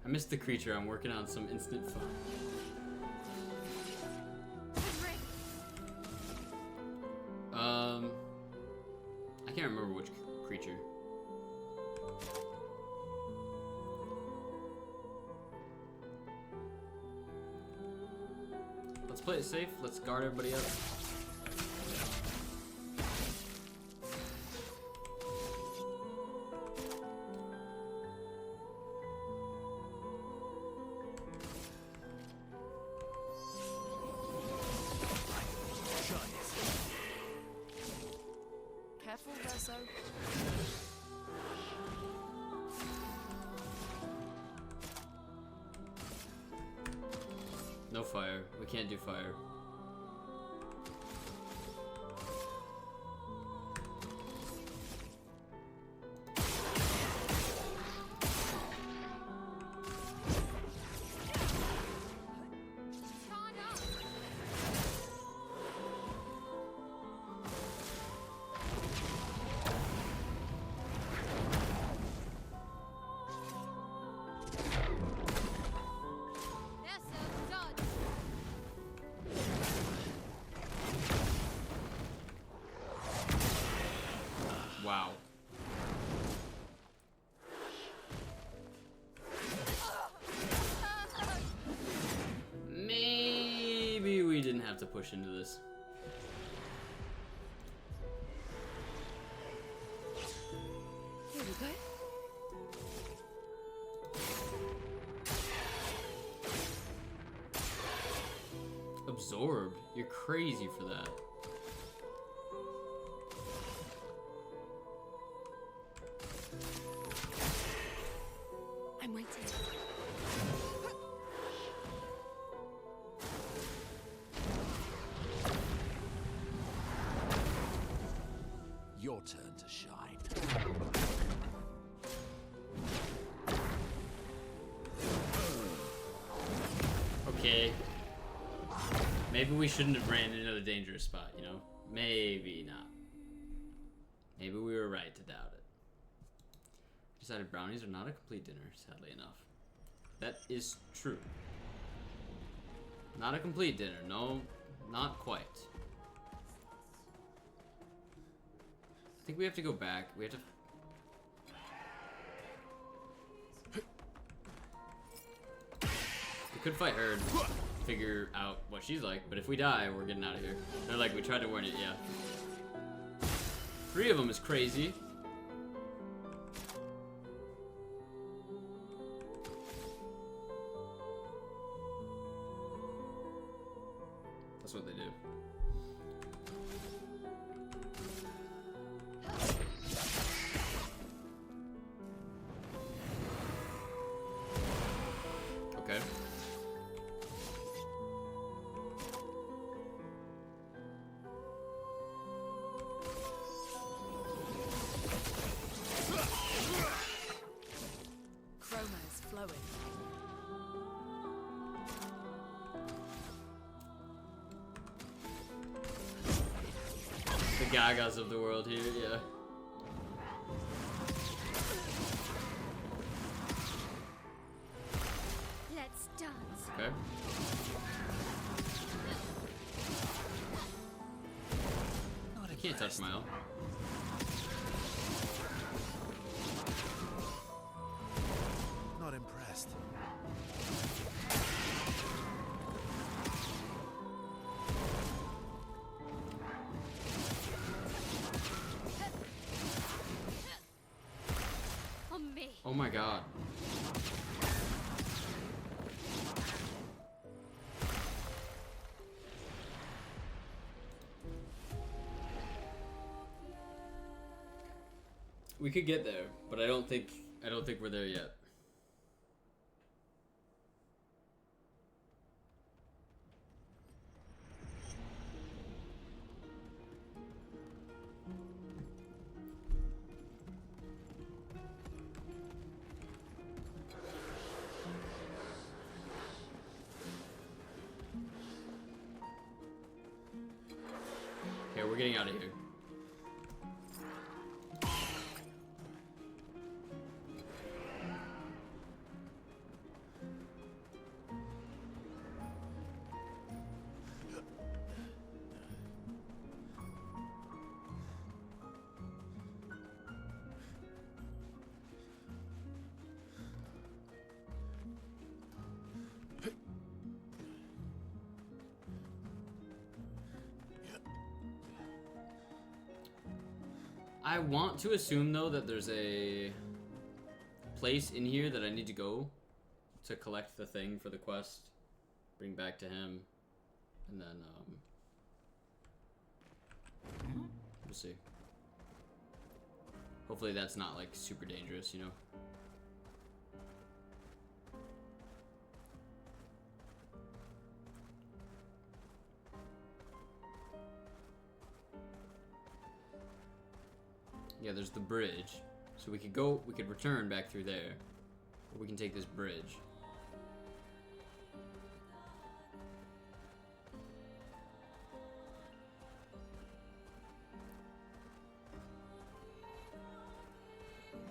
I missed the creature. I'm working on some instant fun. I can't remember which creature. Let's play it safe. Let's guard everybody up.
Careful, Verso.
No fire. We can't do fire. Wow. Maybe we didn't have to push into this.
Here we go.
Absorbed? You're crazy for that.
I'm waiting.
Your turn to shine.
Okay. Maybe we shouldn't have ran into the dangerous spot, you know? Maybe not. Maybe we were right to doubt it. Decided brownies are not a complete dinner, sadly enough. That is true. Not a complete dinner. No, not quite. I think we have to go back. We have to... We could fight her and figure out what she's like, but if we die, we're getting out of here. They're like, we tried to warn it, yeah. 3 of them is crazy. That's what they do. Okay. Gagas of the world here, yeah.
Let's dance.
Okay. I can't touch Mile.
Not impressed.
On me.
Oh my god. We could get there, but I don't think we're there yet. Okay, we're getting out of here. I want to assume though that there's a place in here that I need to go to collect the thing for the quest, bring back to him, and then we'll see. Hopefully that's not like super dangerous, you know. Yeah, there's the bridge. So we could return back through there. Or we can take this bridge.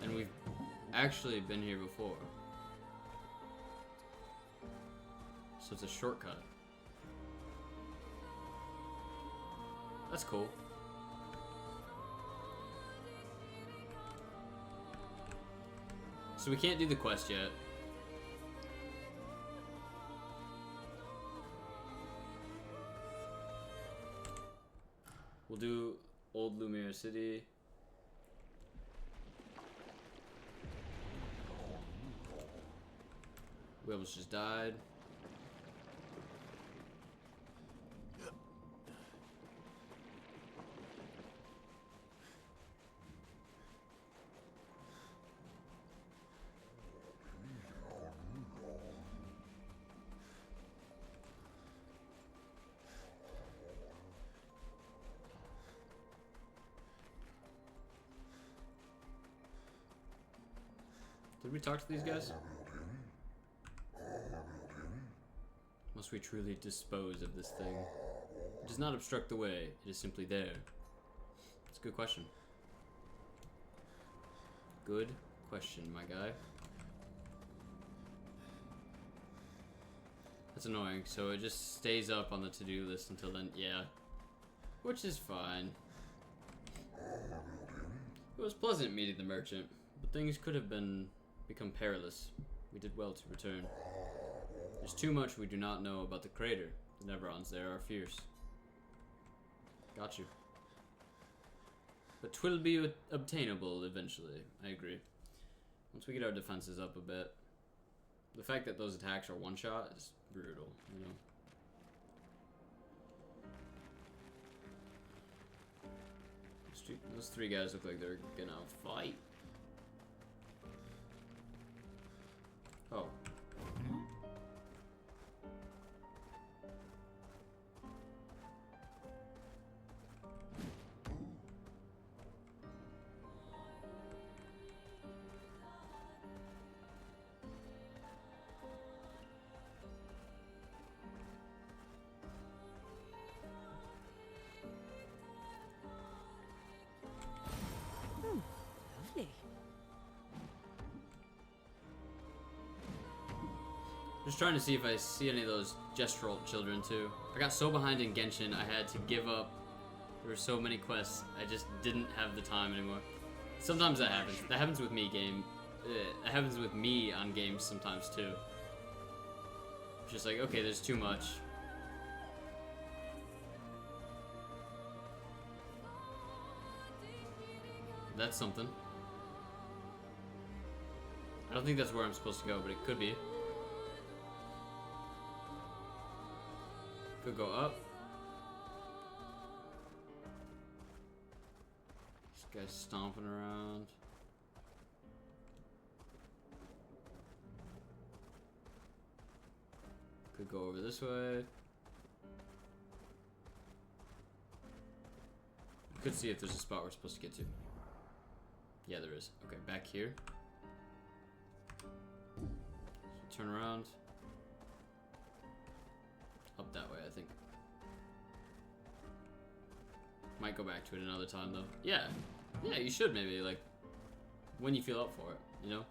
And we've actually been here before. So it's a shortcut. That's cool. So we can't do the quest yet. We'll do Old Lumiere City. We almost just died. Did we talk to these guys? Must we truly dispose of this thing? It does not obstruct the way, it is simply there. It's a good question. Good question, my guy. That's annoying, so it just stays up on the to-do list until then, yeah. Which is fine. It was pleasant meeting the merchant, but things could have become perilous. We did well to return. There's too much we do not know about the crater. The Neverons there are fierce. Got you. But 'twill be obtainable eventually. I agree. Once we get our defenses up a bit. The fact that those attacks are one-shot is brutal, you know. Those three guys look like they're gonna fight. Oh.
Really?
Just trying to see if I see any of those gestural children too. I got so behind in Genshin, I had to give up. There were so many quests, I just didn't have the time anymore. Sometimes that happens. That happens with me that happens with me on games sometimes too. It's just like, okay, there's too much. That's something. I don't think that's where I'm supposed to go, but it could be. Could go up. This guy's stomping around. Could go over this way. Could see if there's a spot we're supposed to get to. Yeah, there is. Okay, back here. So turn around. Up that way, I think. Might go back to it another time, though. Yeah. Yeah, you should maybe, like, when you feel up for it, you know?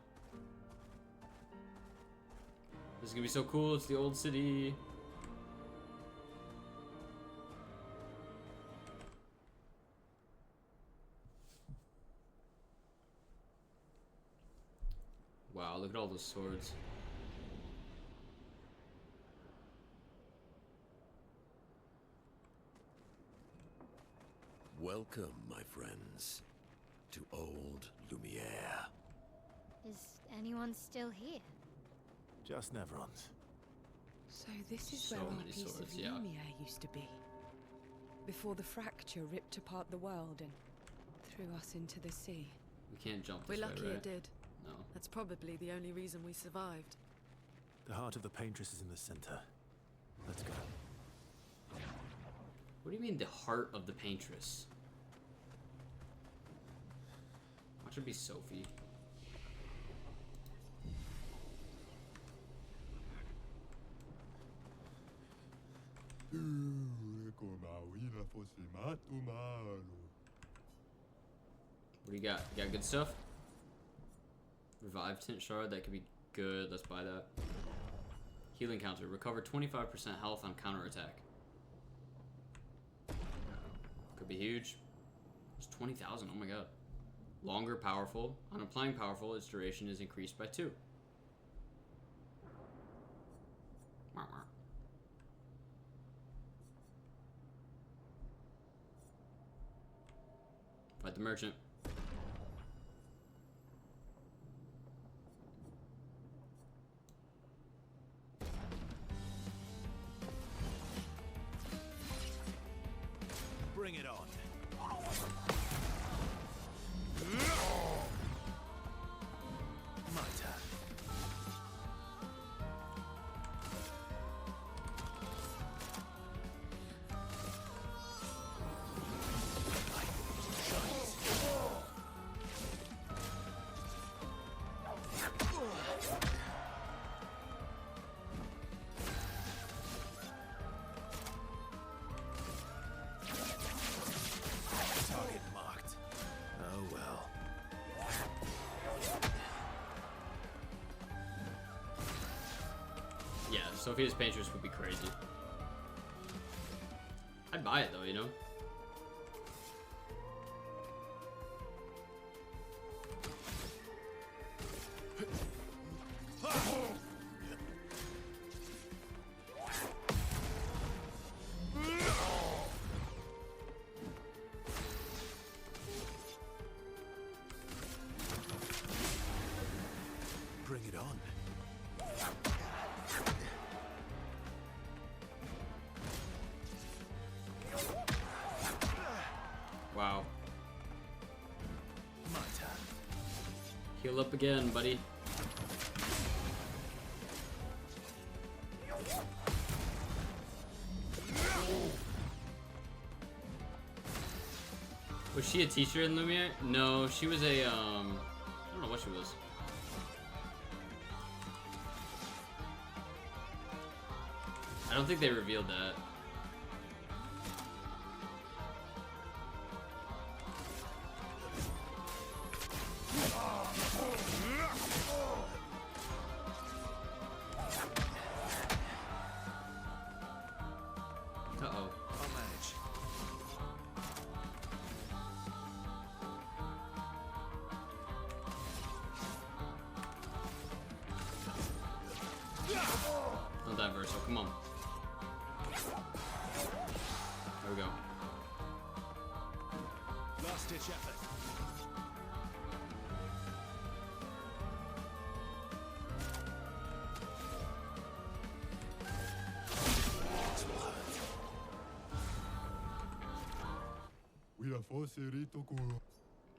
This is gonna be so cool. It's the old city. Wow, look at all those swords.
Welcome, my friends, to old Lumiere.
Is anyone still here?
Just Neverons.
So this is
So
where our
many
piece
swords,
of
yeah.
Lumiere used to be. Before the fracture ripped apart the world and threw us into the sea.
We can't jump
We're
this way,
lucky
right?
it did.
No.
That's probably the only reason we survived.
The heart of the Paintress is in the center. Let's go.
What do you mean the heart of the Paintress? Watch it be Sophie. What do you got? You got good stuff? Revive Tint Shard, that could be good. Let's buy that. Healing counter. Recover 25% health on counterattack. Could be huge. It's 20,000. Oh my god. Longer, powerful. On applying powerful, its duration is increased by 2. Wah, wah. Fight the merchant.
Bring it on. My turn. Target marked. Oh well.
Yeah, Sophia's Paintress would be crazy. I'd buy it though, you know?
Bring it on.
Wow.
My turn.
Heal up again, buddy. Was she a teacher in Lumiere? No, she was a, I don't know what she was. I don't think they revealed that.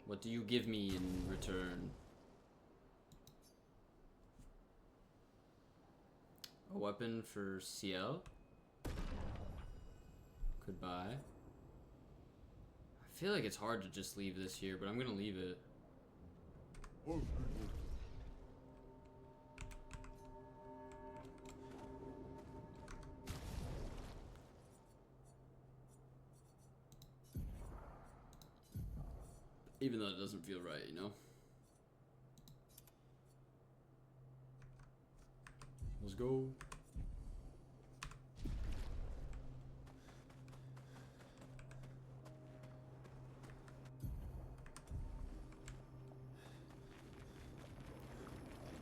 What do you give me in return? A weapon for CL? Goodbye. I feel like it's hard to just leave this here, but I'm gonna leave it. Even though it doesn't feel right, you know? Let's go.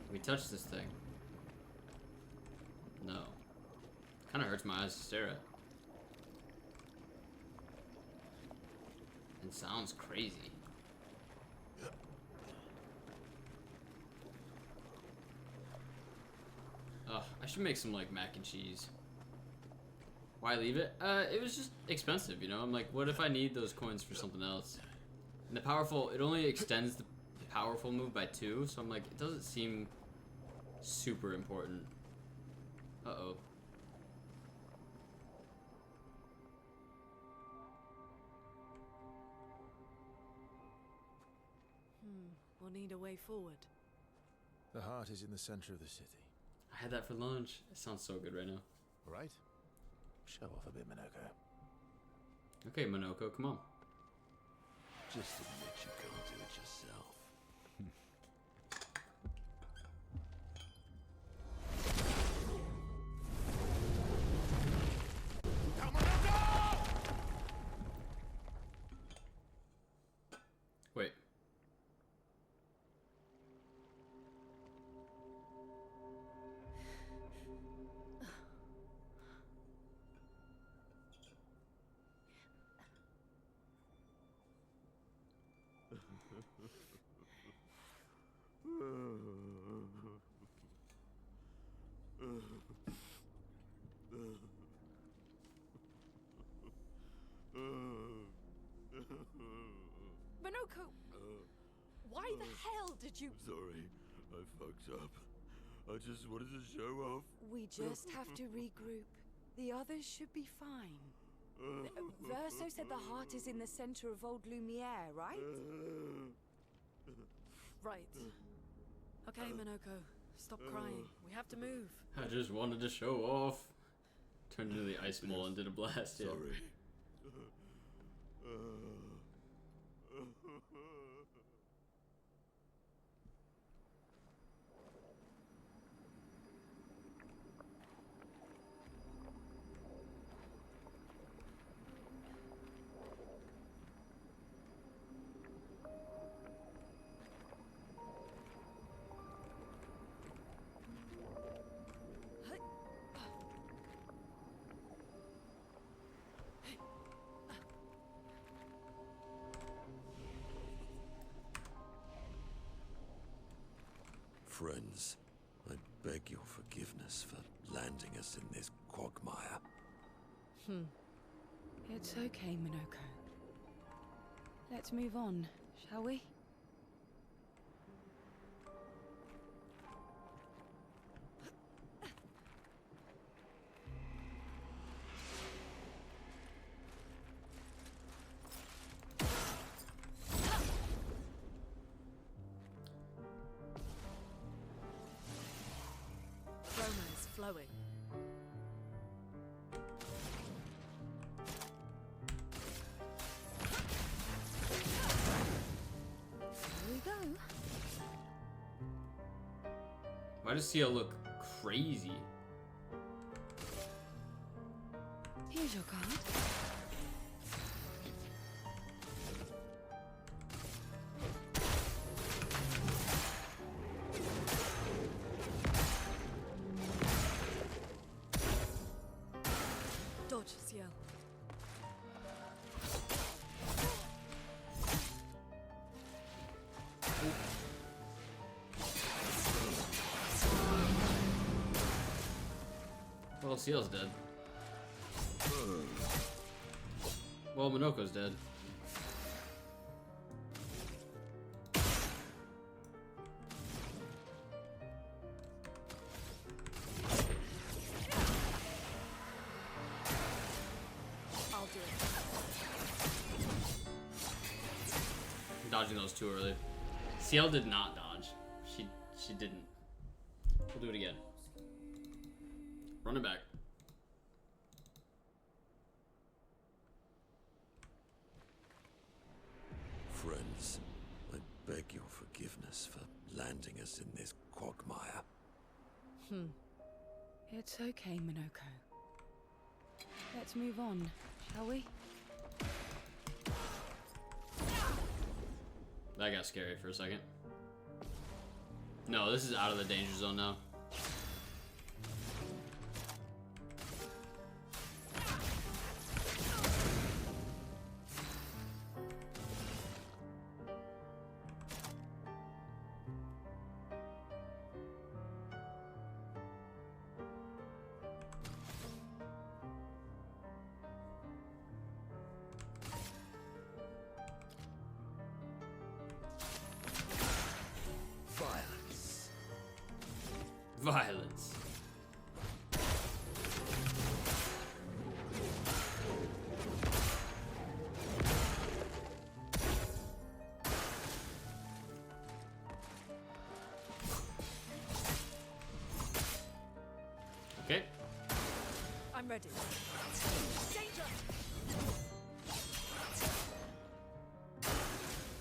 Can we touch this thing? No. Kind of hurts my eyes to stare at. It sounds crazy. I should make some like mac and cheese. Why leave it? It was just expensive, you know? I'm like, what if I need those coins for something else? And the powerful, it only extends the powerful move by 2, so I'm like, it doesn't seem super important. Uh-oh.
We'll need a way forward.
The heart is in the center of the city.
I had that for lunch. It sounds so good right now.
All right? Show off a bit, Monoko.
Okay, Monoko, come on.
Just admit you can't do it yourself.
Wait.
Monoko! Why the hell did you...
Sorry, I fucked up. I just wanted to show off.
We just have to regroup. The others should be fine. Verso said the heart is in the center of Old Lumiere, right?
Right. Okay, Monoko. Stop crying. We have to move.
I just wanted to show off. Turned into the ice mole and did a blast. Yeah.
Sorry. Friends, I beg your forgiveness for landing us in this quagmire.
It's okay, Monoko. Let's move on, shall we?
Romance flowing.
Here we go.
Why does CL look crazy?
Here's your card.
Dodge, CL.
Well, CL's dead. Well, Monoko's dead. dodging those too early. Ciel did not dodge. She didn't. We'll do it again. Run it back.
Friends, I beg your forgiveness for landing us in this quagmire.
It's okay, Minoko. Let's move on, shall we?
That got scary for a second. No, this is out of the danger zone now.
Violence.
Violence. Okay.
I'm ready. Danger!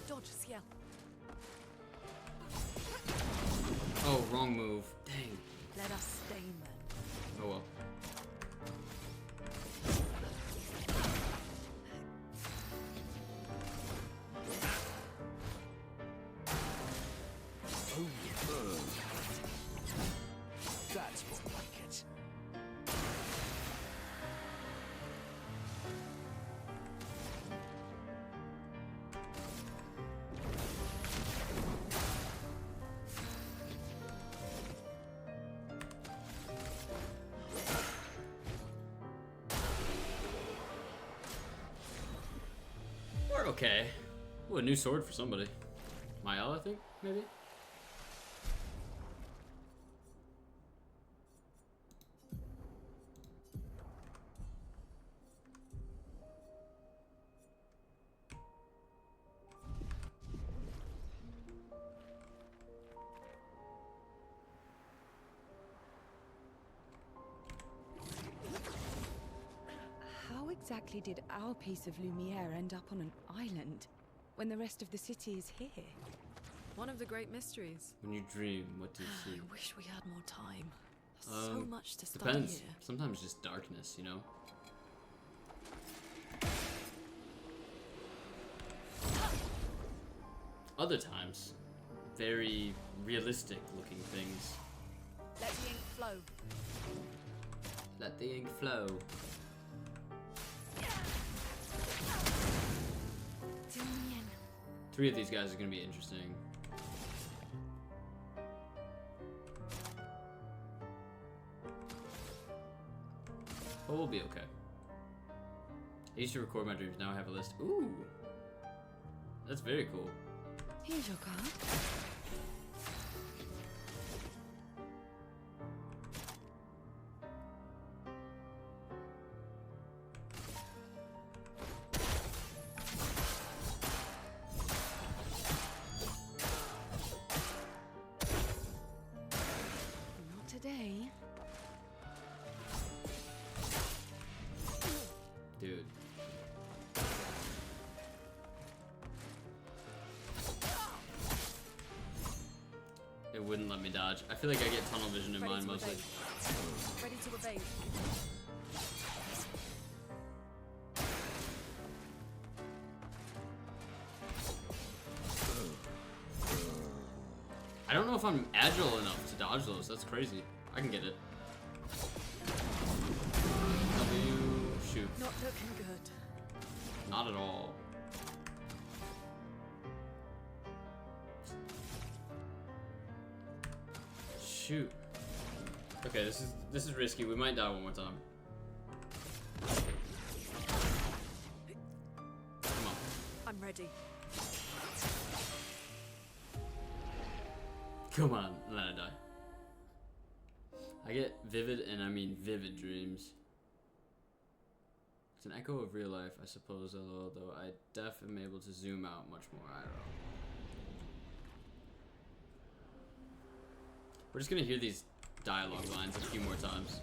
Dodge, Ciel.
Oh, wrong move. Dang.
Let us stay, man.
Oh well.
That's more like it.
We're okay. Ooh, a new sword for somebody. Mael, I think, maybe?
How exactly did our piece of Lumiere end up on an island when the rest of the city is here?
One of the great mysteries.
When you dream, what do you see?
I wish we had more time. There's so much to study
Depends.
here.
Sometimes just darkness, you know? Other times, very realistic looking things.
Let the ink flow.
Let the ink flow.
Zoom in.
3 of these guys are gonna be interesting. But we'll be okay. I used to record my dreams, now I have a list. Ooh! That's very cool.
Here's your card. Not today.
Dude. It wouldn't let me dodge. I feel like I get tunnel vision in mine mostly.
Ready to evade.
I don't know if I'm agile enough to dodge those. That's crazy. I can get it. W, shoot.
Not looking good.
Not at all. Shoot. Okay, this is risky. We might die one more time. Come on.
I'm ready.
Come on, and then I die. I get vivid, and I mean vivid dreams. It's an echo of real life, I suppose, although I def am able to zoom out much more IRL. We're just gonna hear these dialogue lines a few more times.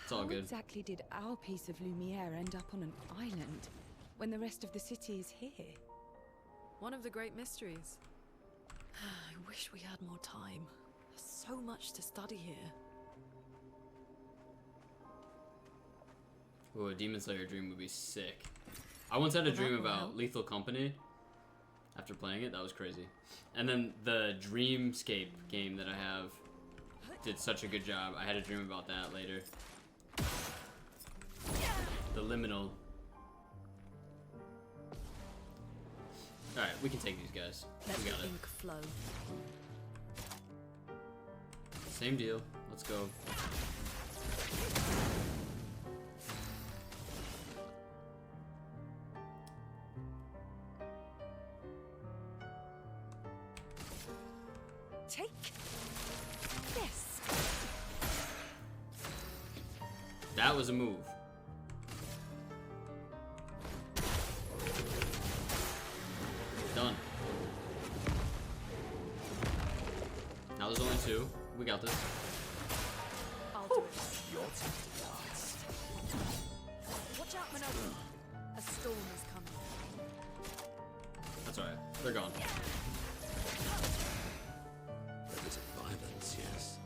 It's all
How
good.
exactly did our piece of Lumiere end up on an island when the rest of the city is here?
One of the great mysteries. I wish we had more time. There's so much to study here.
Ooh, a Demon Slayer dream would be sick. I once had a
Well, that
dream
will
about
help.
Lethal Company. After playing it, that was crazy. And then the Dreamscape game that I have did such a good job. I had a dream about that later. The Liminal. Alright, we can take these guys.
Let
We
the
got it.
ink flow.
Same deal. Let's go.
Take this.
That was a move. Done. Now there's only two. We got this.
I'll do it. Watch out, Minoru. A storm is coming.
That's alright. They're gone.
There is a violence, yes.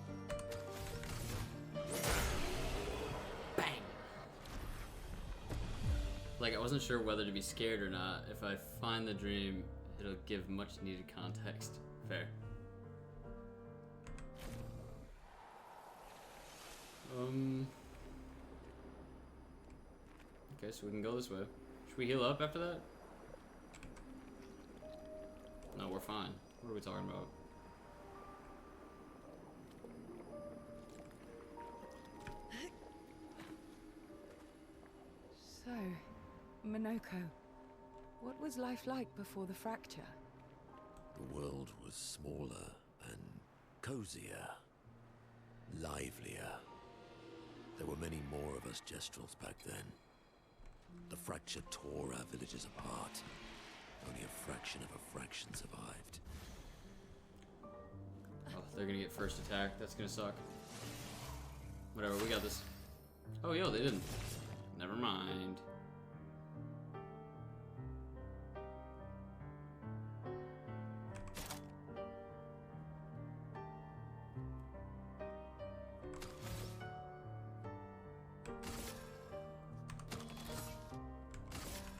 Bang! Like, I wasn't sure whether to be scared or not. If I find the dream, it'll give much needed context. Fair. Okay, so we can go this way. Should we heal up after that? No, we're fine. What are we talking about?
So, Minoko, what was life like before the fracture?
The world was smaller and cozier, livelier. There were many more of us Gestrels back then. The fracture tore our villages apart. Only a fraction of a fraction survived.
Oh, they're gonna get first attack. That's gonna suck. Whatever, we got this. Oh, yo, they didn't. Never mind.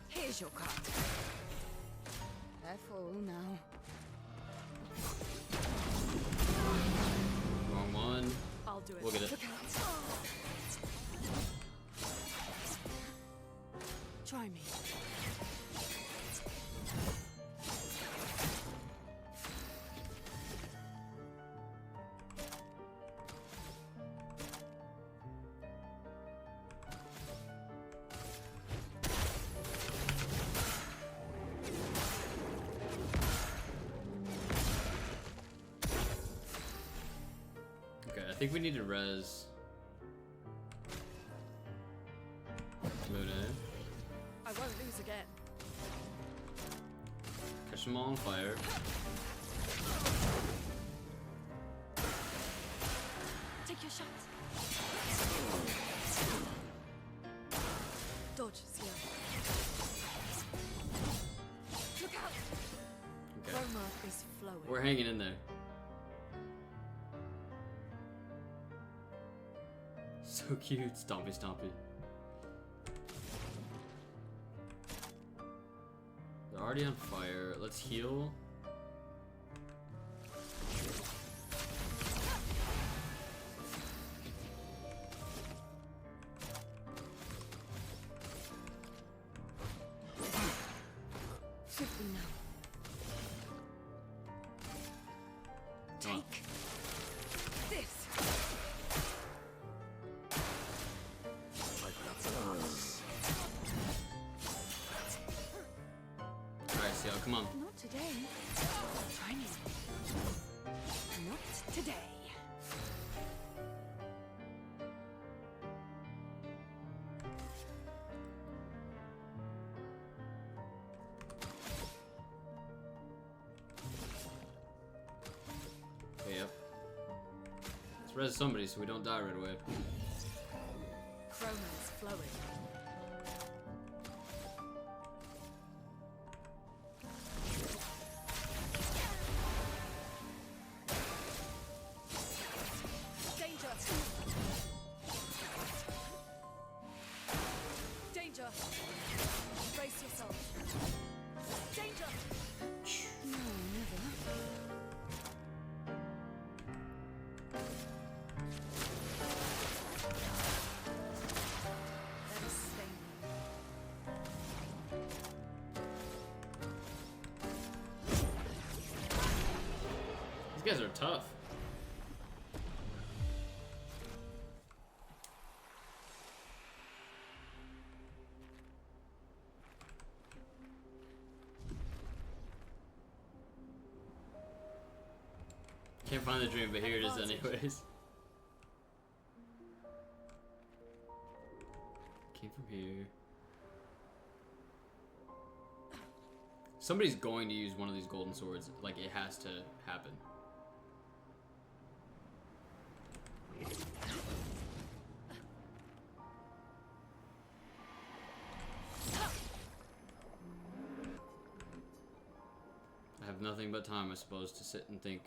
Here's your card. Careful now.
Wrong one.
I'll do it.
We'll get it.
Look out. Try me.
Okay, I think we need to res Mune.
I won't lose again.
Catch them all on fire.
Take your shot. Dodge, Sierra. Look out!
Okay.
Roma is flowing.
We're hanging in there. So cute, Stompy Stompy. They're already on fire. Let's heal.
Swiftly now.
Come on.
Take this.
Alright, Ciel, come on.
Not today. Try me. Not today.
Okay, yep. Let's res somebody so we don't die right away.
Chromance flowing.
Danger! Danger! Brace yourself. Danger! No, never. Let us stay now.
These guys are tough. Can't find the dream, but here it is anyways. Came from here. Somebody's going to use one of these golden swords. Like, it has to happen. I have nothing but time, I suppose, to sit and think.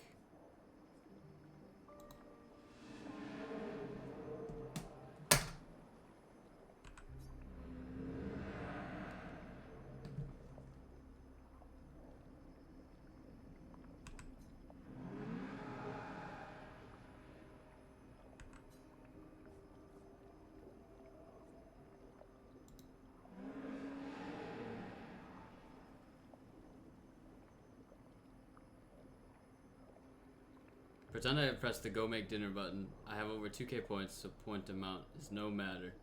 Pretend I have pressed the go make dinner button. I have over 2k points, so point amount is no matter.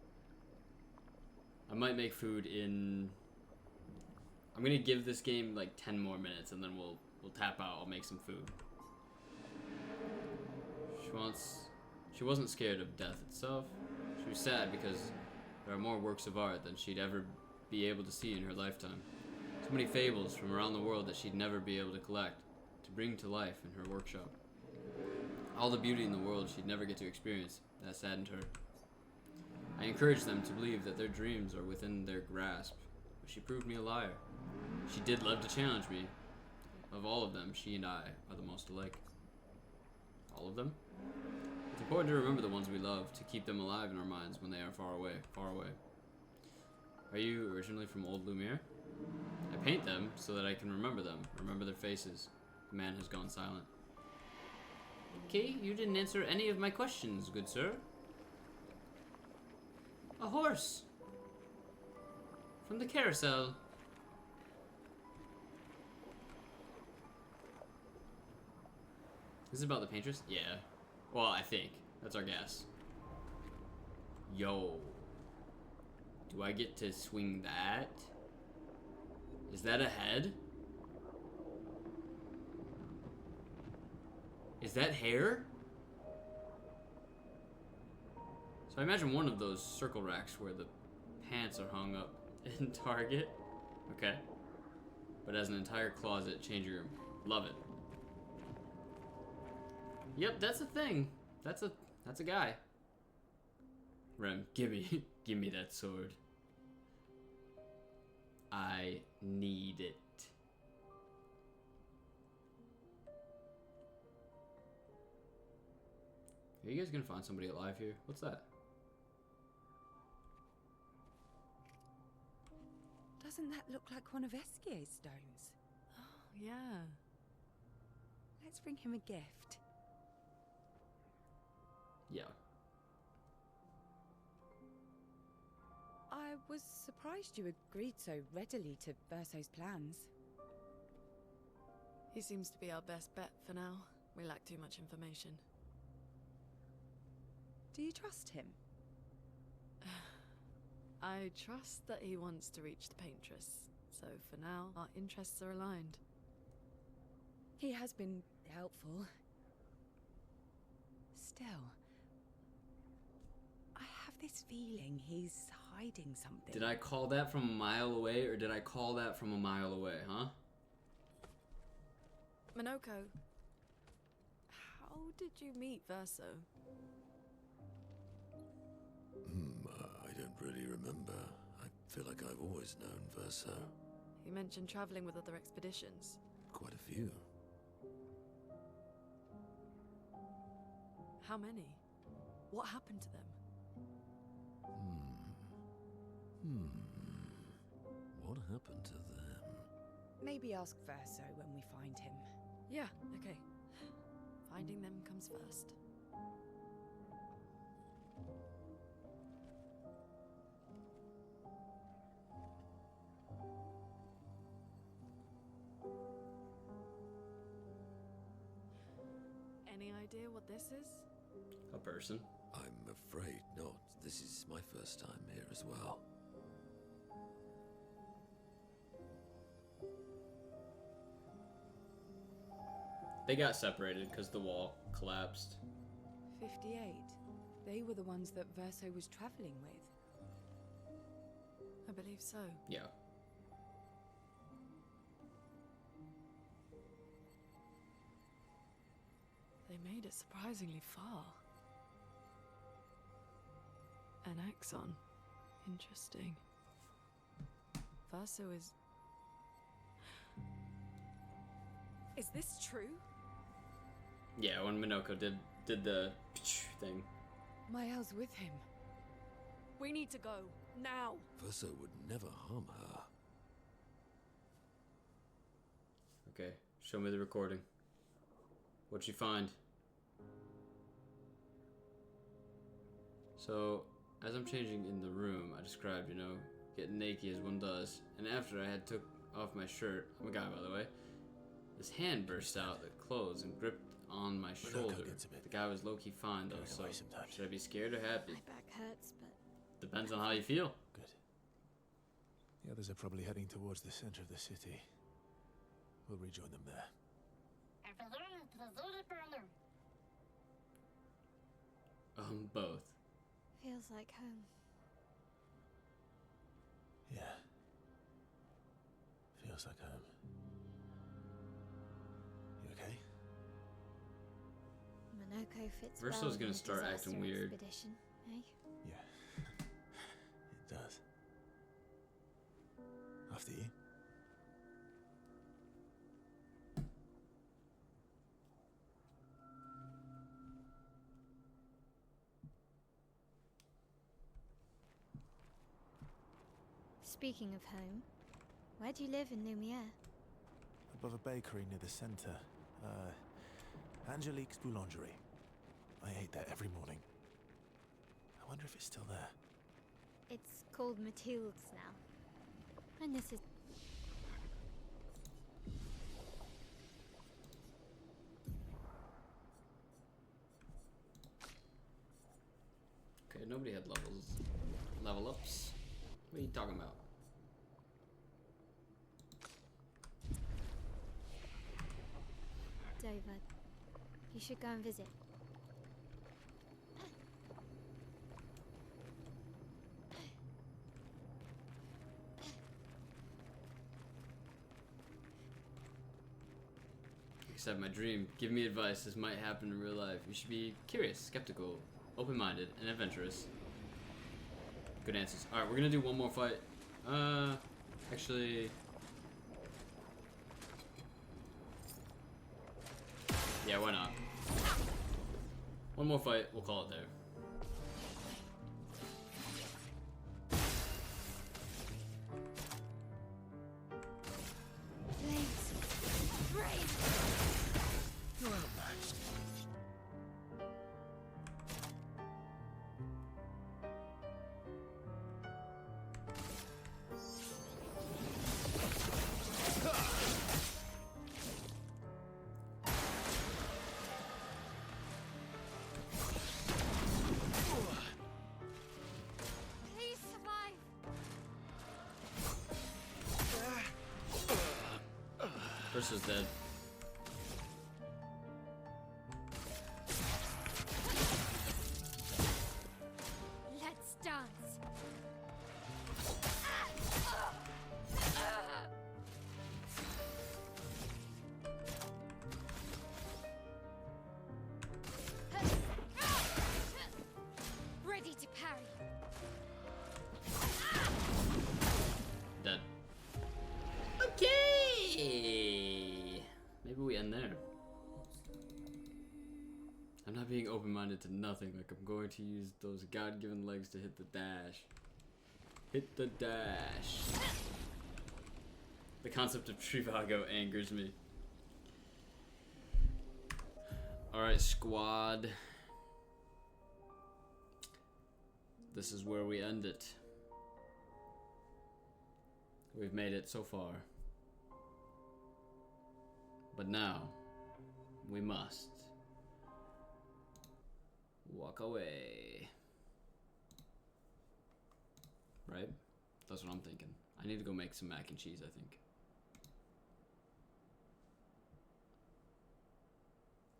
I might make food in... I'm gonna give this game like 10 more minutes and then we'll tap out. I'll make some food. She wasn't scared of death itself. She was sad because there are more works of art than she'd ever be able to see in her lifetime. So many fables from around the world that she'd never be able to collect, to bring to life in her workshop. All the beauty in the world she'd never get to experience. That saddened her. I encouraged them to believe that their dreams are within their grasp, but she proved me a liar. She did love to challenge me. Of all of them, she and I are the most alike. All of them? It's important to remember the ones we love, to keep them alive in our minds when they are far away, far away. Are you originally from Old Lumiere? I paint them so that I can remember them, remember their faces. The man has gone silent. Okay, you didn't answer any of my questions, good sir. A horse! From the carousel. This is about the paintress? Yeah. Well, I think. That's our guess. Yo. Do I get to swing that? Is that a head? Is that hair? So I imagine one of those circle racks where the pants are hung up in Target. Okay. But as an entire closet changing room. Love it. Yep, that's a thing. That's a guy. Rem, give me that sword. I need it. Are you guys gonna find somebody alive here? What's that?
Doesn't that look like one of Esquier's stones?
Oh, yeah.
Let's bring him a gift.
Yeah.
I was surprised you agreed so readily to Verso's plans.
He seems to be our best bet for now. We lack too much information.
Do you trust him?
I trust that he wants to reach the paintress, so for now, our interests are aligned.
He has been helpful. Still, I have this feeling he's hiding something.
Did I call that from a mile away, or did I call that from a mile away, huh?
Minoko.
How
did you meet Verso?
I don't really remember. I feel like I've always known Verso.
You mentioned traveling with other expeditions.
Quite a few.
How many? What happened to them?
What happened to them?
Maybe ask Verso when we find him.
Yeah, okay. Finding them comes first. Any idea what this is?
A person.
I'm afraid not. This is my first time here as well.
They got separated because the wall collapsed.
58. They were the ones that Verso was traveling with.
I believe so.
Yeah.
They made it surprisingly far. An axon. Interesting. Verso is... Is this true?
Yeah, when Minoko did the thing.
Mael's with him.
We need to go. Now!
Verso would never harm her.
Okay, show me the recording. What'd you find? So, as I'm changing in the room, I described, getting naked as one does. And after I had took off my shirt, I'm a guy by the way, this hand burst out the clothes and gripped on my shoulder. The guy was low-key fine though, so should I be scared or happy?
My back hurts, but
Depends on how you feel.
Good. The others are probably heading towards the center of the city. We'll rejoin them there.
Both.
feels like home.
Yeah. Feels like home. You okay?
Minoko fits
Verso's
well
gonna
in a
start
disaster
acting weird.
expedition, eh?
Yeah. It does. After you.
Speaking of home, where do you live in Lumiere?
Above a bakery near the center. Angelique's Boulangerie. I ate there every morning. I wonder if it's still there.
It's called Mathilde's now. And this is...
Okay, nobody had level ups. What are you talking about?
Dover. You should go and visit.
Except my dream. Give me advice. This might happen in real life. You should be curious, skeptical, open-minded, and adventurous. Good answers. Alright, we're gonna do one more fight. Actually... yeah, why not? One more fight, we'll call it there.
Please survive!
Versus dead.
Let's dance!
I'm not being open-minded to nothing. Like, I'm going to use those God-given legs to hit the dash. Hit the dash. The concept of Trivago angers me. Alright, squad. This is where we end it. We've made it so far. But now, we must walk away. Right? That's what I'm thinking. I need to go make some mac and cheese, I think.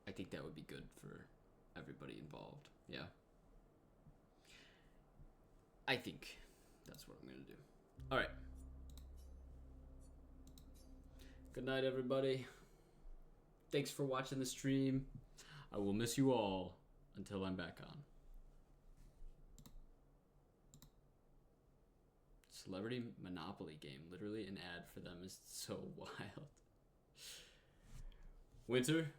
I think that would be good for everybody involved. Yeah. I think that's what I'm gonna do. Alright. Good night, everybody. Thanks for watching the stream. I will miss you all until I'm back on. Celebrity Monopoly game. Literally an ad for them is so wild. Winter,